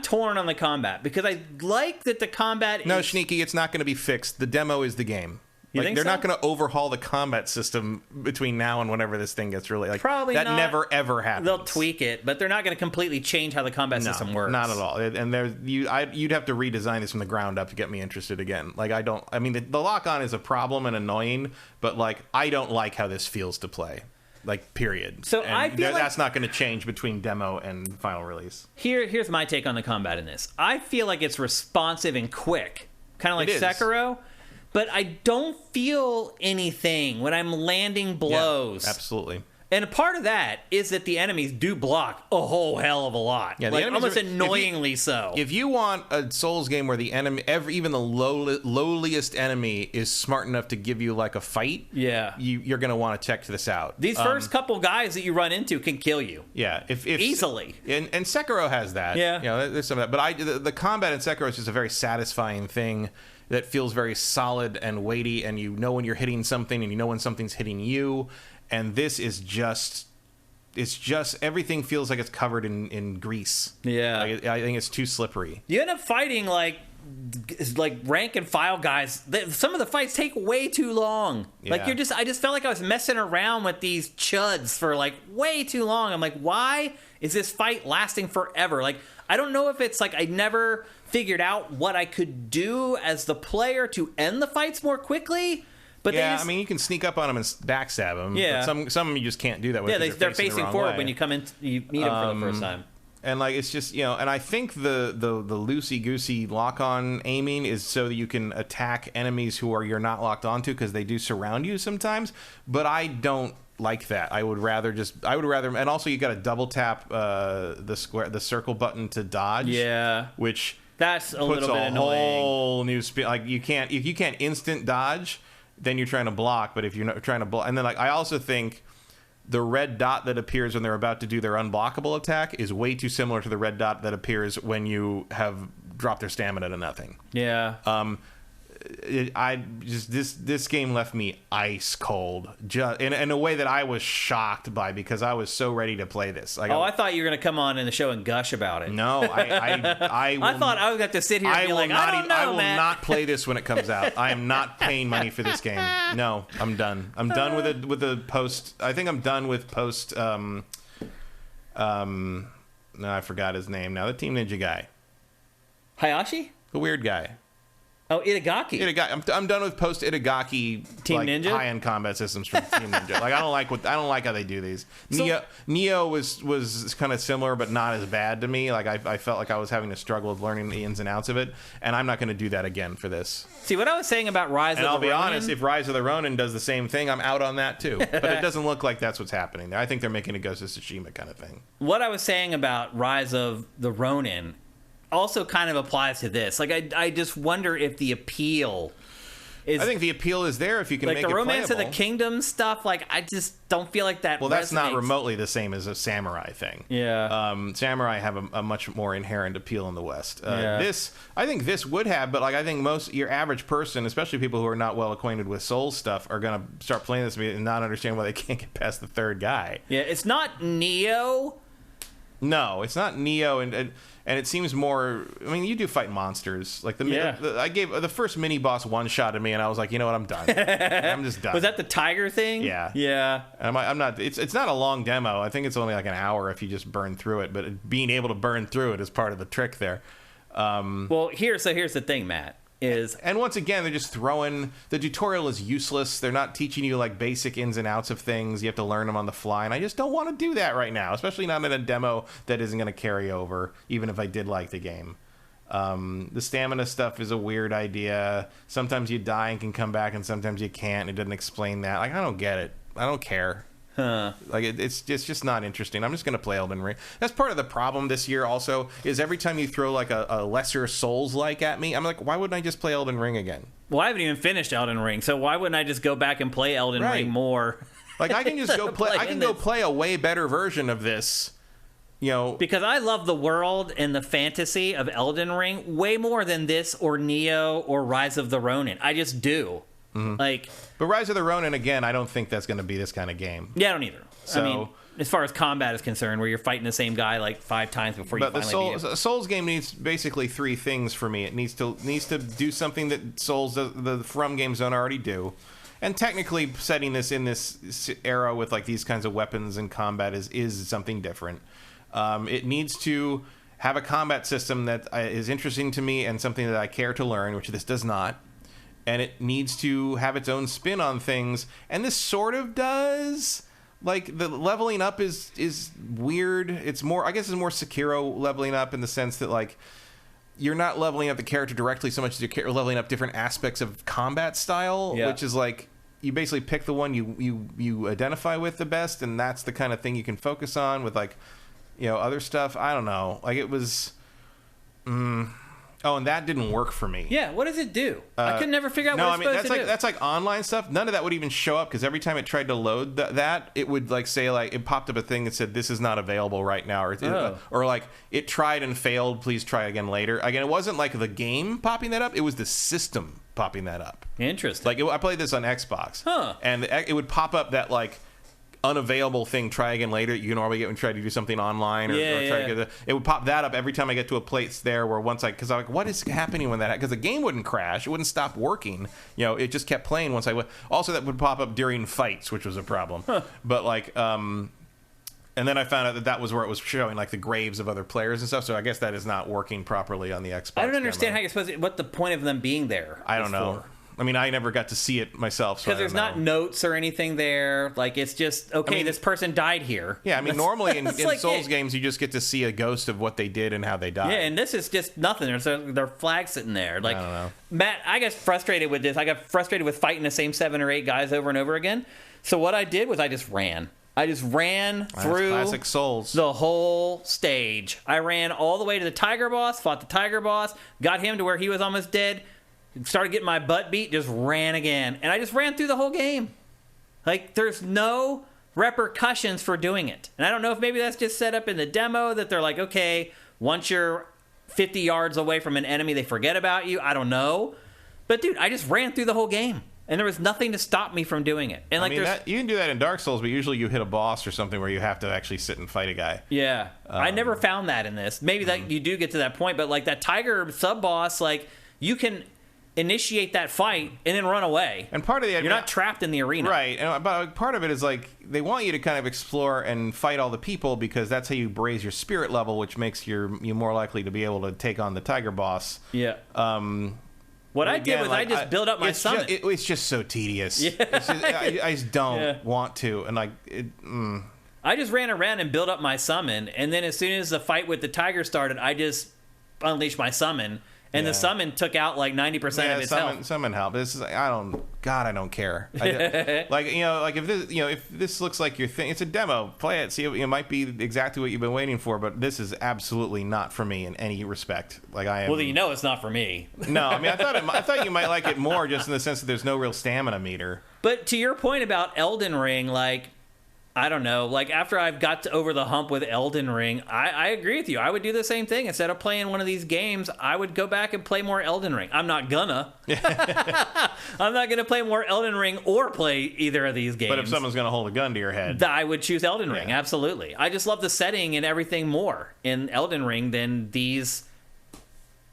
torn on the combat because I like that the combat. No, Sneaky, it's not going to be fixed. The demo is the game. Think they're so? not going to overhaul the combat system between now and whenever this thing gets really Probably that not. never ever happens. They'll tweak it, but they're not going to completely change how the combat system works. Not at all. And you'd have to redesign this from the ground up to get me interested again. The lock-on is a problem and annoying, but I don't like how this feels to play. Period. So and I feel that's not going to change between demo and final release. Here's my take on the combat in this. I feel like it's responsive and quick, kind of like Sekiro, but I don't feel anything when I'm landing blows. Yeah, absolutely. And a part of that is that the enemies do block a whole hell of a lot. Yeah, almost annoyingly so. If you want a Souls game where the enemy, even the lowliest enemy is smart enough to give you a fight, you're going to want to check this out. These first couple guys that you run into can kill you. Yeah, if easily. And Sekiro has that. Yeah, there's some of that. But the combat in Sekiro is just a very satisfying thing that feels very solid and weighty, and you know when you're hitting something, and you know when something's hitting you. And this is it's just everything feels like it's covered in grease. Yeah. I think it's too slippery. You end up fighting rank and file guys. Some of the fights take way too long. Yeah. I just felt like I was messing around with these chuds for way too long. I'm like, why is this fight lasting forever? I don't know if it's I never figured out what I could do as the player to end the fights more quickly. But you can sneak up on them and backstab them. Yeah, but some you just can't do that with. Yeah, they're facing forward way. when you come in. You meet them for the first time. And it's just and I think the loosey goosey lock on aiming is so that you can attack enemies who you're not locked onto because they do surround you sometimes. But I don't like that. I would rather, and also you got to double tap the circle button to dodge. Yeah, which that's a little bit annoying. Whole new speed. If you can't instant dodge, then you're trying to block. But if you're not trying to block, and then I also think the red dot that appears when they're about to do their unblockable attack is way too similar to the red dot that appears when you have dropped their stamina to nothing. Yeah. This game left me ice cold, just in a way that I was shocked by because I was so ready to play this. I thought you were going to come on in the show and gush about it. No, I thought I was going to have to sit here and be I don't know, I will Matt. not play this when it comes out. I am not paying money for this game. No, I'm done. I'm done with the post. I think I'm done with post. No, I forgot his name now. The Team Ninja guy, Hayashi, the weird guy. Oh, Itagaki. I'm done with post Itagaki Team Ninja high-end combat systems from Team Ninja. I don't like how they do these. Neo was kind of similar, but not as bad to me. I felt like I was having to struggle with learning the ins and outs of it, and I'm not going to do that again for this. See what I was saying about Rise of the Ronin. And I'll be honest, if Rise of the Ronin does the same thing, I'm out on that too. But it doesn't look like that's what's happening there. I think they're making a Ghost of Tsushima kind of thing. What I was saying about Rise of the Ronin also kind of applies to this. I just wonder if the appeal is... I think the appeal is there if you can make it playable. The Romance of the Kingdom stuff, I just don't feel like that that's not remotely the same as a samurai thing. Yeah. Samurai have a much more inherent appeal in the West. I think this would have, but I think your average person, especially people who are not well acquainted with Souls stuff, are going to start playing this and not understand why they can't get past the third guy. Yeah, it's not Neo. No, it's not Neo, and it seems more. I mean, you do fight monsters. I gave the first mini boss one shot at me, and I was like, you know what, I'm done. I'm just done. Was that the tiger thing? Yeah, yeah. And I'm not. It's not a long demo. I think it's only an hour if you just burn through it. But being able to burn through it is part of the trick there. Well, here's the thing, Matt. And once again, they're just throwing the tutorial is useless. They're not teaching you basic ins and outs of things. You have to learn them on the fly, and I just don't want to do that right now, especially not in a demo that isn't going to carry over, even if I did like the game. The stamina stuff is a weird idea. Sometimes you die and can come back, and sometimes you can't. It doesn't explain that. I don't get it. I don't care. Huh. It's just not interesting. I'm just going to play Elden Ring. That's part of the problem this year also, is every time you throw a lesser Souls-like at me, I'm like, why wouldn't I just play Elden Ring again? Well, I haven't even finished Elden Ring, so why wouldn't I just go back and play Elden Ring more? I can just go play. I can go play a way better version of this. Because I love the world and the fantasy of Elden Ring way more than this or Neo or Rise of the Ronin. I just do. Mm-hmm. But Rise of the Ronin, again, I don't think that's going to be this kind of game. Yeah, I don't either. So, I mean, as far as combat is concerned, where you're fighting the same guy like 5 times before you finally beat him. The Souls game needs basically 3 things for me. It needs to do something that Souls, the From games don't already do. And technically, setting this in this era with like these kinds of weapons and combat is something different. It needs to have a combat system that is interesting to me and something that I care to learn, which this does not. And it needs to have its own spin on things, and this sort of does. Like, the leveling up is weird. It's more, I guess it's more Sekiro leveling up in the sense that, like, you're not leveling up the character directly so much as you're leveling up different aspects of combat style, which is like, you basically pick the one you identify with the best, and that's the kind of thing you can focus on with, like, you know, other stuff. I don't know. Like, it was... Oh, and that didn't work for me. Yeah, what does it do? I could never figure out what it's supposed to do. That's like online stuff. None of that would even show up because every time it tried to load that, it would like say like it popped up a thing that said this is not available right now, or like it tried and failed. Please try again later. Again, it wasn't like the game popping that up. It was the system popping that up. Interesting. Like I played this on Xbox, and it would pop up that like unavailable thing, try again later. You normally get when you try to do something online or try to get it would pop that up every time I get to a place there where once because I'm like, what is happening when that, because the game wouldn't crash, it wouldn't stop working, you know, it just kept playing once I went. Also, that would pop up during fights, which was a problem. But like and then I found out that was where it was showing like the graves of other players and stuff, so I guess that is not working properly on the Xbox. I don't understand how you're supposed to, what the point of them being there. I don't know. I mean, I never got to see it myself. Because there's not notes or anything there. Like, it's just, okay, I mean, this person died here. Yeah, I mean, normally in like Souls games, you just get to see a ghost of what they did and how they died. Yeah, and this is just nothing. There's their flag sitting there. Like, I don't know. Matt, I got frustrated with this. I got frustrated with fighting the same 7 or 8 guys over and over again. So what I did was I just ran. I just ran through classic Souls. The whole stage. I ran all the way to the Tiger boss, fought the Tiger boss, got him to where he was almost dead, started getting my butt beat, just ran again. And I just ran through the whole game. Like, there's no repercussions for doing it. And I don't know if maybe that's just set up in the demo, that they're like, okay, once you're 50 yards away from an enemy, they forget about you. I don't know. But, dude, I just ran through the whole game. And there was nothing to stop me from doing it. And like, you can do that in Dark Souls, but usually you hit a boss or something where you have to actually sit and fight a guy. Yeah. I never found that in this. Maybe that you do get to that point, but like that Tiger sub-boss, like, you can initiate that fight and then run away. And part of the, you're not trapped in the arena, right? And but part of it is like they want you to kind of explore and fight all the people because that's how you raise your spirit level, which makes you more likely to be able to take on the Tiger boss. Yeah. What I did was I just built up my summon. It's just so tedious. Yeah. I just don't want to, and like I just ran around and built up my summon, and then as soon as the fight with the Tiger started, I just unleashed my summon. And the summon took out like 90% of its health. Summon help. This is I don't care. Like, you know, like if this looks like your thing, it's a demo. Play it. See, it might be exactly what you've been waiting for. But this is absolutely not for me in any respect. Like I am. Well, you know, it's not for me. No, I mean, I thought you might like it more just in the sense that there's no real stamina meter. But to your point about Elden Ring, like, I don't know. Like, after I've got over the hump with Elden Ring, I agree with you. I would do the same thing. Instead of playing one of these games, I would go back and play more Elden Ring. I'm not gonna. I'm not gonna play more Elden Ring or play either of these games. But if someone's gonna hold a gun to your head, I would choose Elden Ring. Absolutely. I just love the setting and everything more in Elden Ring than these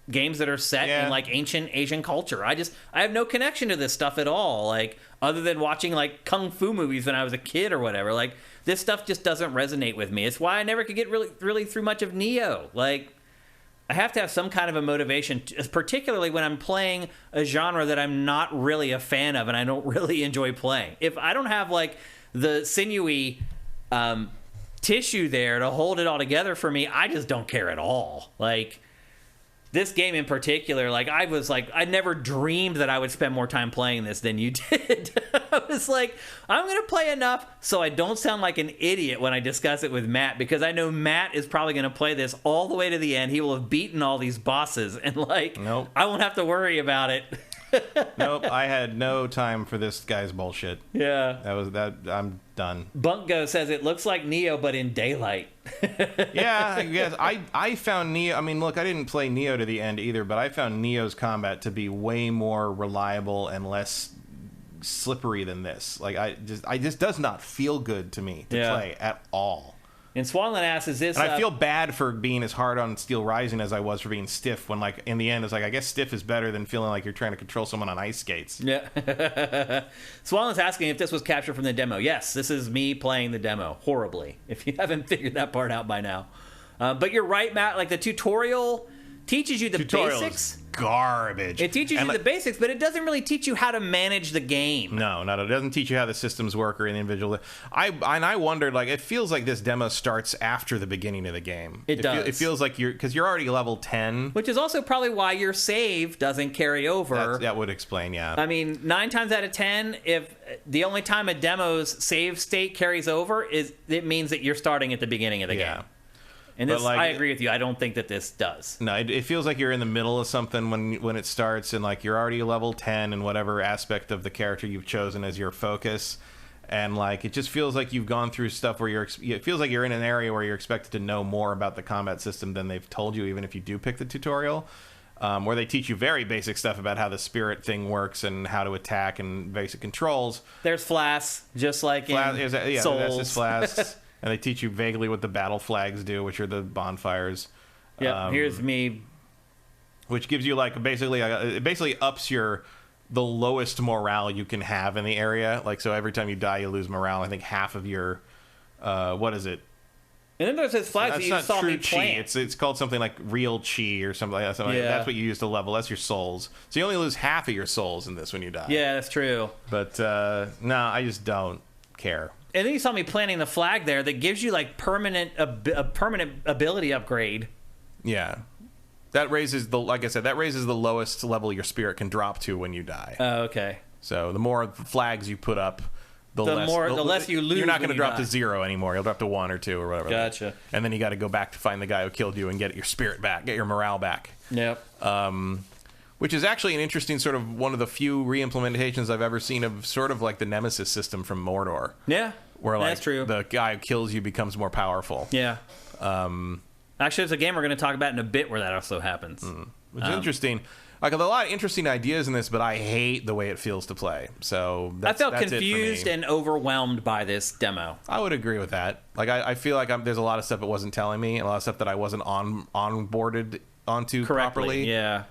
games that are set in like ancient Asian culture. I have no connection to this stuff at all. Like, other than watching like kung fu movies when I was a kid or whatever. Like, this stuff just doesn't resonate with me. It's why I never could get really through much of Neo. Like, I have to have some kind of a motivation, particularly when I'm playing a genre that I'm not really a fan of and I don't really enjoy playing. If I don't have like the sinewy tissue there to hold it all together for me, I just don't care at all. Like, this game in particular, like, I never dreamed that I would spend more time playing this than you did. I was like, I'm going to play enough so I don't sound like an idiot when I discuss it with Matt, because I know Matt is probably going to play this all the way to the end. He will have beaten all these bosses, and, like, nope. I won't have to worry about it. Nope, I had no time for this guy's bullshit. Yeah. I'm done. Bunko says it looks like Neo, but in daylight. Yeah, I guess. I found Neo, I mean, look, I didn't play Neo to the end either, but I found Neo's combat to be way more reliable and less slippery than this. Like I just does not feel good to me to play at all. And Swanland asks, "Is this?" And I feel bad for being as hard on Steel Rising as I was for being stiff. When like in the end, it's like I guess stiff is better than feeling like you're trying to control someone on ice skates. Yeah. Swanland's asking if this was captured from the demo. Yes, this is me playing the demo horribly. If you haven't figured that part out by now, but you're right, Matt. Like the tutorial teaches you the basics. Garbage. It teaches you the basics, but it doesn't really teach you how to manage the game. No, it doesn't teach you how the systems work or an individual. I wondered, like, it feels like this demo starts after the beginning of the game. It does. It feels like because you're already level 10, which is also probably why your save doesn't carry over. That would explain, yeah. I mean, 9 times out of 10, if the only time a demo's save state carries over it means that you're starting at the beginning of the game. And this, I agree with you. I don't think that this does. No, it feels like you're in the middle of something when it starts, and like you're already level 10 in whatever aspect of the character you've chosen as your focus, and like it just feels like you've gone through stuff where it feels like you're in an area where you're expected to know more about the combat system than they've told you, even if you do pick the tutorial, where they teach you very basic stuff about how the spirit thing works and how to attack and basic controls. There's Flask, just like in Souls. That's just Flask. And they teach you vaguely what the battle flags do, which are the bonfires. Yeah, here's me. Which gives you like basically it basically ups the lowest morale you can have in the area. Like so, every time you die, you lose morale. I think half of your what is it? And then there's this flag that you saw me plant. It's called something like real chi or something like that. That's what you use to level. That's your souls. So you only lose half of your souls in this when you die. Yeah, that's true. But no, I just don't care. And then you saw me planting the flag there that gives you like a permanent ability upgrade. Yeah. That raises the lowest level your spirit can drop to when you die. Oh, okay. So the more flags you put up, the less you lose. You're not going to drop to 0 anymore. You'll drop to 1 or 2 or whatever. Gotcha. And then you got to go back to find the guy who killed you and get your spirit back, get your morale back. Yep. Which is actually an interesting sort of one of the few re-implementations I've ever seen of sort of like the Nemesis system from Mordor. Yeah, where like that's true. The guy who kills you becomes more powerful. Yeah. Actually, there's a game we're going to talk about in a bit where that also happens. Which is interesting. Like, there's a lot of interesting ideas in this, but I hate the way it feels to play. So I felt confused and overwhelmed by this demo. I would agree with that. Like, I feel like there's a lot of stuff it wasn't telling me, and a lot of stuff that I wasn't onboarded onto properly. Yeah.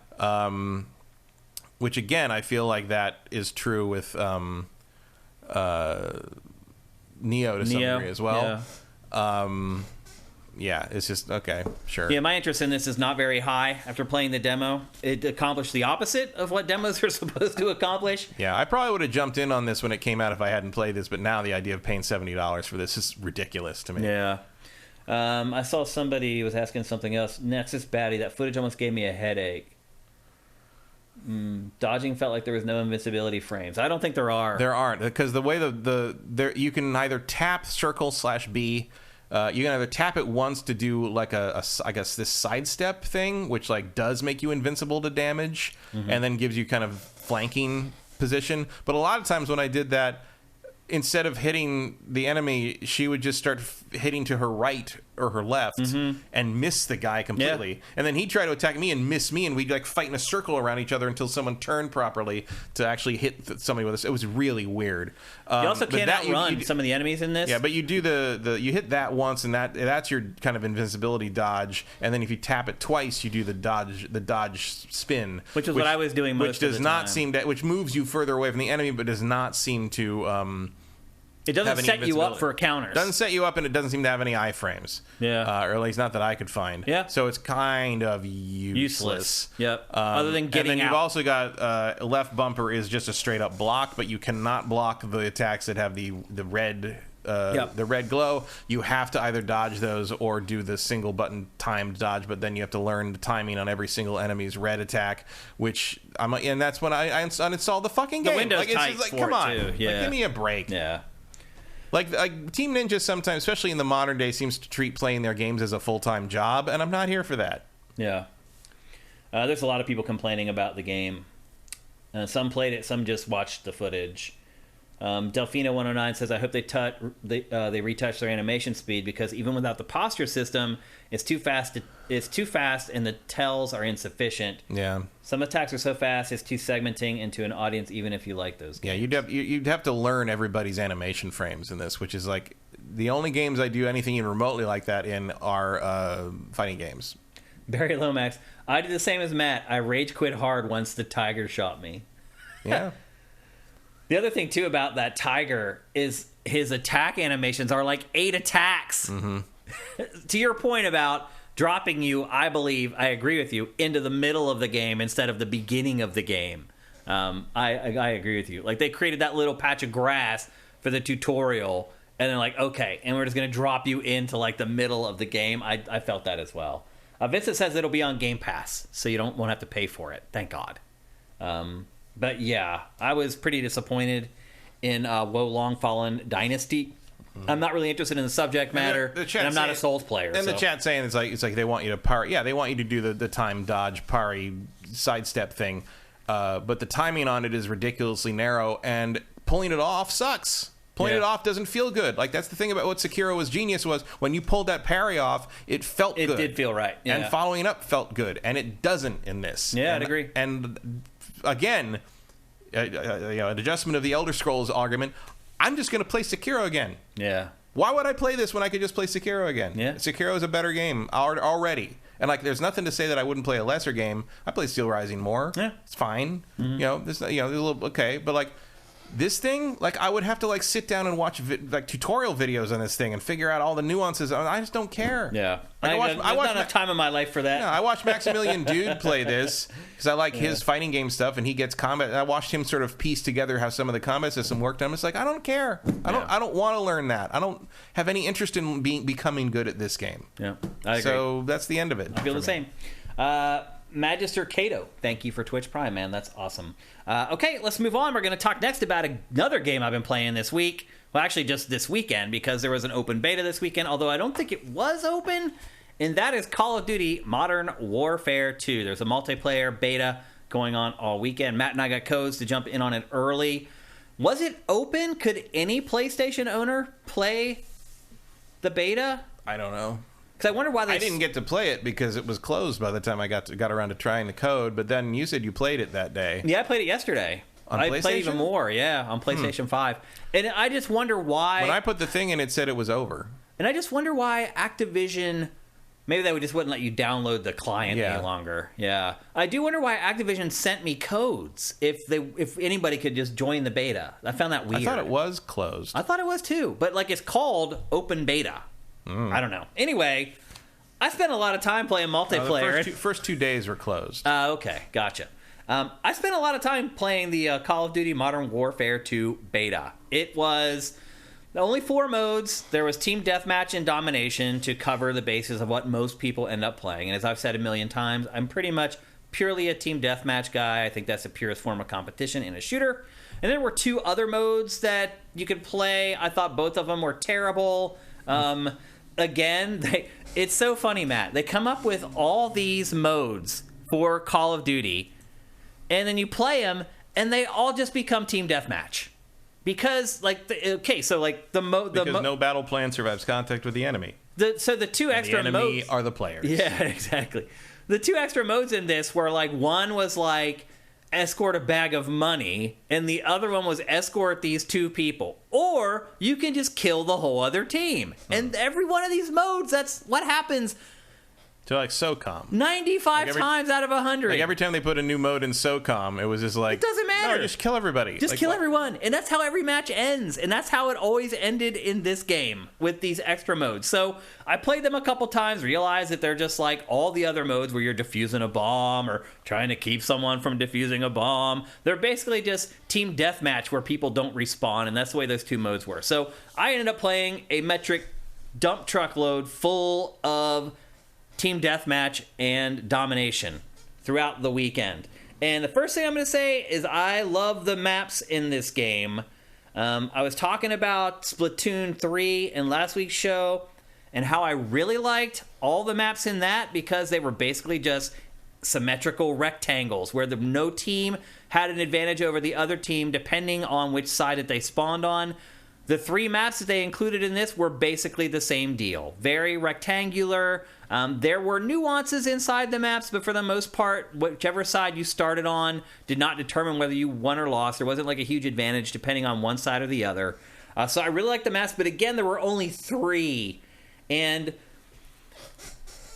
Which again, I feel like that is true with Neo to some degree as well. Yeah, it's just okay, sure. Yeah, my interest in this is not very high after playing the demo. It accomplished the opposite of what demos are supposed to accomplish. Yeah, I probably would have jumped in on this when it came out if I hadn't played this, but now the idea of paying $70 for this is ridiculous to me. Yeah. I saw somebody was asking something else. Nexus Baddie, that footage almost gave me a headache. Dodging felt like there was no invincibility frames. I don't think there are. There aren't, because the way you can either tap circle/B. You can either tap it once to do like I guess this sidestep thing, which like does make you invincible to damage, and then gives you kind of flanking position. But a lot of times when I did that, instead of hitting the enemy, she would just start hitting to her right or her left and miss the guy completely. Yeah. And then he'd try to attack me and miss me, and we'd like fight in a circle around each other until someone turned properly to actually hit somebody with us. It was really weird. You also can't outrun some of the enemies in this. Yeah, but you do you hit that once, and that's your kind of invincibility dodge. And then if you tap it twice, you do the dodge spin, which is what I was doing most of the time. Which moves you further away from the enemy, but does not seem to. It doesn't set you up for counters. Doesn't set you up, and it doesn't seem to have any iframes. Yeah. Or at least not that I could find. Yeah. So it's kind of useless. Yep. Other than getting out. And then you've also got left bumper is just a straight up block, but you cannot block the attacks that have the red the red glow. You have to either dodge those or do the single button timed dodge, but then you have to learn the timing on every single enemy's red attack, and that's when I uninstalled the fucking game. The Windows type it's just for come on. it too. Yeah. Like, give me a break. Yeah. Like Team Ninja sometimes, especially in the modern day, seems to treat playing their games as a full-time job, and I'm not here for that. Yeah. There's a lot of people complaining about the game. Some played it, some just watched the footage. Delfino109 says, I hope they retouch their animation speed, because even without the posture system, it's too fast and the tells are insufficient. Yeah. Some attacks are so fast, it's too segmenting into an audience, even if you like those games. Yeah, you'd have to learn everybody's animation frames in this, which is like the only games I do anything even remotely like that in are fighting games. Barry Lomax, I did the same as Matt. I rage quit hard once the tiger shot me. Yeah. The other thing, too, about that tiger is his attack animations are like 8 attacks. Mm-hmm. To your point about dropping you, I agree with you, into the middle of the game instead of the beginning of the game. I agree with you. Like, they created that little patch of grass for the tutorial, and then like, okay, and we're just going to drop you into like the middle of the game. I felt that as well. Vincent says it'll be on Game Pass, so you won't have to pay for it. Thank God. But yeah, I was pretty disappointed in Wo Long Fallen Dynasty. I'm not really interested in the subject matter, and I'm not a Souls player. And the chat saying it's like they want you to parry. Yeah, they want you to do the time dodge, parry, sidestep thing. But the timing on it is ridiculously narrow, and pulling it off sucks. Pulling it off doesn't feel good. Like, that's the thing about what Sekiro's genius was. When you pulled that parry off, it felt good. It did feel right. Yeah. And following up felt good, and it doesn't in this. Yeah, I'd agree. And again, an adjustment of the Elder Scrolls argument. I'm just going to play Sekiro again. Yeah. Why would I play this when I could just play Sekiro again? Yeah. Sekiro is a better game already. And like, there's nothing to say that I wouldn't play a lesser game. I play Steel Rising more. Yeah. It's fine. Mm-hmm. There's a little okay, but like this thing, like I would have to like sit down and watch like tutorial videos on this thing and figure out all the nuances. I just don't care. Yeah. Like, I watch enough time in my life for that. Yeah, I watched Maximilian Dude play this because I like his fighting game stuff, and he gets combat. And I watched him sort of piece together how some of the combat system worked. I'm just like, I don't care. I don't want to learn that. I don't have any interest in becoming good at this game. Yeah, I agree. So that's the end of it. I feel the same. Magister Cato, thank you for Twitch Prime, man. That's awesome. Okay, let's move on. We're going to talk next about another game I've been playing this week. Well, actually, just this weekend, because there was an open beta this weekend, although I don't think it was open. And that is Call of Duty Modern Warfare 2. There's a multiplayer beta going on all weekend. Matt and I got codes to jump in on it early. Was it open? Could any PlayStation owner play the beta? I don't know. Because I wonder why I didn't get to play it because it was closed by the time I got around to trying the code. But then you said you played it that day. Yeah, I played it yesterday. I played even more, on PlayStation 5. And I just wonder why... When I put the thing in, it said it was over. And I just wonder why Activision... Maybe they just wouldn't let you download the client any longer. Yeah. I do wonder why Activision sent me codes if anybody could just join the beta. I found that weird. I thought it was closed. I thought it was too. But like, it's called open beta. I don't know. Anyway, I spent a lot of time playing multiplayer. The first 2 days were closed. Okay, gotcha. I spent a lot of time playing the Call of Duty Modern Warfare 2 beta. It was only 4 modes. There was Team Deathmatch and Domination to cover the basis of what most people end up playing. And as I've said a million times, I'm pretty much purely a Team Deathmatch guy. I think that's the purest form of competition in a shooter. And there were 2 other modes that you could play. I thought both of them were terrible. Again, it's so funny, Matt. They come up with all these modes for Call of Duty, and then you play them, and they all just become Team Deathmatch. Because, like, no battle plan survives contact with the enemy. So the 2 extra modes... The enemy are the players. Yeah, exactly. The 2 extra modes in this were, like, one was, like, escort a bag of money, and the other one was escort these 2 people. Or you can just kill the whole other team. And every one of these modes, that's what happens... To like SOCOM. 95 times out of 100. Like every time they put a new mode in SOCOM, it was just like... It doesn't matter. No, just kill everybody. Just kill everyone. And that's how every match ends. And that's how it always ended in this game with these extra modes. So I played them a couple times, realized that they're just like all the other modes where you're defusing a bomb or trying to keep someone from defusing a bomb. They're basically just Team Deathmatch where people don't respawn. And that's the way those 2 modes were. So I ended up playing a metric dump truck load full of Team Deathmatch and Domination throughout the weekend. And the first thing I'm going to say is I love the maps in this game. I was talking about Splatoon 3 in last week's show and how I really liked all the maps in that because they were basically just symmetrical rectangles where no team had an advantage over the other team depending on which side that they spawned on. The 3 maps that they included in this were basically the same deal. Very rectangular. There were nuances inside the maps, but for the most part, whichever side you started on did not determine whether you won or lost. There wasn't like a huge advantage depending on one side or the other. So I really like the maps, but again, there were only 3. And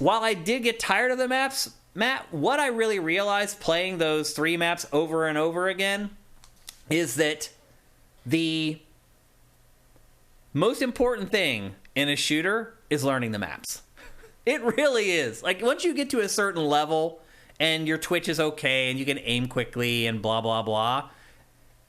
while I did get tired of the maps, Matt, what I really realized playing those 3 maps over and over again is that the most important thing in a shooter is learning the maps. It really is. Like, once you get to a certain level and your twitch is okay and you can aim quickly and blah, blah, blah,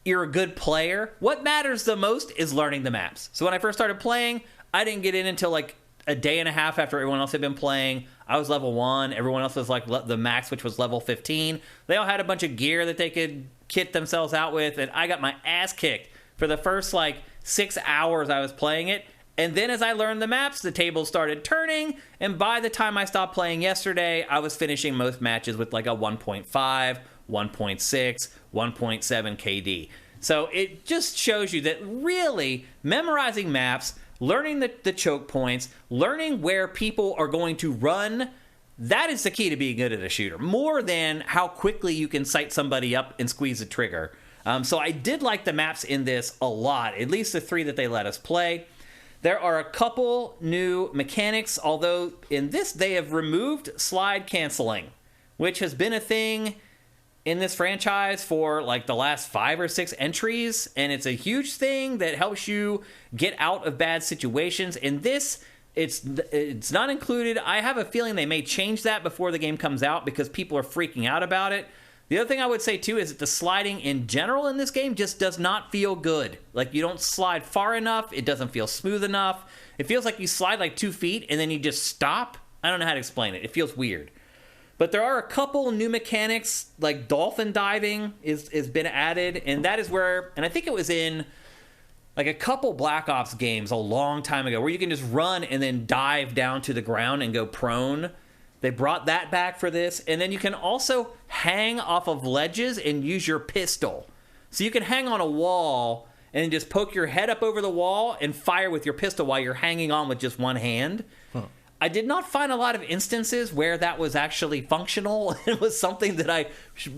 you're a good player. What matters the most is learning the maps. So when I first started playing, I didn't get in until like a day and a half after everyone else had been playing. I was level 1. Everyone else was like the max, which was level 15. They all had a bunch of gear that they could kit themselves out with, and I got my ass kicked for the first like 6 hours I was playing it. And then as I learned the maps, the tables started turning, and by the time I stopped playing yesterday, I was finishing most matches with like a 1.5, 1.6, 1.7 KD. So it just shows you that really memorizing maps, learning the choke points, learning where people are going to run, that is the key to being good at a shooter, more than how quickly you can sight somebody up and squeeze the trigger. So I did like the maps in this a lot, at least the 3 that they let us play. There are a couple new mechanics, although in this they have removed slide canceling, which has been a thing in this franchise for like the last 5 or 6 entries, and it's a huge thing that helps you get out of bad situations. In this, it's not included. I have a feeling they may change that before the game comes out because people are freaking out about it. The other thing I would say, too, is that the sliding in general in this game just does not feel good. Like, you don't slide far enough. It doesn't feel smooth enough. It feels like you slide like 2 feet, and then you just stop. I don't know how to explain it. It feels weird. But there are a couple new mechanics, like dolphin diving is been added, and that is where, and I think it was in like a couple Black Ops games a long time ago, where you can just run and then dive down to the ground and go prone. They brought that back for this. And then you can also hang off of ledges and use your pistol. So you can hang on a wall and just poke your head up over the wall and fire with your pistol while you're hanging on with just one hand. Huh. I did not find a lot of instances where that was actually functional. It was something that I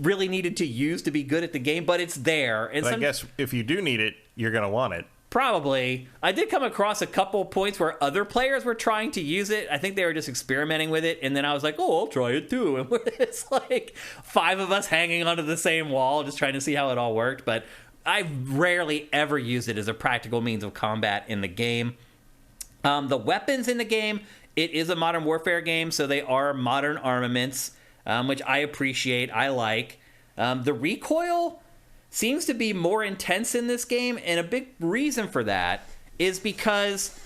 really needed to use to be good at the game, but it's there. And I guess if you do need it, you're going to want it. Probably. I did come across a couple points where other players were trying to use it. I think they were just experimenting with it, and then I was like, oh, I'll try it too. And it's like 5 of us hanging onto the same wall, just trying to see how it all worked. But I rarely ever use it as a practical means of combat in the game. The weapons in the game, it is a Modern Warfare game, so they are modern armaments, which I appreciate, I like. The recoil seems to be more intense in this game, and a big reason for that is because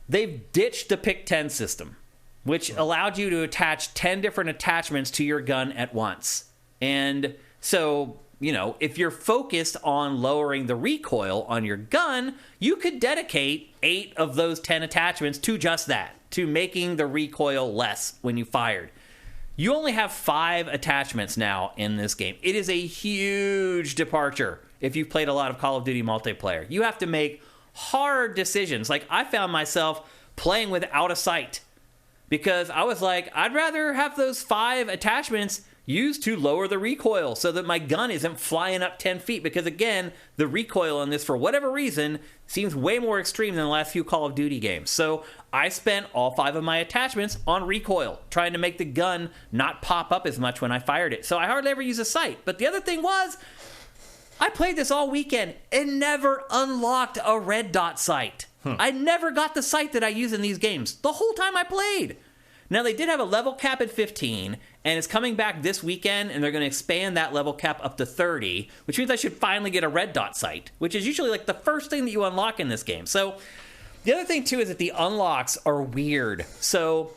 they've ditched the pick 10 system, which allowed you to attach 10 different attachments to your gun at once. And so, you know, if you're focused on lowering the recoil on your gun, you could dedicate 8 of those 10 attachments to just that, to making the recoil less when you fired. You only have 5 attachments now in this game. It is a huge departure if you've played a lot of Call of Duty multiplayer. You have to make hard decisions. Like, I found myself playing without a sight because I was like, I'd rather have those 5 attachments used to lower the recoil so that my gun isn't flying up 10 feet. Because, again, the recoil on this, for whatever reason, seems way more extreme than the last few Call of Duty games. So I spent all 5 of my attachments on recoil, trying to make the gun not pop up as much when I fired it. So I hardly ever use a sight. But the other thing was, I played this all weekend and never unlocked a red dot sight. I never got the sight that I use in these games the whole time I played. Now, they did have a level cap at 15, and it's coming back this weekend, and they're going to expand that level cap up to 30, which means I should finally get a red dot sight, which is usually like the first thing that you unlock in this game. So the other thing, too, is that the unlocks are weird. So,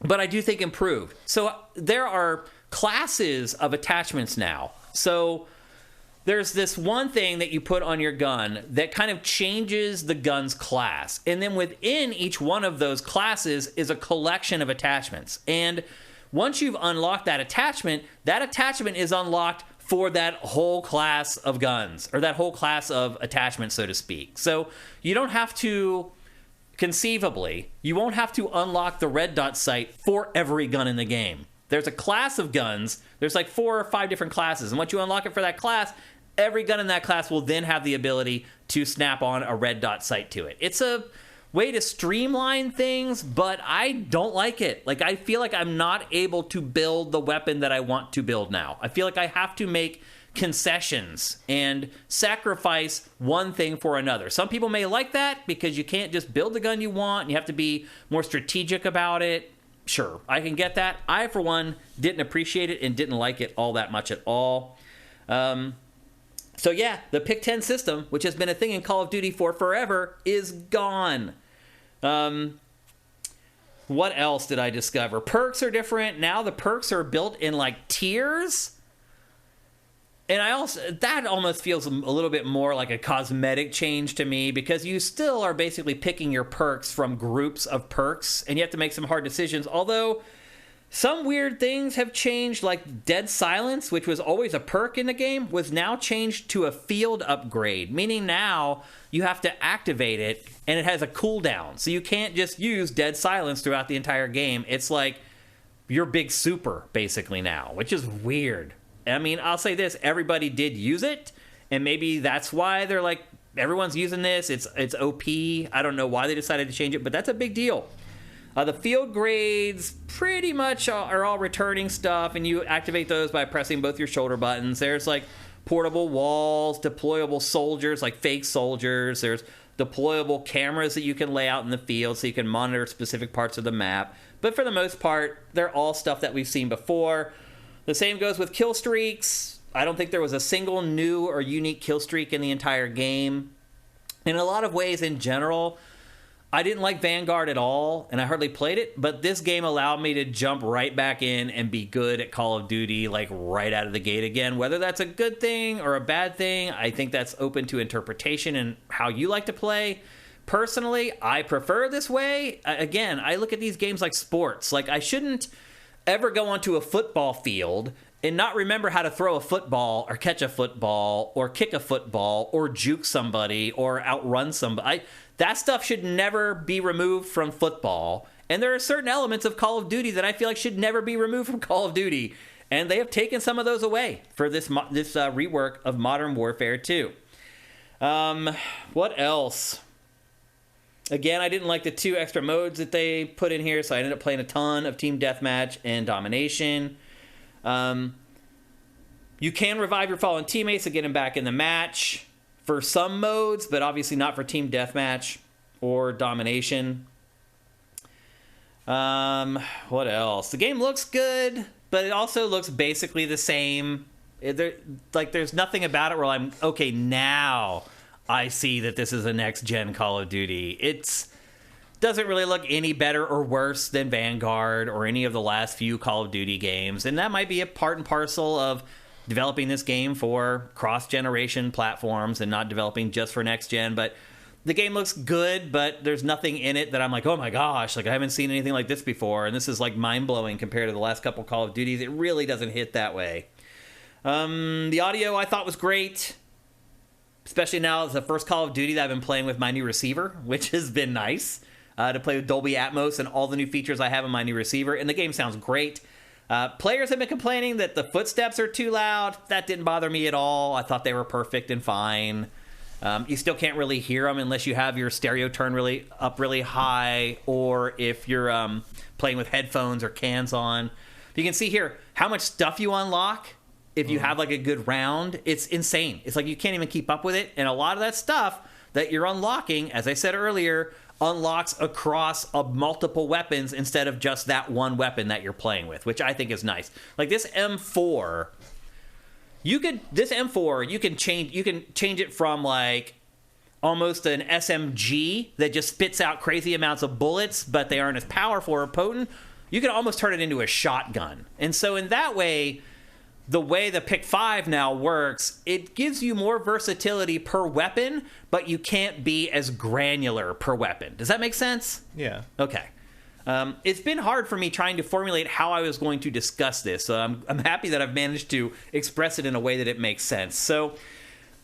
but I do think improved. So there are classes of attachments now. So there's this one thing that you put on your gun that kind of changes the gun's class. And then within each one of those classes is a collection of attachments. And once you've unlocked that attachment is unlocked for that whole class of guns, or that whole class of attachments, so to speak. So you don't have to, conceivably, you won't have to unlock the red dot sight for every gun in the game. There's a class of guns. There's like 4 or 5 different classes. And once you unlock it for that class, every gun in that class will then have the ability to snap on a red dot sight to it. It's a way to streamline things, but I don't like it. Like, I feel like I'm not able to build the weapon that I want to build now. I feel like I have to make concessions and sacrifice one thing for another. Some people may like that because you can't just build the gun you want, and you have to be more strategic about it. Sure, I can get that. I, for one, didn't appreciate it and didn't like it all that much at all. So yeah, the Pick 10 system, which has been a thing in Call of Duty for forever, is gone. What else did I discover? Perks are different. Now the perks are built in like tiers. And that almost feels a little bit more like a cosmetic change to me, because you still are basically picking your perks from groups of perks, and you have to make some hard decisions. Although some weird things have changed, like Dead Silence, which was always a perk in the game, was now changed to a field upgrade, meaning now you have to activate it, and it has a cooldown. So you can't just use Dead Silence throughout the entire game. It's like your big super, basically, now, which is weird. I mean, I'll say this, everybody did use it, and maybe that's why they're like, everyone's using this, it's OP. I don't know why they decided to change it, but that's a big deal. The field grades pretty much are all returning stuff, and you activate those by pressing both your shoulder buttons. There's like portable walls, deployable soldiers, like fake soldiers. There's deployable cameras that you can lay out in the field so you can monitor specific parts of the map. But for the most part, they're all stuff that we've seen before. The same goes with kill streaks. I don't think there was a single new or unique kill streak in the entire game. In a lot of ways, in general, I didn't like Vanguard at all, and I hardly played it, but this game allowed me to jump right back in and be good at Call of Duty, like, right out of the gate again. Whether that's a good thing or a bad thing, I think that's open to interpretation and how you like to play. Personally, I prefer this way. Again, I look at these games like sports. Like, I shouldn't ever go onto a football field and not remember how to throw a football or catch a football or kick a football or juke somebody or outrun somebody. That stuff should never be removed from football. And there are certain elements of Call of Duty that I feel like should never be removed from Call of Duty. And they have taken some of those away for this rework of Modern Warfare 2. What else? Again, I didn't like the 2 extra modes that they put in here, so I ended up playing a ton of Team Deathmatch and Domination. You can revive your fallen teammates to get them back in the match for some modes, but obviously not for Team Deathmatch or Domination. What else? The game looks good, but it also looks basically the same. There's nothing about it where I'm, okay, now I see that this is a next-gen Call of Duty. It doesn't really look any better or worse than Vanguard or any of the last few Call of Duty games, and that might be a part and parcel of developing this game for cross-generation platforms and not developing just for next-gen. But the game looks good, but there's nothing in it that I'm like, oh my gosh, like I haven't seen anything like this before, and this is like mind-blowing compared to the last couple Call of Duties. It really doesn't hit that way. The audio I thought was great. Especially now, it's the first Call of Duty that I've been playing with my new receiver, which has been nice to play with Dolby Atmos and all the new features I have in my new receiver. And the game sounds great. Players have been complaining that the footsteps are too loud. That didn't bother me at all. I thought they were perfect and fine. You still can't really hear them unless you have your stereo turned really high, or if you're playing with headphones or cans on. You can see here how much stuff you unlock. If you have like a good round, it's insane. It's like you can't even keep up with it. And a lot of that stuff that you're unlocking, as I said earlier, unlocks across multiple weapons instead of just that one weapon that you're playing with, which I think is nice. Like this M4, you can change it from like almost an SMG that just spits out crazy amounts of bullets, but they aren't as powerful or potent. You can almost turn it into a shotgun. And so in that way, the way the Pick 5 now works, it gives you more versatility per weapon, but you can't be as granular per weapon. Does that make sense? Yeah. Okay. It's been hard for me trying to formulate how I was going to discuss this. So I'm happy that I've managed to express it in a way that it makes sense. So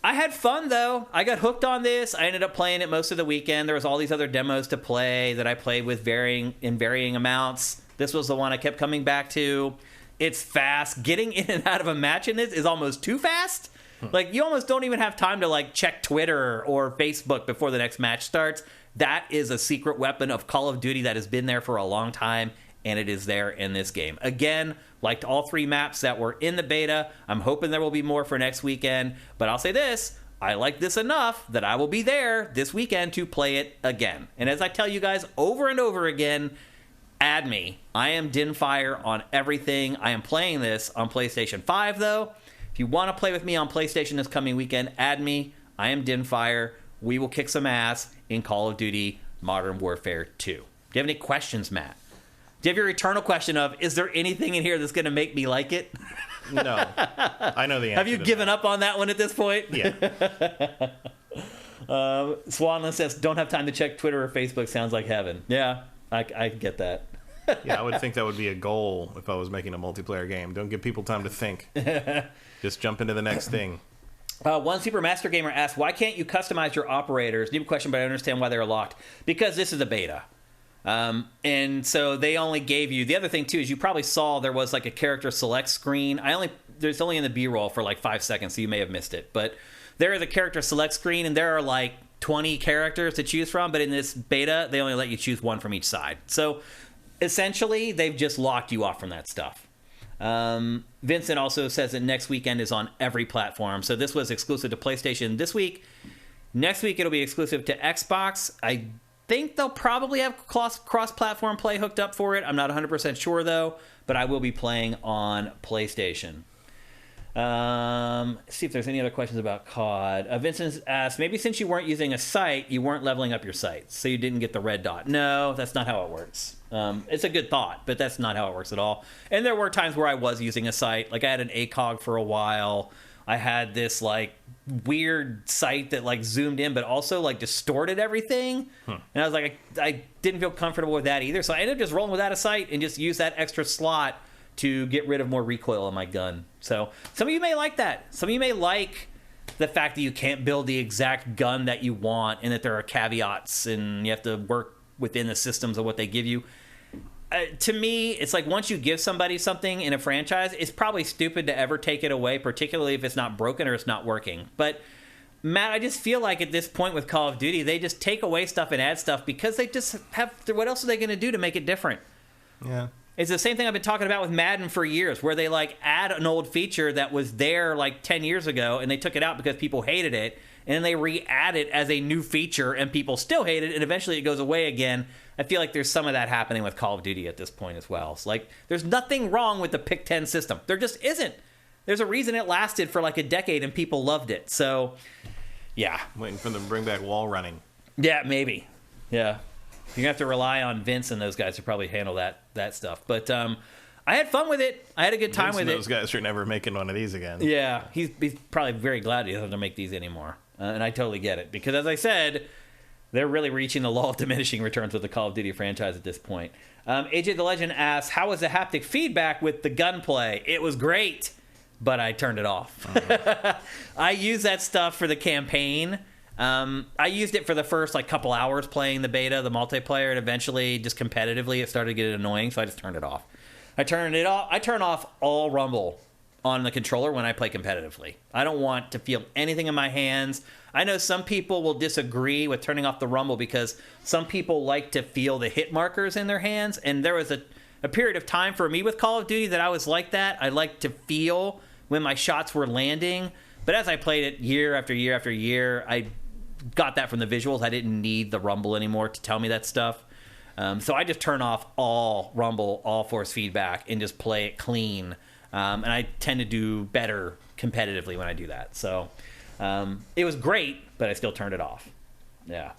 I had fun, though. I got hooked on this. I ended up playing it most of the weekend. There was all these other demos to play that I played with varying amounts. This was the one I kept coming back to. It's fast. Getting in and out of a match in this is almost too fast. Like, you almost don't even have time to, like, check Twitter or Facebook before the next match starts. That is a secret weapon of Call of Duty that has been there for a long time, and it is there in this game. Again, liked all 3 maps that were in the beta. I'm hoping there will be more for next weekend, but I'll say this. I like this enough that I will be there this weekend to play it again. And as I tell you guys over and over again, add me. I am Dinfire on everything. I am playing this on PlayStation 5, though. If you want to play with me on PlayStation this coming weekend, add me. I am Dinfire. We will kick some ass in Call of Duty Modern Warfare 2. Do you have any questions, Matt? Do you have your eternal question of, is there anything in here that's going to make me like it? No. I know the answer. Have you given up on that one at this point? Yeah. Swanland says, don't have time to check Twitter or Facebook. Sounds like heaven. Yeah, I get that. Yeah, I would think that would be a goal if I was making a multiplayer game. Don't give people time to think. Just jump into the next thing. One Super Master Gamer asked, why can't you customize your operators? Deep question, but I understand why they're locked. Because this is a beta. And so they only gave you... The other thing, too, is you probably saw there was like a character select screen. There's only in the B-roll for like 5 seconds, so you may have missed it. But there is a character select screen, and there are like 20 characters to choose from. But in this beta, they only let you choose one from each side. So essentially, they've just locked you off from that stuff. Vincent also says that next weekend is on every platform. So this was exclusive to PlayStation this week. Next week, it'll be exclusive to Xbox. I think they'll probably have cross-platform play hooked up for it. I'm not 100% sure, though. But I will be playing on PlayStation. See if there's any other questions about COD. Vincent asked, maybe since you weren't using a site, you weren't leveling up your sites, so you didn't get the red dot. No, that's not how it works. It's a good thought, but that's not how it works at all. And there were times where I was using a site. Like, I had an ACOG for a while. I had this, like, weird site that, like, zoomed in, but also, like, distorted everything. And I was like, I didn't feel comfortable with that either. So I ended up just rolling without a site and just use that extra slot to get rid of more recoil on my gun. So some of you may like that. Some of you may like the fact that you can't build the exact gun that you want and that there are caveats and you have to work within the systems of what they give you. To me, it's like once you give somebody something in a franchise, it's probably stupid to ever take it away, particularly if it's not broken or it's not working. But Matt, I just feel like at this point with Call of Duty, they just take away stuff and add stuff because they just have... What else are they going to do to make it different? Yeah. It's the same thing I've been talking about with Madden for years, where they like add an old feature that was there like 10 years ago, and they took it out because people hated it, and then they re-add it as a new feature, and people still hate it, and eventually it goes away again. I feel like there's some of that happening with Call of Duty at this point as well. It's like, there's nothing wrong with the Pick 10 system. There just isn't. There's a reason it lasted for like a decade, and people loved it. So, yeah. Waiting for them to bring back wall running. Yeah, maybe. Yeah. You're going to have to rely on Vince and those guys to probably handle that stuff. But I had fun with it. I had a good time Vince with and it. Those guys are never making one of these again. Yeah, he's probably very glad he doesn't make these anymore. And I totally get it. Because as I said, they're really reaching the law of diminishing returns with the Call of Duty franchise at this point. AJ the Legend asks, how was the haptic feedback with the gunplay? It was great, but I turned it off. I use that stuff for the campaign. I used it for the first like couple hours playing the beta, the multiplayer, and eventually just competitively it started to get annoying, so I just turned it off. I turn off all rumble on the controller when I play competitively. I don't want to feel anything in my hands. I know some people will disagree with turning off the rumble because some people like to feel the hit markers in their hands, and there was a period of time for me with Call of Duty that I was like that. I liked to feel when my shots were landing, but as I played it year after year after year, I got that from the visuals. I didn't need the rumble anymore to tell me that stuff. So I just turn off all rumble, all force feedback, and just play it clean. And I tend to do better competitively when I do that. So it was great, but I still turned it off. Yeah.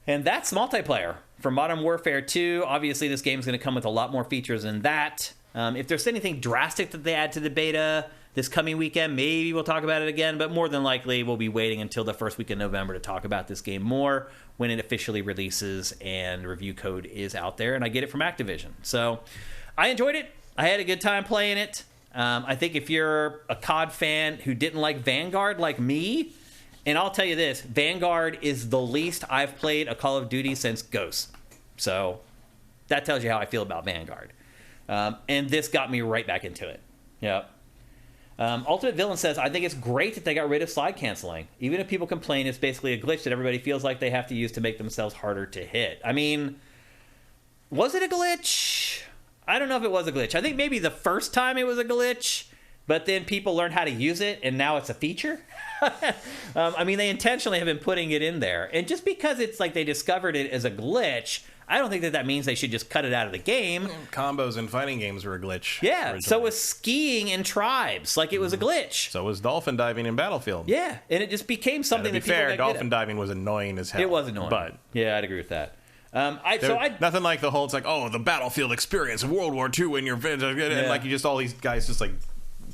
And that's multiplayer for Modern Warfare 2. Obviously, this game's going to come with a lot more features than that. If there's anything drastic that they add to the beta this coming weekend. Maybe we'll talk about it again, but more than likely we'll be waiting until the first week of November to talk about this game more when it officially releases and review code is out there, and I get it from Activision. So I enjoyed it. I had a good time playing it. I think if you're a COD fan who didn't like Vanguard like me, and I'll tell you this, Vanguard is the least I've played a Call of Duty since Ghost. So that tells you how I feel about Vanguard. And this got me right back into it. Yep. Ultimate Villain says, I think it's great that they got rid of slide canceling. Even if people complain, it's basically a glitch that everybody feels like they have to use to make themselves harder to hit. I mean, was it a glitch? I don't know if it was a glitch. I think maybe the first time it was a glitch, but then people learned how to use it, and now it's a feature. I mean, they intentionally have been putting it in there. And just because it's like they discovered it as a glitch, I don't think that means they should just cut it out of the game. Combos in fighting games were a glitch. Yeah, originally. So was skiing in Tribes. Like, it was a glitch. So was dolphin diving in Battlefield. Yeah, and it just became something to be that people fair, dolphin diving was annoying as hell. It was annoying. But yeah, I'd agree with that. Nothing like the whole, it's like, oh, the Battlefield experience of World War II when you're... And like, you just, all these guys just like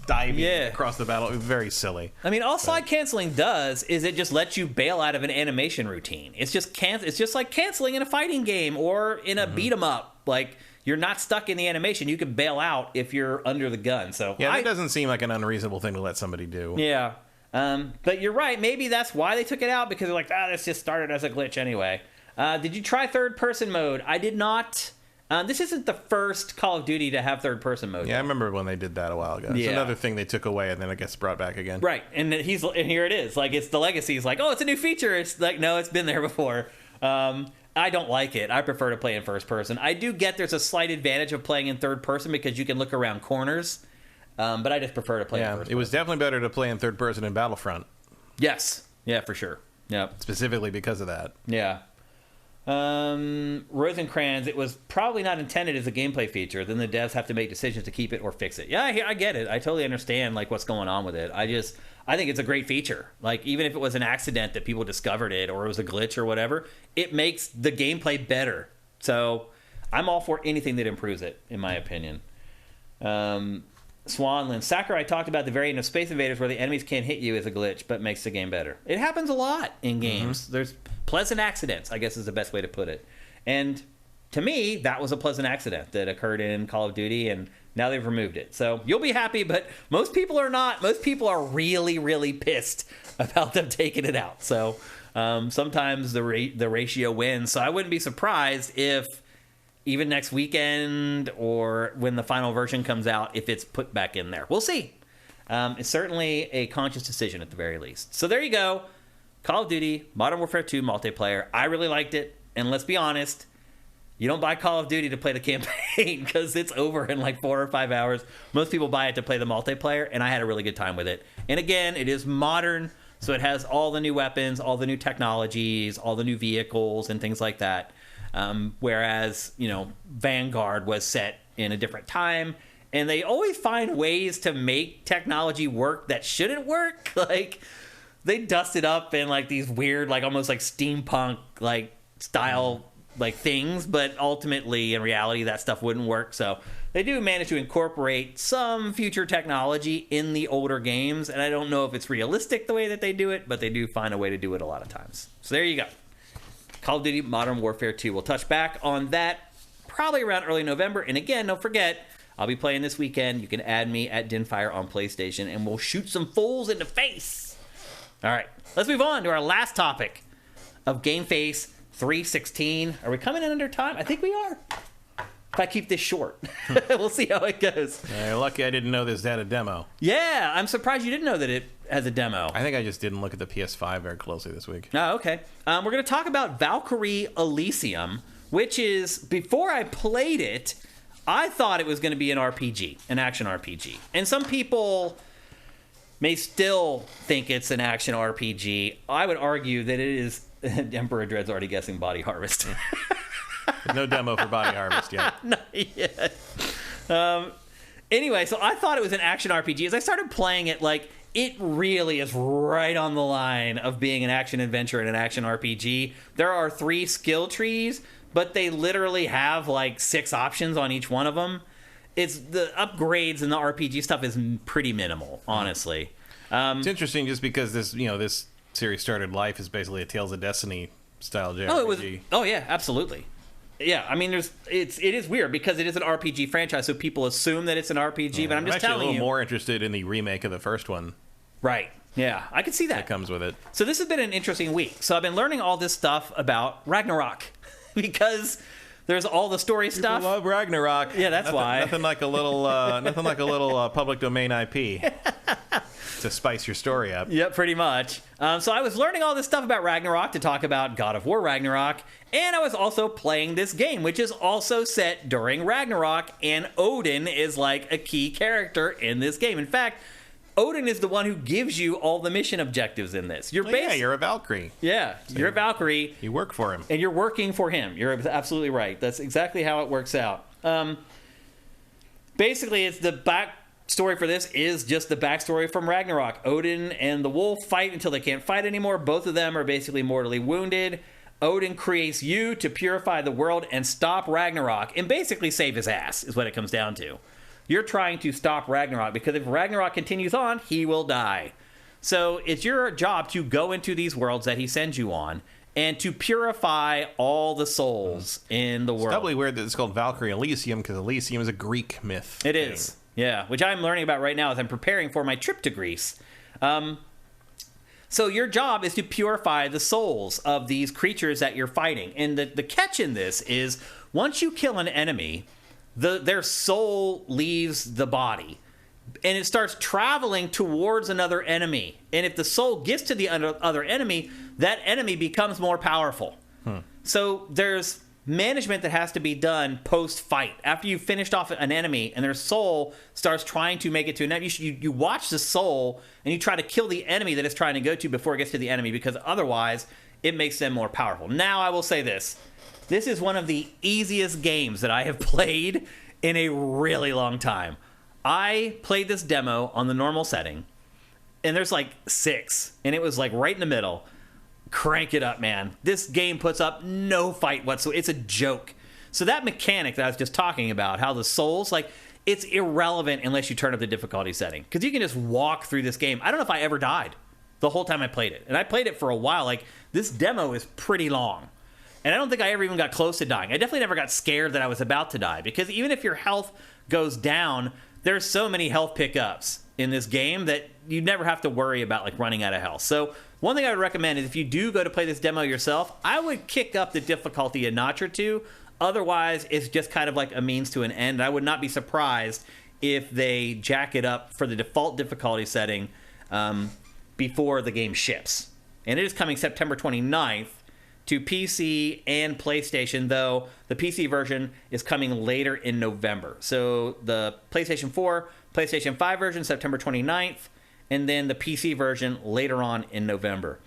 diving across the battle. It was very silly. I mean, all slide canceling does is it just lets you bail out of an animation routine. It's just like canceling in a fighting game or in a beat 'em up. Like, you're not stuck in the animation. You can bail out if you're under the gun. So yeah, that doesn't seem like an unreasonable thing to let somebody do. Yeah. But you're right. Maybe that's why they took it out, because they're like, this just started as a glitch anyway. Did you try third-person mode? I did not. This isn't the first Call of Duty to have third-person mode. Yeah, I remember when they did that a while ago. It's another thing they took away and then it gets brought back again. Right, and here it is. Like, it's the legacy. It's like, oh, it's a new feature. It's like, no, it's been there before. I don't like it. I prefer to play in first person. I do get there's a slight advantage of playing in third person because you can look around corners, but I just prefer to play in first person. It was definitely better to play in third person in Battlefront. Yes. Yeah, for sure. Yeah. Specifically because of that. Yeah. Rosencrantz, it was probably not intended as a gameplay feature. Then the devs have to make decisions to keep it or fix it. Yeah, I get it. I totally understand like what's going on with it. I think it's a great feature. Like, even if it was an accident that people discovered it or it was a glitch or whatever, it makes the gameplay better. So I'm all for anything that improves it, in my opinion. Swanland, Sakurai talked about the variant of Space Invaders where the enemies can't hit you as a glitch, but makes the game better. It happens a lot in games. There's pleasant accidents, I guess is the best way to put it. And to me, that was a pleasant accident that occurred in Call of Duty, and now they've removed it. So you'll be happy, but most people are not. Most people are really, really pissed about them taking it out. So sometimes the ratio wins. So I wouldn't be surprised if even next weekend or when the final version comes out, if it's put back in there. We'll see. It's certainly a conscious decision at the very least. So there you go. Call of Duty Modern Warfare 2 multiplayer. I really liked it. And let's be honest, you don't buy Call of Duty to play the campaign because it's over in like 4 or 5 hours. Most people buy it to play the multiplayer, and I had a really good time with it. And again, it is modern, so it has all the new weapons, all the new technologies, all the new vehicles and things like that. Whereas, Vanguard was set in a different time, and they always find ways to make technology work that shouldn't work. Like, they dust it up in like these weird, like almost like steampunk like style like things, but ultimately in reality that stuff wouldn't work. So they do manage to incorporate some future technology in the older games, and I don't know if it's realistic the way that they do it, but they do find a way to do it a lot of times. So there you go. Call of Duty Modern Warfare 2. We'll touch back on that probably around early November. And again, don't forget, I'll be playing this weekend. You can add me at Dinfire on PlayStation, and we'll shoot some fools in the face. All right, let's move on to our last topic of GameFace 316. Are we coming in under time? I think we are. If I keep this short, we'll see how it goes. You're lucky I didn't know this had a demo. Yeah, I'm surprised you didn't know that it has a demo. I think I just didn't look at the PS5 very closely this week. Oh, okay. We're going to talk about Valkyrie Elysium, which is, before I played it, I thought it was going to be an RPG, an action RPG. And some people may still think it's an action RPG. I would argue that it is... Emperor Dread's already guessing Body Harvest. No demo for Body Harvest yet. Not yet. Anyway, so I thought it was an action RPG. As I started playing it, like, it really is right on the line of being an action adventure and an action RPG. There are 3 skill trees, but they literally have like 6 options on each one of them. it's the upgrades and the RPG stuff is pretty minimal, honestly. It's interesting just because this series started life as basically a Tales of Destiny style JRPG. Oh yeah, absolutely. Yeah, I mean, it is weird because it is an RPG franchise, so people assume that it's an RPG. But I'm just telling you, I'm actually a little more interested in the remake of the first one. Right. Yeah, I can see that. That comes with it. So this has been an interesting week. So I've been learning all this stuff about Ragnarok because there's all the story stuff. People love Ragnarok. Yeah, that's why. Nothing like a little public domain IP. To spice your story up. Yep, pretty much. So I was learning all this stuff about Ragnarok to talk about God of War Ragnarok, and I was also playing this game, which is also set during Ragnarok, and Odin is like a key character in this game. In fact, Odin is the one who gives you all the mission objectives in this. You're a Valkyrie. Yeah, so you're a Valkyrie. You work for him. And you're working for him. You're absolutely right. That's exactly how it works out. Basically, it's the backstory for this is just the backstory from Ragnarok. Odin and the wolf fight until they can't fight anymore. Both of them are basically mortally wounded. Odin creates you to purify the world and stop Ragnarok and basically save his ass, is what it comes down to. You're trying to stop Ragnarok because if Ragnarok continues on, he will die. So it's your job to go into these worlds that he sends you on and to purify all the souls in the world. It's doubly weird that it's called Valkyrie Elysium because Elysium is a Greek myth. It is, yeah, which I'm learning about right now as I'm preparing for my trip to Greece. So your job is to purify the souls of these creatures that you're fighting. And the catch in this is once you kill an enemy, their soul leaves the body and it starts traveling towards another enemy. And if the soul gets to the other enemy, that enemy becomes more powerful. So there's management that has to be done post-fight. After you've finished off an enemy and their soul starts trying to make it to an enemy, you watch the soul and you try to kill the enemy that it's trying to go to before it gets to the enemy, because otherwise it makes them more powerful. Now, I will say this. This is one of the easiest games that I have played in a really long time. I played this demo on the normal setting, and there's like 6, and it was like right in the middle. Crank it up, man. This game puts up no fight whatsoever. It's a joke. So that mechanic that I was just talking about, how the souls, like, it's irrelevant unless you turn up the difficulty setting. Because you can just walk through this game. I don't know if I ever died the whole time I played it. And I played it for a while. Like, this demo is pretty long. And I don't think I ever even got close to dying. I definitely never got scared that I was about to die. Because even if your health goes down, there's so many health pickups in this game that you never have to worry about, like, running out of health. So one thing I would recommend is if you do go to play this demo yourself, I would kick up the difficulty a notch or two. Otherwise, it's just kind of like a means to an end. I would not be surprised if they jack it up for the default difficulty setting before the game ships. And it is coming September 29th to PC and PlayStation, though the PC version is coming later in November. So the PlayStation 4, PlayStation 5 version, September 29th, and then the PC version later on in November.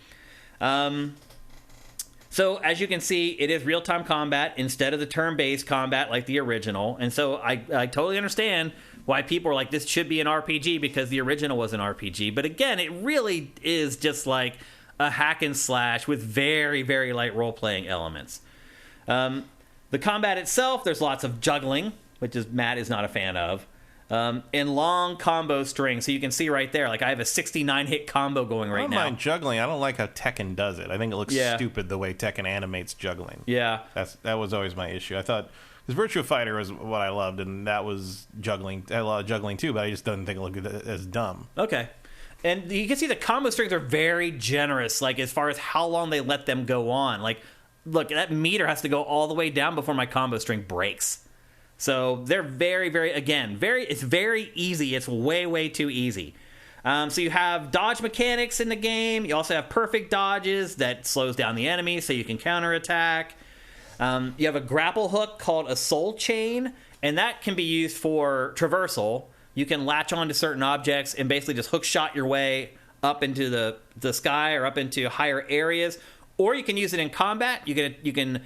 So as you can see, it is real-time combat instead of the turn-based combat like the original. And so I totally understand why people are like, this should be an RPG because the original was an RPG. But again, it really is just like a hack and slash with very, very light role-playing elements. The combat itself, there's lots of juggling, which Matt is not a fan of. And long combo strings. So you can see right there, like I have a 69-hit combo going right now. I don't mind juggling. I don't like how Tekken does it. I think it looks stupid the way Tekken animates juggling. Yeah. That was always my issue. I thought, because Virtua Fighter was what I loved, and that was juggling. I had a lot of juggling too, but I just didn't think it looked as dumb. Okay. And you can see the combo strings are very generous, like as far as how long they let them go on. Like, look, that meter has to go all the way down before my combo string breaks. So they're very, very, again, it's very easy. It's way, way too easy. So you have dodge mechanics in the game. You also have perfect dodges that slows down the enemy so you can counterattack. You have a grapple hook called a soul chain, and that can be used for traversal. You can latch on to certain objects and basically just hook shot your way up into the sky or up into higher areas. Or you can use it in combat. You can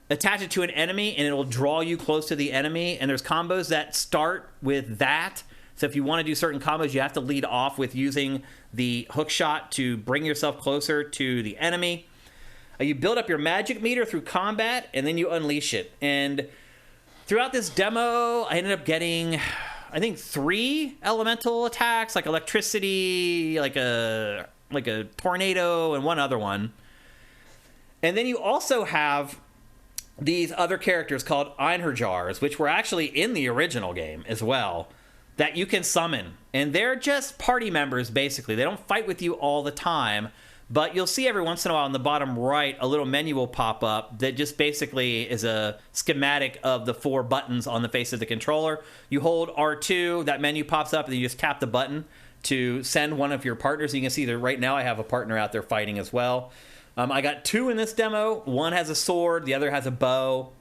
attach it to an enemy and it will draw you close to the enemy. And there's combos that start with that. So if you want to do certain combos, you have to lead off with using the hook shot to bring yourself closer to the enemy. You build up your magic meter through combat and then you unleash it. And throughout this demo, I ended up getting, I think, 3 elemental attacks, like electricity, like a tornado, and one other one. And then you also have these other characters called Einherjars, which were actually in the original game as well, that you can summon. And they're just party members, basically. They don't fight with you all the time, but you'll see every once in a while on the bottom right, a little menu will pop up that just basically is a schematic of the 4 buttons on the face of the controller. You hold R2, that menu pops up, and then you just tap the button to send one of your partners. You can see that right now I have a partner out there fighting as well. I got 2 in this demo. One has a sword, the other has a bow.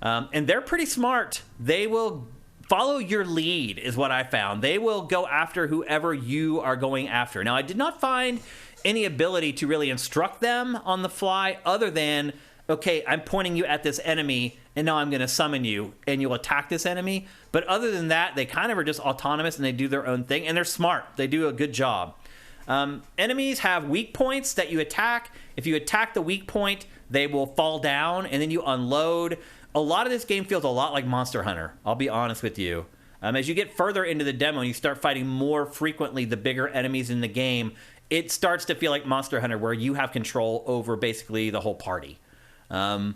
And they're pretty smart. They will follow your lead, is what I found. They will go after whoever you are going after. Now, I did not find any ability to really instruct them on the fly other than, okay, I'm pointing you at this enemy, and now I'm going to summon you, and you'll attack this enemy. But other than that, they kind of are just autonomous, and they do their own thing, and they're smart. They do a good job. Enemies have weak points that you attack. If you attack the weak point, they will fall down, and then you unload. A lot of this game feels a lot like Monster Hunter, I'll be honest with you. As you get further into the demo and you start fighting more frequently the bigger enemies in the game, it starts to feel like Monster Hunter, where you have control over basically the whole party. And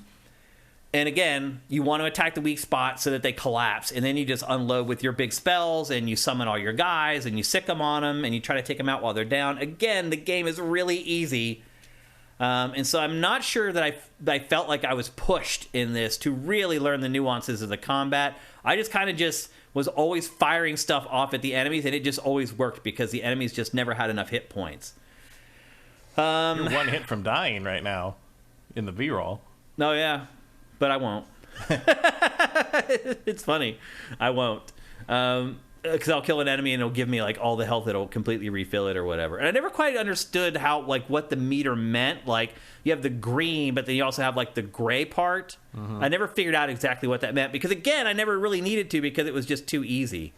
again, you want to attack the weak spot so that they collapse, and then you just unload with your big spells, and you summon all your guys, and you sick them on them, and you try to take them out while they're down. Again, the game is really easy. And so I'm not sure that I felt like I was pushed in this to really learn the nuances of the combat. I just kind of just was always firing stuff off at the enemies, and it just always worked because the enemies just never had enough hit points. You're 1 hit from dying right now in the B-roll. Oh, yeah. But I won't. It's funny. I won't. Because I'll kill an enemy and it'll give me like all the health, it'll completely refill it or whatever. And I never quite understood how, like, what the meter meant. Like, you have the green, but then you also have like the gray part. I never figured out exactly what that meant because, again, I never really needed to because it was just too easy.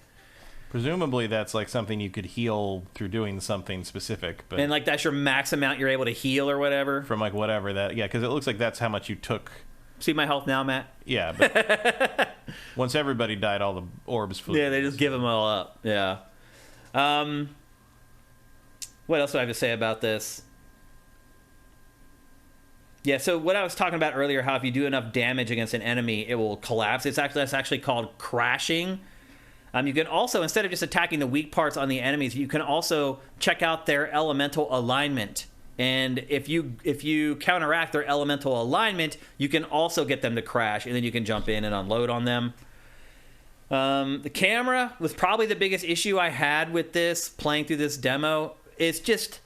Presumably that's like something you could heal through doing something specific. But and like that's your max amount you're able to heal or whatever. From like whatever that, yeah, because it looks like that's how much you took. See my health now, Matt? Yeah, but once everybody died, all the orbs flew. Yeah, they just give them all up. Yeah. What else do I have to say about this? Yeah, so what I was talking about earlier, how if you do enough damage against an enemy, it will collapse. That's actually called crashing. You can also, instead of just attacking the weak parts on the enemies, you can also check out their elemental alignment. And if you counteract their elemental alignment, you can also get them to crash, and then you can jump in and unload on them. The camera was probably the biggest issue I had with this, playing through this demo. It's just,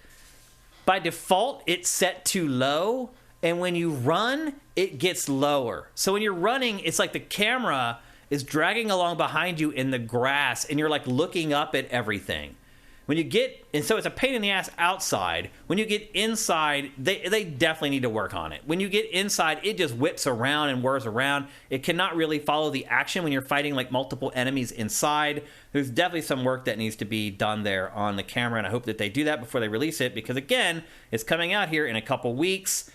by default, it's set too low, and when you run, it gets lower. So when you're running, it's like the camera is dragging along behind you in the grass, and you're like looking up at everything. When you get, and so it's a pain in the ass outside. When you get inside, they definitely need to work on it. When you get inside, it just whips around and whirs around. It cannot really follow the action when you're fighting like multiple enemies inside. There's definitely some work that needs to be done there on the camera, and I hope that they do that before they release it, because again, it's coming out here in a couple weeks.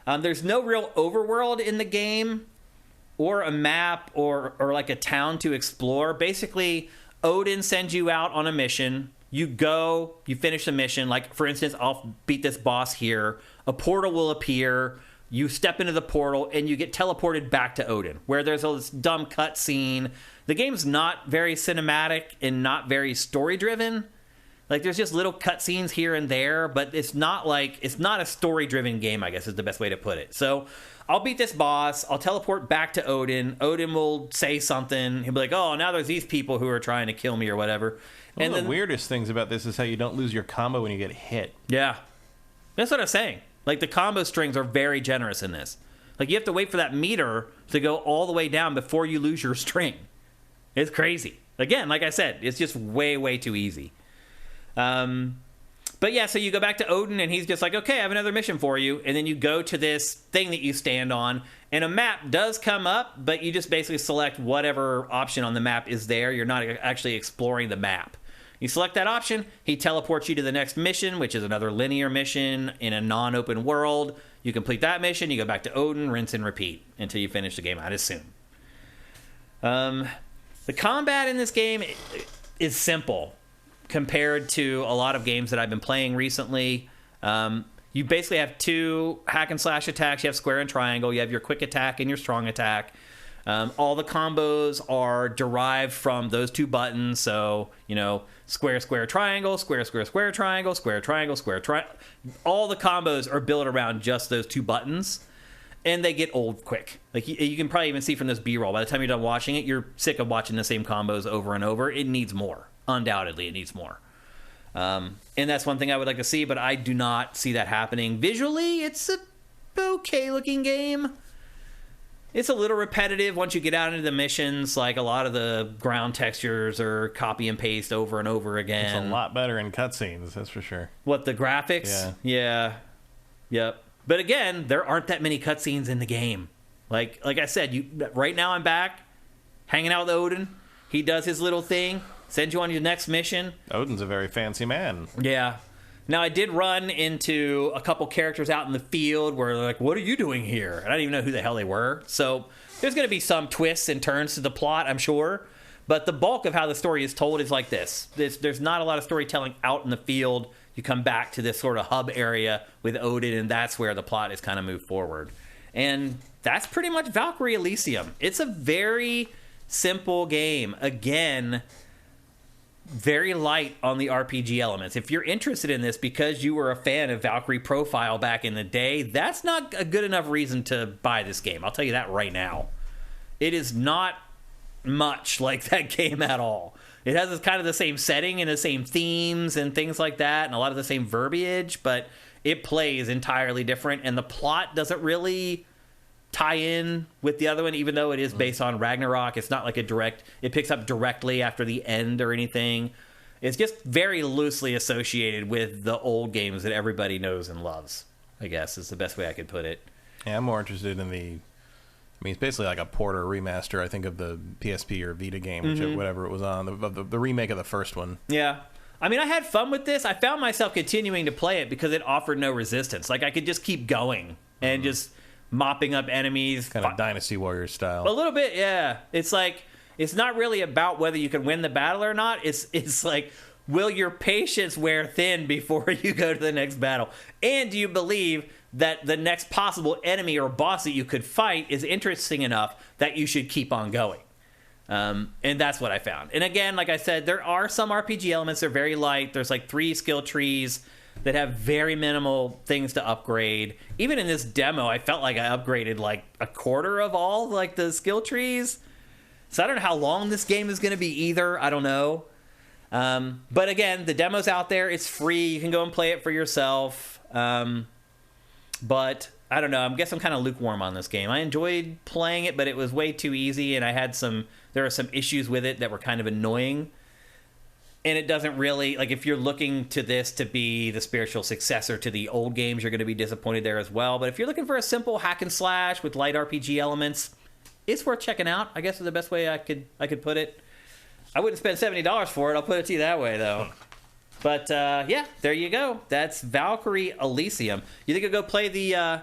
There's no real overworld in the game, or a map, or like a town to explore. Basically, Odin sends you out on a mission. You go, you finish the mission. Like, for instance, I'll beat this boss here. A portal will appear. You step into the portal, and you get teleported back to Odin, where there's this dumb cutscene. The game's not very cinematic and not very story-driven. Like, there's just little cutscenes here and there, but it's not a story-driven game, I guess is the best way to put it. So I'll beat this boss. I'll teleport back to Odin. Odin will say something. He'll be like, oh, now there's these people who are trying to kill me or whatever. One of the weirdest things about this is how you don't lose your combo when you get hit. Yeah. That's what I'm saying. Like, the combo strings are very generous in this. Like, you have to wait for that meter to go all the way down before you lose your string. It's crazy. Again, like I said, it's just way, way too easy. But yeah, so you go back to Odin, and he's just like, okay, I have another mission for you. And then you go to this thing that you stand on, and a map does come up, but you just basically select whatever option on the map is there. You're not actually exploring the map. You select that option, he teleports you to the next mission, which is another linear mission in a non-open world. You complete that mission, you go back to Odin, rinse and repeat until you finish the game, I'd assume. The combat in this game is simple compared to a lot of games that I've been playing recently. You basically have two hack and slash attacks. You have square and triangle. You have your quick attack and your strong attack. All the combos are derived from those two buttons. So, square, square, triangle, square, square, square, triangle, square, triangle, square, triangle. All the combos are built around just those two buttons. And they get old quick. Like, you can probably even see from this B-roll. By the time you're done watching it, you're sick of watching the same combos over and over. It needs more. Undoubtedly, it needs more. And that's one thing I would like to see, but I do not see that happening. Visually, it's a okay-looking game. It's a little repetitive once you get out into the missions. Like, a lot of the ground textures are copy and paste over and over again. It's a lot better in cutscenes, that's for sure. What, the graphics? Yeah. Yep. But again, there aren't that many cutscenes in the game. Like I said, right now I'm back, hanging out with Odin. He does his little thing, sends you on your next mission. Odin's a very fancy man. Yeah. Now, I did run into a couple characters out in the field where they're like, what are you doing here? And I didn't even know who the hell they were. So there's going to be some twists and turns to the plot, I'm sure. But the bulk of how the story is told is like this. There's not a lot of storytelling out in the field. You come back to this sort of hub area with Odin, and that's where the plot is kind of moved forward. And that's pretty much Valkyrie Elysium. It's a very simple game. Again, very light on the RPG elements. If you're interested in this because you were a fan of Valkyrie Profile back in the day, that's not a good enough reason to buy this game. I'll tell you that right now. It is not much like that game at all. It has kind of the same setting and the same themes and things like that, and a lot of the same verbiage, but it plays entirely different, and the plot doesn't really tie in with the other one, even though it is based on Ragnarok. It's not like it picks up directly after the end or anything. It's just very loosely associated with the old games that everybody knows and loves, I guess is the best way I could put it. Yeah, I'm more interested in it's basically like a port or remaster, I think, of the PSP or Vita game, whatever it was on, the remake of the first one. Yeah. I mean, I had fun with this. I found myself continuing to play it because it offered no resistance. Like, I could just keep going and just mopping up enemies. Kind of Dynasty Warriors style. A little bit, yeah. It's like, it's not really about whether you can win the battle or not. It's like, will your patience wear thin before you go to the next battle? And do you believe that the next possible enemy or boss that you could fight is interesting enough that you should keep on going? And that's what I found. And again, like I said, there are some RPG elements. They're very light. There's like 3 skill trees that have very minimal things to upgrade. Even in this demo, I felt like I upgraded like a quarter of all like the skill trees. So I don't know how long this game is going to be either. I don't know. But again, the demo's out there. It's free. You can go and play it for yourself. But I don't know. I guess I'm kind of lukewarm on this game. I enjoyed playing it, but it was way too easy, and there are some issues with it that were kind of annoying. And it doesn't really, like, if you're looking to this to be the spiritual successor to the old games, you're going to be disappointed there as well. But if you're looking for a simple hack and slash with light RPG elements, it's worth checking out, I guess is the best way I could put it. I wouldn't spend $70 for it. I'll put it to you that way, though. But, yeah, there you go. That's Valkyrie Elysium. You think you'll go play the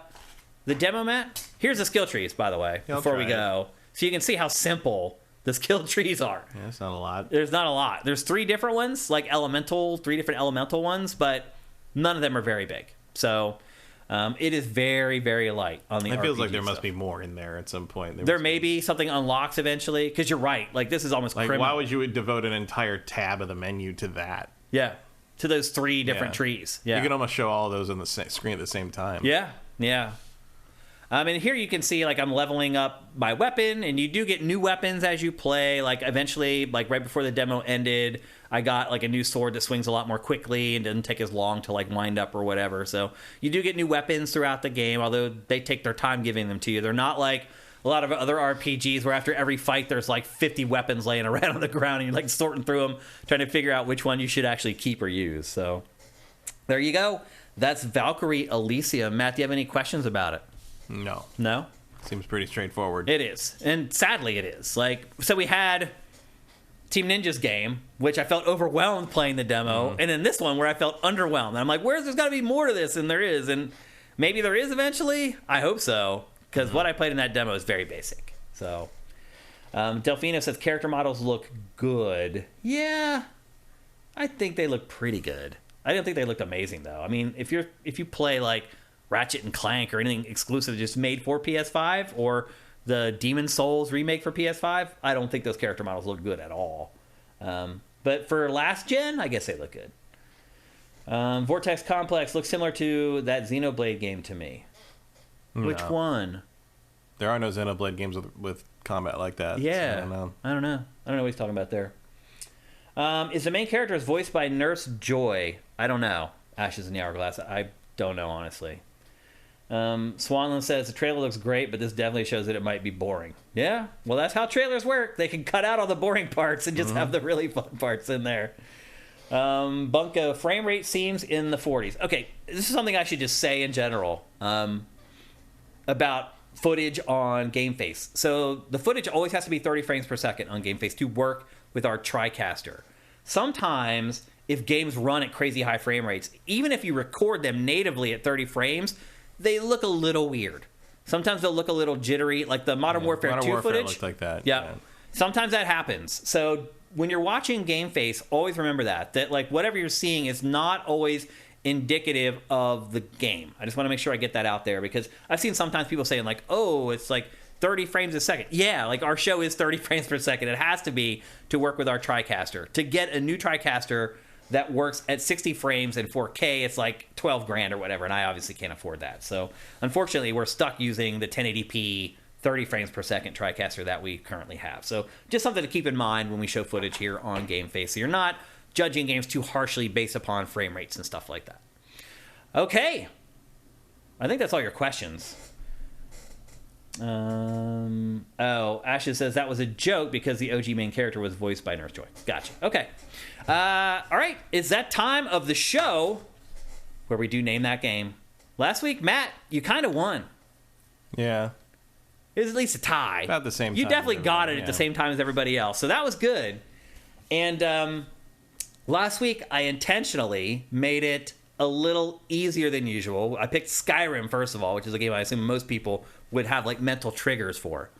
demo, Matt? Here's the skill trees, by the way, before we go. So you can see how simple the skill trees are. Yeah, it's not a lot. There's not a lot. There's 3 different ones, like 3 different elemental ones, but none of them are very big. So it is very, very light on the RPG. It feels like there must be more in there at some point. There may be something unlocks eventually, because you're right. Like, this is almost criminal. Why would you devote an entire tab of the menu to that? Yeah. To those 3 different trees. Yeah. You can almost show all of those on the screen at the same time. Yeah, yeah. And here you can see, like, I'm leveling up my weapon, and you do get new weapons as you play. Like, eventually, like, right before the demo ended, I got, like, a new sword that swings a lot more quickly and doesn't take as long to, like, wind up or whatever. So you do get new weapons throughout the game, although they take their time giving them to you. They're not like a lot of other RPGs where after every fight there's like 50 weapons laying around on the ground and you're like sorting through them, trying to figure out which one you should actually keep or use. So there you go. That's Valkyrie Elysium. Matt, do you have any questions about it? No. No? Seems pretty straightforward. It is. And sadly it is. Like, so we had Team Ninja's game, which I felt overwhelmed playing the demo, and then this one where I felt underwhelmed. And I'm like, there's got to be more to this than there is. And maybe there is eventually. I hope so. Because what I played in that demo is very basic. So, Delfino says character models look good. Yeah, I think they look pretty good. I don't think they looked amazing though. I mean, if you play like Ratchet and Clank or anything exclusive just made for PS5 or the Demon Souls remake for PS5, I don't think those character models look good at all. But for last gen, I guess they look good. Vortex Complex looks similar to that Xenoblade game to me. No. Which one? There are no Xenoblade games with combat like that. Yeah. So I don't know. I don't know what he's talking about there. Is the main character voiced by Nurse Joy? I don't know. Ashes in the Hourglass. I don't know, honestly. Swanland says the trailer looks great, but this definitely shows that it might be boring. Yeah, well, that's how trailers work. They can cut out all the boring parts and just have the really fun parts in there. Bunko, frame rate seems in the 40s. Okay, this is something I should just say in general about footage on GameFace. So the footage always has to be 30 frames per second on GameFace to work with our TriCaster. Sometimes, if games run at crazy high frame rates, even if you record them natively at 30 frames, they look a little weird. Sometimes they'll look a little jittery, like the Modern Warfare 2 footage. Looked like that. Yeah. Sometimes that happens. So when you're watching GameFace, always remember that like whatever you're seeing is not always indicative of the game. I just want to make sure I get that out there because I've seen sometimes people saying like, oh, it's like 30 frames a second. Yeah, like our show is 30 frames per second. It has to be to work with our TriCaster. To get a new TriCaster that works at 60 frames and 4K, it's like 12 grand or whatever, and I obviously can't afford that. So unfortunately, we're stuck using the 1080p 30 frames per second TriCaster that we currently have. So just something to keep in mind when we show footage here on GameFace. So you're not judging games too harshly based upon frame rates and stuff like that. Okay. I think that's all your questions. Ashes says that was a joke because the OG main character was voiced by Nurse Joy. Gotcha. Okay. All right. It's that time of the show where we do name that game. Last week, Matt, you kind of won. Yeah. It was at least a tie. About the same time. You definitely got it at the same time as everybody else. So that was good. And last week, I intentionally made it a little easier than usual. I picked Skyrim, first of all, which is a game I assume most people would have like mental triggers for.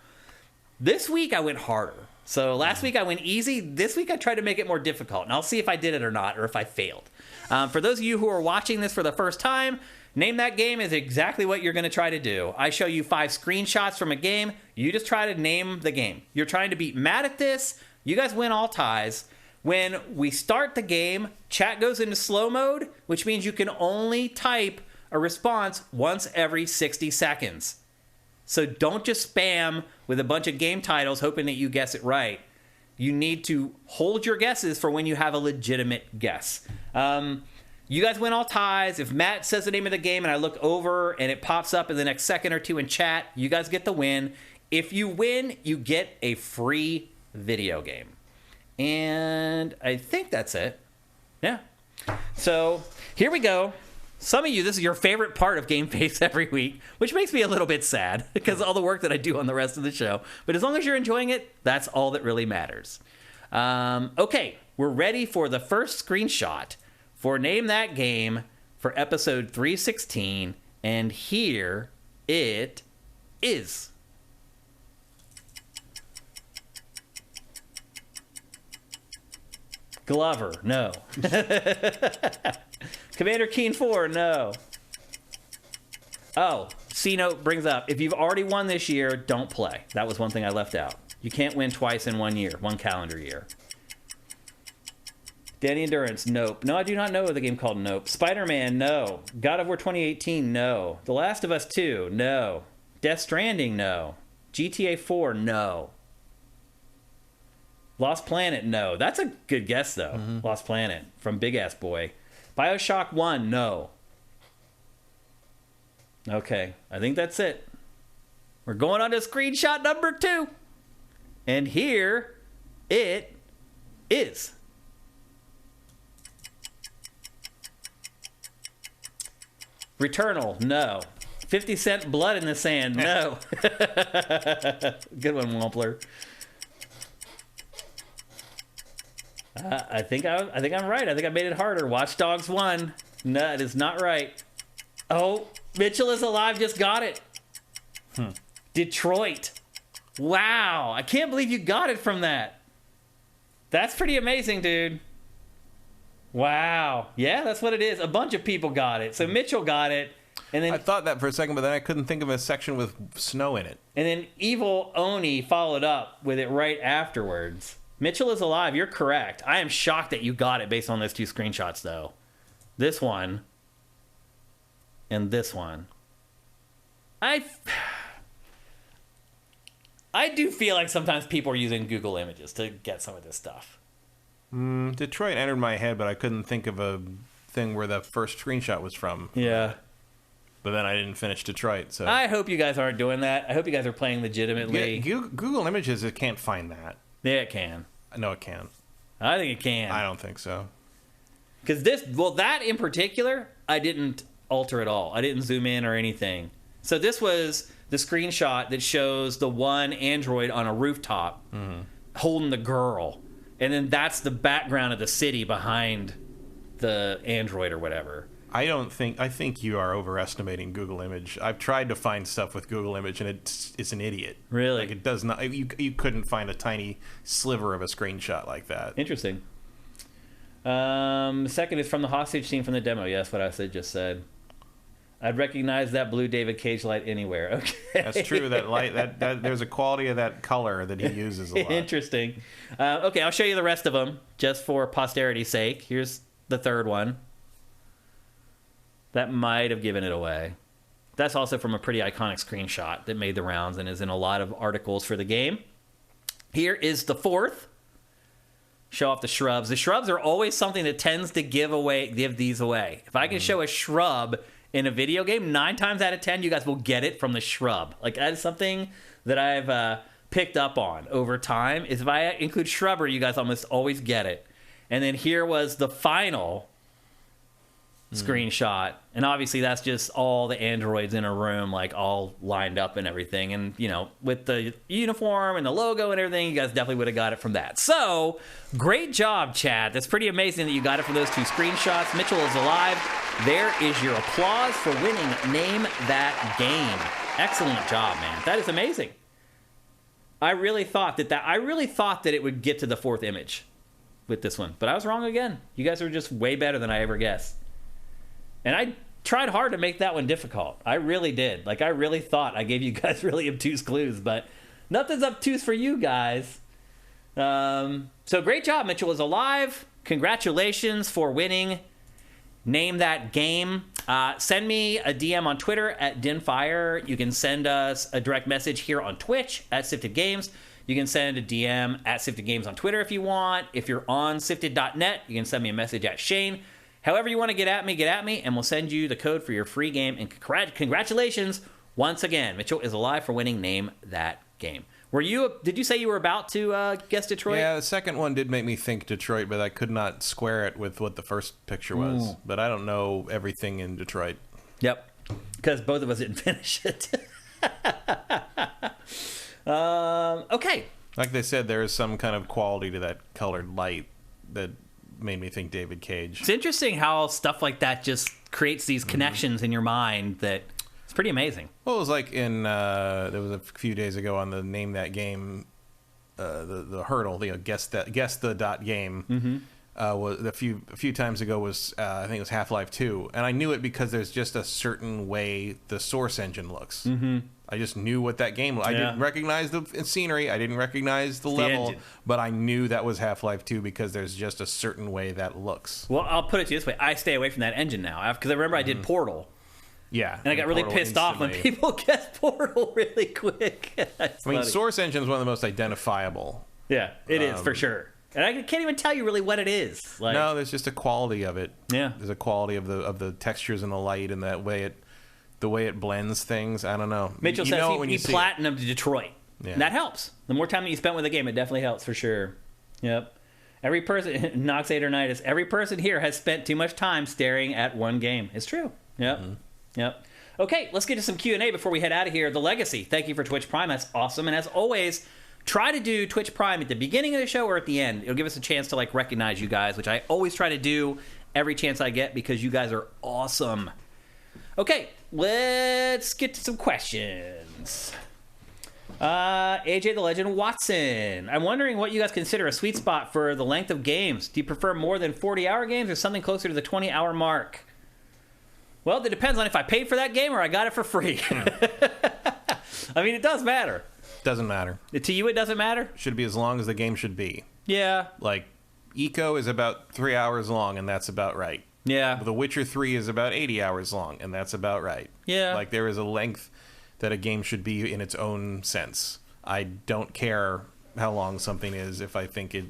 This week, I went harder. So last week, I went easy. This week, I tried to make it more difficult. And I'll see if I did it or not, or if I failed. For those of you who are watching this for the first time, Name That Game is exactly what you're going to try to do. I show you 5 screenshots from a game. You just try to name the game. You're trying to beat Matt at this. You guys win all ties. When we start the game, chat goes into slow mode, which means you can only type a response once every 60 seconds. So don't just spam with a bunch of game titles hoping that you guess it right. You need to hold your guesses for when you have a legitimate guess. You guys win all ties. If Matt says the name of the game and I look over and it pops up in the next second or two in chat, you guys get the win. If you win, you get a free video game. And I think that's it. Yeah. So here we go. Some of you, this is your favorite part of GameFace every week, which makes me a little bit sad because all the work that I do on the rest of the show. But as long as you're enjoying it, that's all that really matters. Okay, we're ready for the first screenshot for Name That Game for episode 316. And here it is. Glover, no. Commander Keen 4, no. Oh, C-Note brings up, if you've already won this year, don't play. That was one thing I left out. You can't win twice in 1 year, 1 calendar year. Danny Endurance, nope. No, I do not know of the game called Nope. Spider-Man, no. God of War 2018, no. The Last of Us 2, no. Death Stranding, no. GTA 4, no. Lost Planet, no. That's a good guess, though. Mm-hmm. Lost Planet from Big Ass Boy. BioShock 1, no. Okay, I think that's it. We're going on to screenshot number 2. And here it is. Returnal, no. 50 Cent Blood in the Sand, no. Good one, Wampler. I think I'm right. I think I made it harder. Watch Dogs 1. No, it is not right. Oh, Mitchell is Alive just got it. Detroit. Wow. I can't believe you got it from that. That's pretty amazing, dude. Wow. Yeah, that's what it is. A bunch of people got it. So Mitchell got it. And then I thought that for a second, but then I couldn't think of a section with snow in it. And then Evil Oni followed up with it right afterwards. Mitchell is alive. You're correct. I am shocked that you got it based on those 2 screenshots, though. This one and this one. I do feel like sometimes people are using Google Images to get some of this stuff. Detroit entered my head, but I couldn't think of a thing where the first screenshot was from. Yeah. But then I didn't finish Detroit, so... I hope you guys aren't doing that. I hope you guys are playing legitimately. Yeah, Google Images, it can't find that. Yeah, it can. No, it can. I think it can. I don't think so. Because that in particular, I didn't alter at all. I didn't zoom in or anything. So this was the screenshot that shows the one android on a rooftop holding the girl. And then that's the background of the city behind the android or whatever. I think you are overestimating Google Image. I've tried to find stuff with Google Image, and it's an idiot. Really? Like, it does not. You couldn't find a tiny sliver of a screenshot like that. Interesting. Second is from the hostage scene from the demo. Yes, what I just said. I'd recognize that blue David Cage light anywhere. Okay. That's true. That light, that there's a quality of that color that he uses a lot. Interesting. Okay, I'll show you the rest of them just for posterity's sake. Here's the third one. That might have given it away. That's also from a pretty iconic screenshot that made the rounds and is in a lot of articles for the game. Here is the fourth. Show off the shrubs. The shrubs are always something that tends to give these away. If I can show a shrub in a video game, 9 times out of 10, you guys will get it from the shrub. Like, that is something that I've picked up on over time. Is if I include shrubbery, you guys almost always get it. And then here was the final screenshot, and obviously that's just all the androids in a room, like all lined up and everything, and you know, with the uniform and the logo and everything, you guys definitely would have got it from that. So great job, chat. That's pretty amazing that you got it from those 2 screenshots. Mitchell is alive. There is your applause for winning Name That Game. Excellent job, man. That is amazing. I really thought that it would get to the 4th image with this one, but I was wrong again. You guys are just way better than I ever guessed. And I tried hard to make that one difficult. I really did. Like, I really thought I gave you guys really obtuse clues, but nothing's obtuse for you guys. So great job. Mitchell is alive. Congratulations for winning Name That Game. Send me a DM on Twitter at Dinfire. You can send us a direct message here on Twitch at Sifted Games. You can send a DM at Sifted Games on Twitter if you want. If you're on Sifted.net, you can send me a message at Shane. However you want to get at me, and we'll send you the code for your free game. And congratulations once again. Mitchell is alive for winning Name That Game. Did you say you were about to guess Detroit? Yeah, the second one did make me think Detroit, but I could not square it with what the first picture was. But I don't know everything in Detroit. Yep, because both of us didn't finish it. Okay. Like they said, there is some kind of quality to that colored light that made me think David Cage. It's interesting how stuff like that just creates these connections in your mind that it's pretty amazing. Well, it was like there was a few days ago on the Name That Game, the hurdle, guess the dot game. Was a few times ago was I think it was Half-Life 2, and I knew it because there's just a certain way the source engine looks. I just knew what that game was. I didn't recognize the scenery. I didn't recognize the level, but I knew that was Half-Life 2 because there's just a certain way that looks. Well, I'll put it to you this way. I stay away from that engine now because I remember I did Portal. Yeah. And I got really pissed off when people guessed Portal really quick. I mean, Source Engine is one of the most identifiable. Yeah, it is, for sure. And I can't even tell you really what it is. Like, no, there's just a quality of it. Yeah. There's a quality of the textures and the light and the way it blends things. I don't know. Mitchell says he platinumed to Detroit. Yeah. And that helps. The more time that you spend with the game, it definitely helps for sure. Yep. Every person, Noxatornitis, every person here has spent too much time staring at one game. It's true. Yep. Yep. Okay, let's get to some Q&A before we head out of here. The Legacy. Thank you for Twitch Prime. That's awesome. And as always, try to do Twitch Prime at the beginning of the show or at the end. It'll give us a chance to recognize you guys, which I always try to do every chance I get because you guys are awesome. Okay, let's get to some questions. AJ the Legend Watson. I'm wondering what you guys consider a sweet spot for the length of games. Do you prefer more than 40-hour games or something closer to the 20-hour mark? Well, it depends on if I paid for that game or I got it for free. I mean, it does matter. Doesn't matter. To you, it doesn't matter? Should be as long as the game should be. Yeah. Like, Eco is about 3 hours long, and that's about right. Yeah. The Witcher 3 is about 80 hours long, and that's about right. Yeah. Like, there is a length that a game should be in its own sense. I don't care how long something is if I think it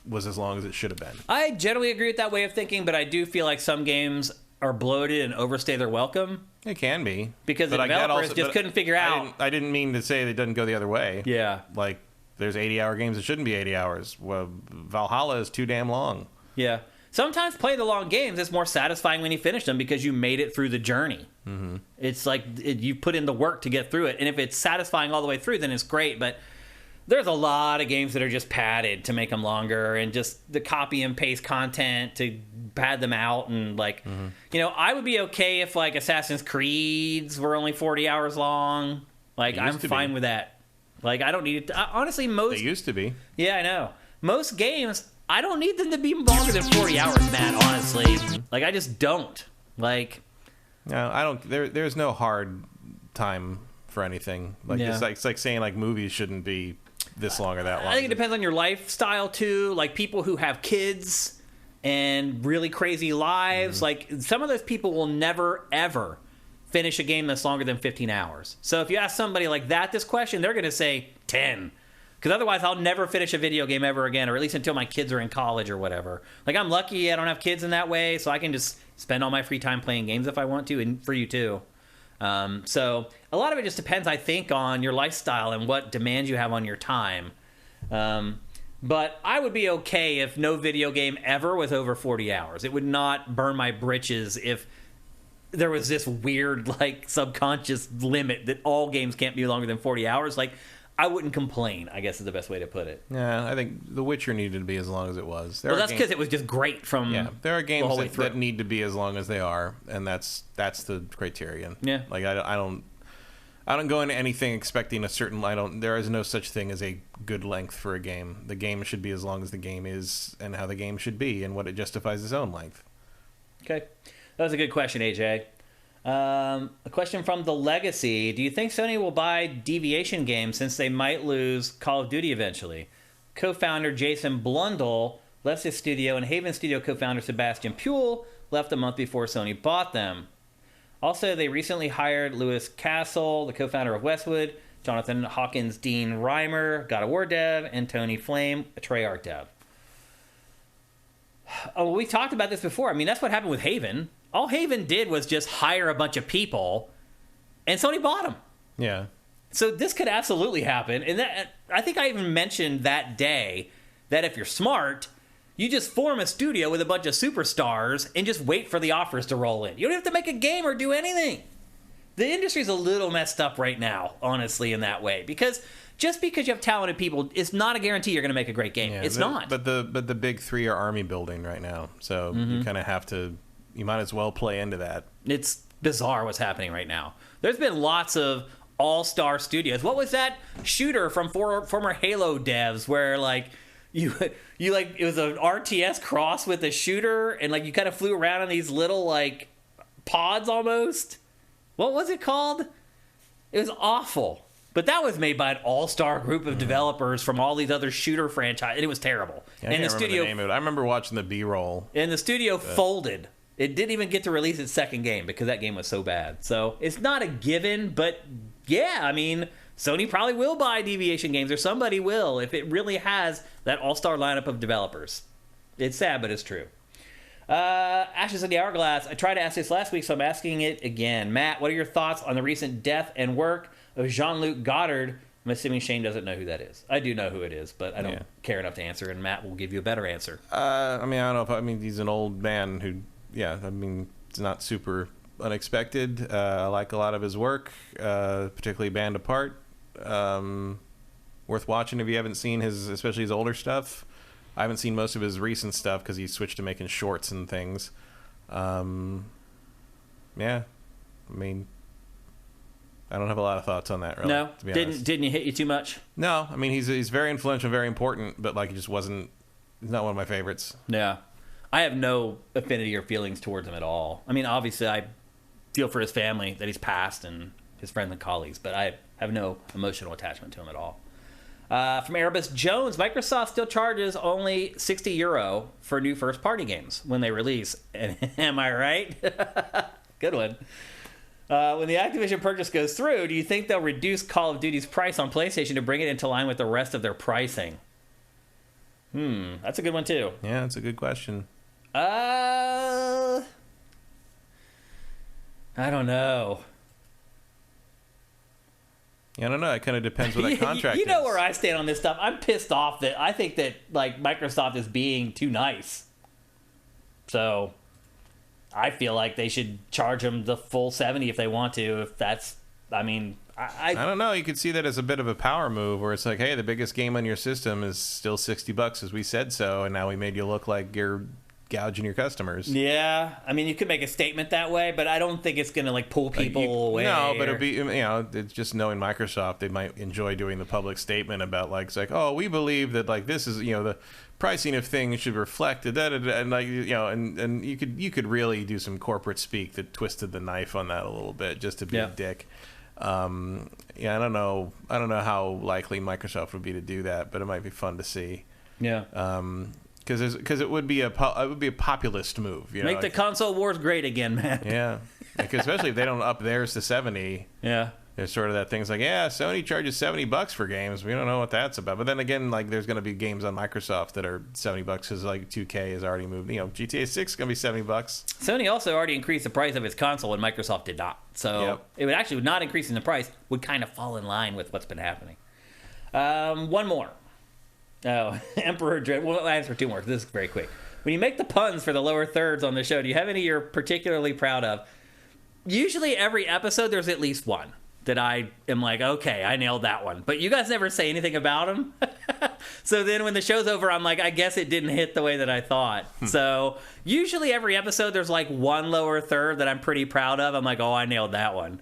was as long as it should have been. I generally agree with that way of thinking, but I do feel like some games are bloated and overstay their welcome. It can be. Because the developers just couldn't figure out. I didn't mean to say it doesn't go the other way. Yeah. Like, there's 80-hour games that shouldn't be 80 hours. Well, Valhalla is too damn long. Yeah. Sometimes playing the long games is more satisfying when you finish them because you made it through the journey. Mm-hmm. It's like you put in the work to get through it. And if it's satisfying all the way through, then it's great. But there's a lot of games that are just padded to make them longer and just the copy and paste content to pad them out. And like, I would be okay if like Assassin's Creeds were only 40 hours long. Like, I'm fine with that. Like, I don't need it. Honestly, most... They used to be. Yeah, I know. Most games, I don't need them to be longer than 40 hours, Matt, honestly. Like, I just don't. Like... No, I don't... There's no hard time for anything. Like, it's like saying, like, movies shouldn't be this long or that long. I think it depends on your lifestyle, too. Like, people who have kids and really crazy lives. Like, some of those people will never, ever finish a game that's longer than 15 hours. So if you ask somebody like that this question, they're going to say 10. Because otherwise I'll never finish a video game ever again, or at least until my kids are in college or whatever. Like, I'm lucky I don't have kids in that way, so I can just spend all my free time playing games if I want to, and for you too. So a lot of it just depends, I think, on your lifestyle and what demands you have on your time. But I would be okay if no video game ever was over 40 hours. It would not burn my britches if there was this weird, like, subconscious limit that all games can't be longer than 40 hours. Like, I wouldn't complain, I guess is the best way to put it. Yeah, I think The Witcher needed to be as long as it was. Well, that's because it was just great from there are games that need to be as long as they are, and that's the criterion. Yeah. Like, I don't go into anything expecting a certain... There is no such thing as a good length for a game. The game should be as long as the game is, and how the game should be, and what it justifies its own length. Okay. That was a good question, AJ. A question from The Legacy. Do you think Sony will buy Deviation Games since they might lose Call of Duty eventually? Co-founder Jason Blundell left his studio, and Haven Studio co-founder Sebastian Puel left a month before Sony bought them. Also, they recently hired Lewis Castle, the co-founder of Westwood, Jonathan Hawkins, Dean Reimer, God of War dev, and Tony Flame, a Treyarch dev. Oh, we talked about this before. I mean, that's what happened with Haven. All Haven did was just hire a bunch of people, and Sony bought them. Yeah. So this could absolutely happen. And I think I even mentioned that day that if you're smart, you just form a studio with a bunch of superstars and just wait for the offers to roll in. You don't have to make a game or do anything. The industry's a little messed up right now, honestly, in that way. Because just because you have talented people, it's not a guarantee you're going to make a great game. It's not. But the big three are army building right now. So you kind of have to... You might as well play into that. It's bizarre what's happening right now. There's been lots of all-star studios. What was that shooter from former Halo devs where, like, you like, it was an RTS cross with a shooter, and, like, you kind of flew around in these little, like, pods almost? What was it called? It was awful. But that was made by an all-star group of developers from all these other shooter franchises, and it was terrible. Yeah, I can't remember the name of it. I remember watching the B-roll. And the studio folded. It didn't even get to release its second game because that game was so bad. So it's not a given, but yeah, I mean, Sony probably will buy Deviation Games, or somebody will, if it really has that all-star lineup of developers. It's sad, but it's true. Ashes of the Hourglass. I tried to ask this last week, so I'm asking it again. Matt, what are your thoughts on the recent death and work of Jean-Luc Godard? I'm assuming Shane doesn't know who that is. I do know who it is, but I don't care enough to answer, and Matt will give you a better answer. I mean, I don't know if... he's an old man who... Yeah, I mean, it's not super unexpected. I like a lot of his work, particularly Band Apart. Worth watching if you haven't seen especially his older stuff. I haven't seen most of his recent stuff because he switched to making shorts and things. Yeah, I mean, I don't have a lot of thoughts on that, really. No? To be honest. Didn't hit you too much? No. I mean, he's very influential, very important, but like, he just wasn't... He's not one of my favorites. Yeah. I have no affinity or feelings towards him at all. I mean, obviously, I feel for his family that he's passed and his friends and colleagues, but I have no emotional attachment to him at all. From Erebus Jones, Microsoft still charges only €60 for new first-party games when they release. And, am I right? Good one. When the Activision purchase goes through, do you think they'll reduce Call of Duty's price on PlayStation to bring it into line with the rest of their pricing? That's a good one, too. Yeah, that's a good question. I don't know. Yeah, I don't know. It kind of depends what that contract is. You know where I stand on this stuff. I'm pissed off that I think that like Microsoft is being too nice. So I feel like they should charge them the full 70 if they want to. If that's, I mean, I don't know. You could see that as a bit of a power move, where it's like, hey, the biggest game on your system is still $60 as we said so, and now we made you look like you're gouging your customers. Yeah, I mean, you could make a statement that way, but I don't think it's going to like pull people away. No, but it'd be, you know, it's just knowing Microsoft, they might enjoy doing the public statement about like, it's like, oh, we believe that like this is, you know, the pricing of things should reflect it, and like, you know, and you could really do some corporate speak that twisted the knife on that a little bit just to be a dick. Yeah, I don't know how likely Microsoft would be to do that, but it might be fun to see. Yeah. Because it would be a populist move. You know? Make the console wars great again, man. Yeah, like, especially if they don't up theirs to 70. Yeah, there's sort of that thing's like, yeah, Sony charges $70 for games. We don't know what that's about. But then again, like, there's going to be games on Microsoft that are $70 because like 2K has already moved. You know, GTA 6 is going to be $70. Sony also already increased the price of its console, and Microsoft did not. So it would actually not increasing the price would kind of fall in line with what's been happening. One more. Oh, Emperor Dread. Well, I'll answer two more. This is very quick. When you make the puns for the lower thirds on the show, do you have any you're particularly proud of? Usually every episode, there's at least one that I am like, okay, I nailed that one. But you guys never say anything about them. So then when the show's over, I'm like, I guess it didn't hit the way that I thought. So usually every episode, there's like one lower third that I'm pretty proud of. I'm like, oh, I nailed that one.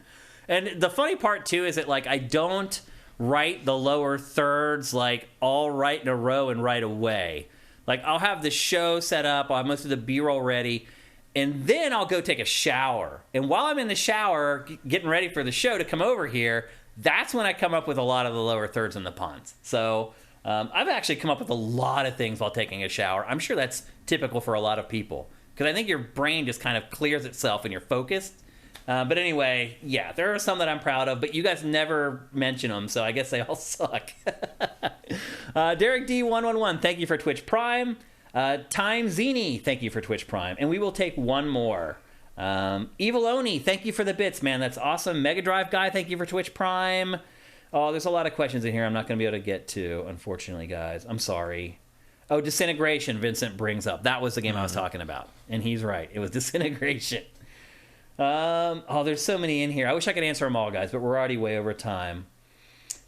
And the funny part, too, is that like I don't write the lower thirds like all right in a row and right away. Like I'll have the show set up, I'll have most of the B-roll ready, and then I'll go take a shower. And while I'm in the shower getting ready for the show to come over here, that's when I come up with a lot of the lower thirds and the puns. So I've actually come up with a lot of things while taking a shower. I'm sure that's typical for a lot of people because I think your brain just kind of clears itself and you're focused. But anyway, yeah, there are some that I'm proud of, but you guys never mention them, so I guess they all suck. Derek D111, thank you for Twitch Prime. Time Zini, thank you for Twitch Prime. And we will take one more. Evil Oni, thank you for the bits, man. That's awesome. Mega Drive Guy, thank you for Twitch Prime. Oh, there's a lot of questions in here I'm not going to be able to get to, unfortunately, guys. I'm sorry. Oh, Disintegration, Vincent brings up. That was the game I was talking about. And he's right. It was Disintegration. Oh, there's so many in here. I wish I could answer them all, guys, but we're already way over time.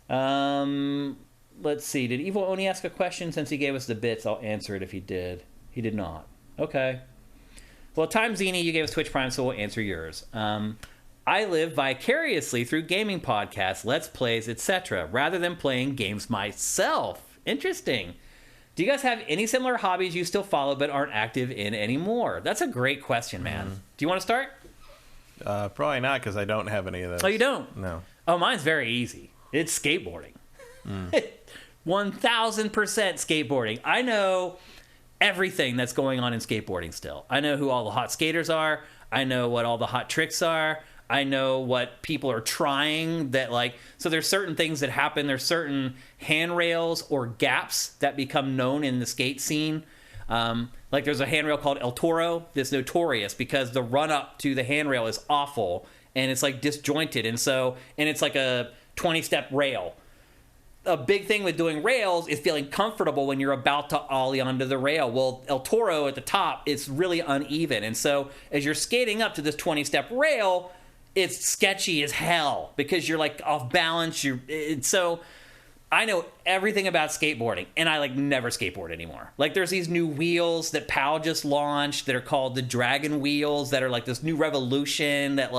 Let's see. Did Evil Oni ask a question? Since he gave us the bits, I'll answer it if he did. He did not. Okay. Well, Time Zini, you gave us Twitch Prime, so we'll answer yours. I live vicariously through gaming podcasts, Let's Plays, etc., rather than playing games myself. Interesting. Do you guys have any similar hobbies you still follow but aren't active in anymore? That's a great question, man. Do you want to start? Probably not, because I don't have any of those. Oh, you don't? No. Oh, mine's very easy. It's skateboarding. 1,000% skateboarding. I know everything that's going on in skateboarding still. I know who all the hot skaters are. I know what all the hot tricks are. I know what people are trying that like, so there's certain things that happen. There's certain handrails or gaps that become known in the skate scene. Like there's a handrail called El Toro that's notorious because the run up to the handrail is awful and it's like disjointed. And it's like a 20-step rail. A big thing with doing rails is feeling comfortable when you're about to ollie onto the rail. Well, El Toro at the top, it's really uneven. And so as you're skating up to this 20-step rail, it's sketchy as hell because you're like off balance. So I know everything about skateboarding, and I never skateboard anymore. There's these new wheels that PAL just launched that are called the Dragon wheels that are this new revolution that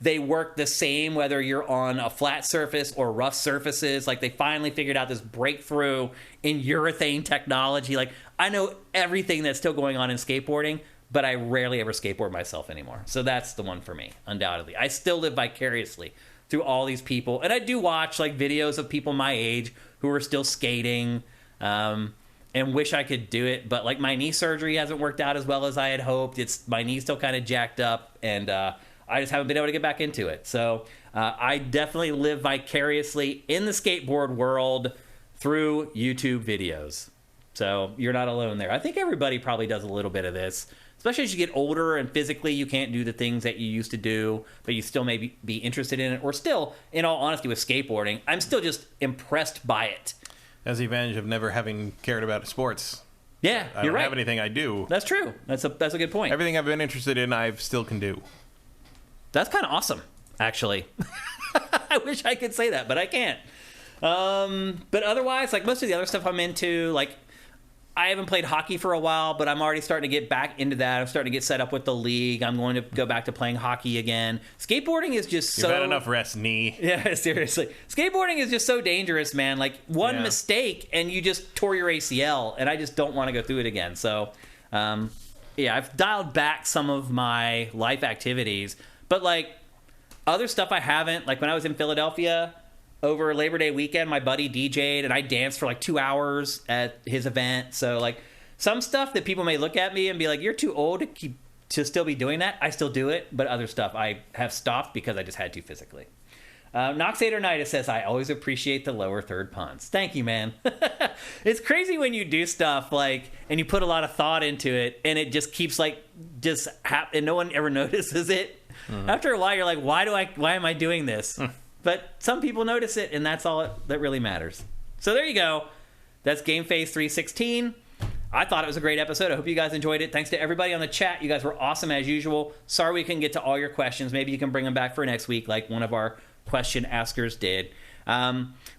they work the same whether you're on a flat surface or rough surfaces. They finally figured out this breakthrough in urethane technology. I know everything that's still going on in skateboarding, but I rarely ever skateboard myself anymore. So that's the one for me, undoubtedly. I still live vicariously through all these people. And I do watch videos of people my age who are still skating and wish I could do it. But my knee surgery hasn't worked out as well as I had hoped. My knee's still kind of jacked up, and I just haven't been able to get back into it. So I definitely live vicariously in the skateboard world through YouTube videos. So you're not alone there. I think everybody probably does a little bit of this. Especially as you get older and physically you can't do the things that you used to do, but you still may be interested in it. Or still, in all honesty, with skateboarding, I'm still just impressed by it. That's the advantage of never having cared about sports. Yeah, I don't have anything I do. That's true. That's a good point. Everything I've been interested in, I still can do. That's kind of awesome, actually. I wish I could say that, but I can't. But otherwise, most of the other stuff I'm into, I haven't played hockey for a while, but I'm already starting to get back into that. I'm starting to get set up with the league. I'm going to go back to playing hockey again. Skateboarding is just You've had enough rest, knee. Yeah, seriously. Skateboarding is just so dangerous, man. One mistake and you just tore your ACL, and I just don't want to go through it again. So, I've dialed back some of my life activities. But, other stuff I haven't. When I was in Philadelphia over Labor Day weekend, my buddy DJ'd, and I danced for 2 hours at his event. So, some stuff that people may look at me and be you're too old to still be doing that. I still do it, but other stuff I have stopped because I just had to physically. Noxatornitis says, I always appreciate the lower third puns. Thank you, man. It's crazy when you do stuff, and you put a lot of thought into it, and it just keeps, and no one ever notices it. Mm-hmm. After a while, you're why am I doing this? But some people notice it, and that's all that really matters. So there you go. That's GameFace 316. I thought it was a great episode. I hope you guys enjoyed it. Thanks to everybody on the chat. You guys were awesome as usual. Sorry we couldn't get to all your questions. Maybe you can bring them back for next week like one of our question askers did.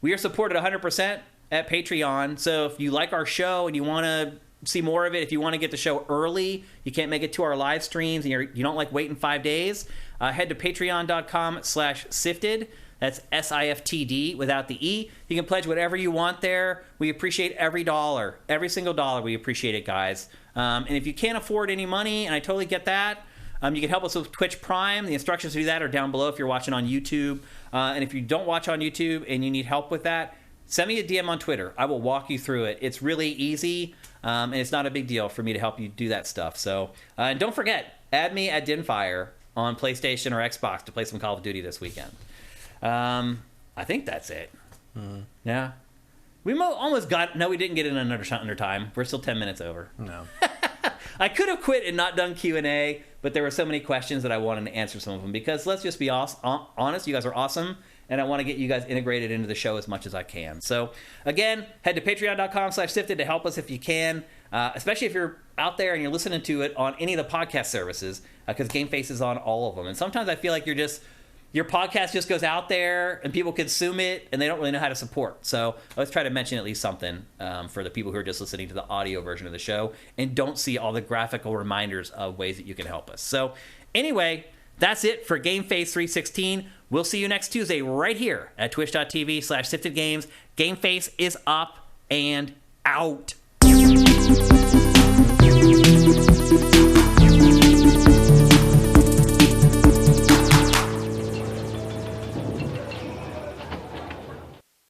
We are supported 100% at Patreon. So if you like our show and you want to see more of it, if you want to get the show early, you can't make it to our live streams, and you don't like waiting 5 days, head to patreon.com/sifted. That's SIFTD without the E. You can pledge whatever you want there. We appreciate every dollar. Every single dollar. We appreciate it, guys. And if you can't afford any money, and I totally get that, you can help us with Twitch Prime. The instructions to do that are down below if you're watching on YouTube. And if you don't watch on YouTube and you need help with that, send me a DM on Twitter. I will walk you through it. It's really easy, and it's not a big deal for me to help you do that stuff. So, and don't forget, add me at Dinfire on PlayStation or Xbox to play some Call of Duty this weekend. I think that's it. Yeah. We almost got... No, we didn't get in under time. We're still 10 minutes over. No. I could have quit and not done Q&A, but there were so many questions that I wanted to answer some of them because let's just be honest, you guys are awesome, and I want to get you guys integrated into the show as much as I can. So, again, head to patreon.com/sifted to help us if you can, especially if you're out there and you're listening to it on any of the podcast services, because GameFace is on all of them. And sometimes I feel like your podcast just goes out there and people consume it and they don't really know how to support. So let's try to mention at least something for the people who are just listening to the audio version of the show and don't see all the graphical reminders of ways that you can help us. So anyway, that's it for GameFace 316. We'll see you next Tuesday right here at twitch.tv/siftedgames. GameFace is up and out.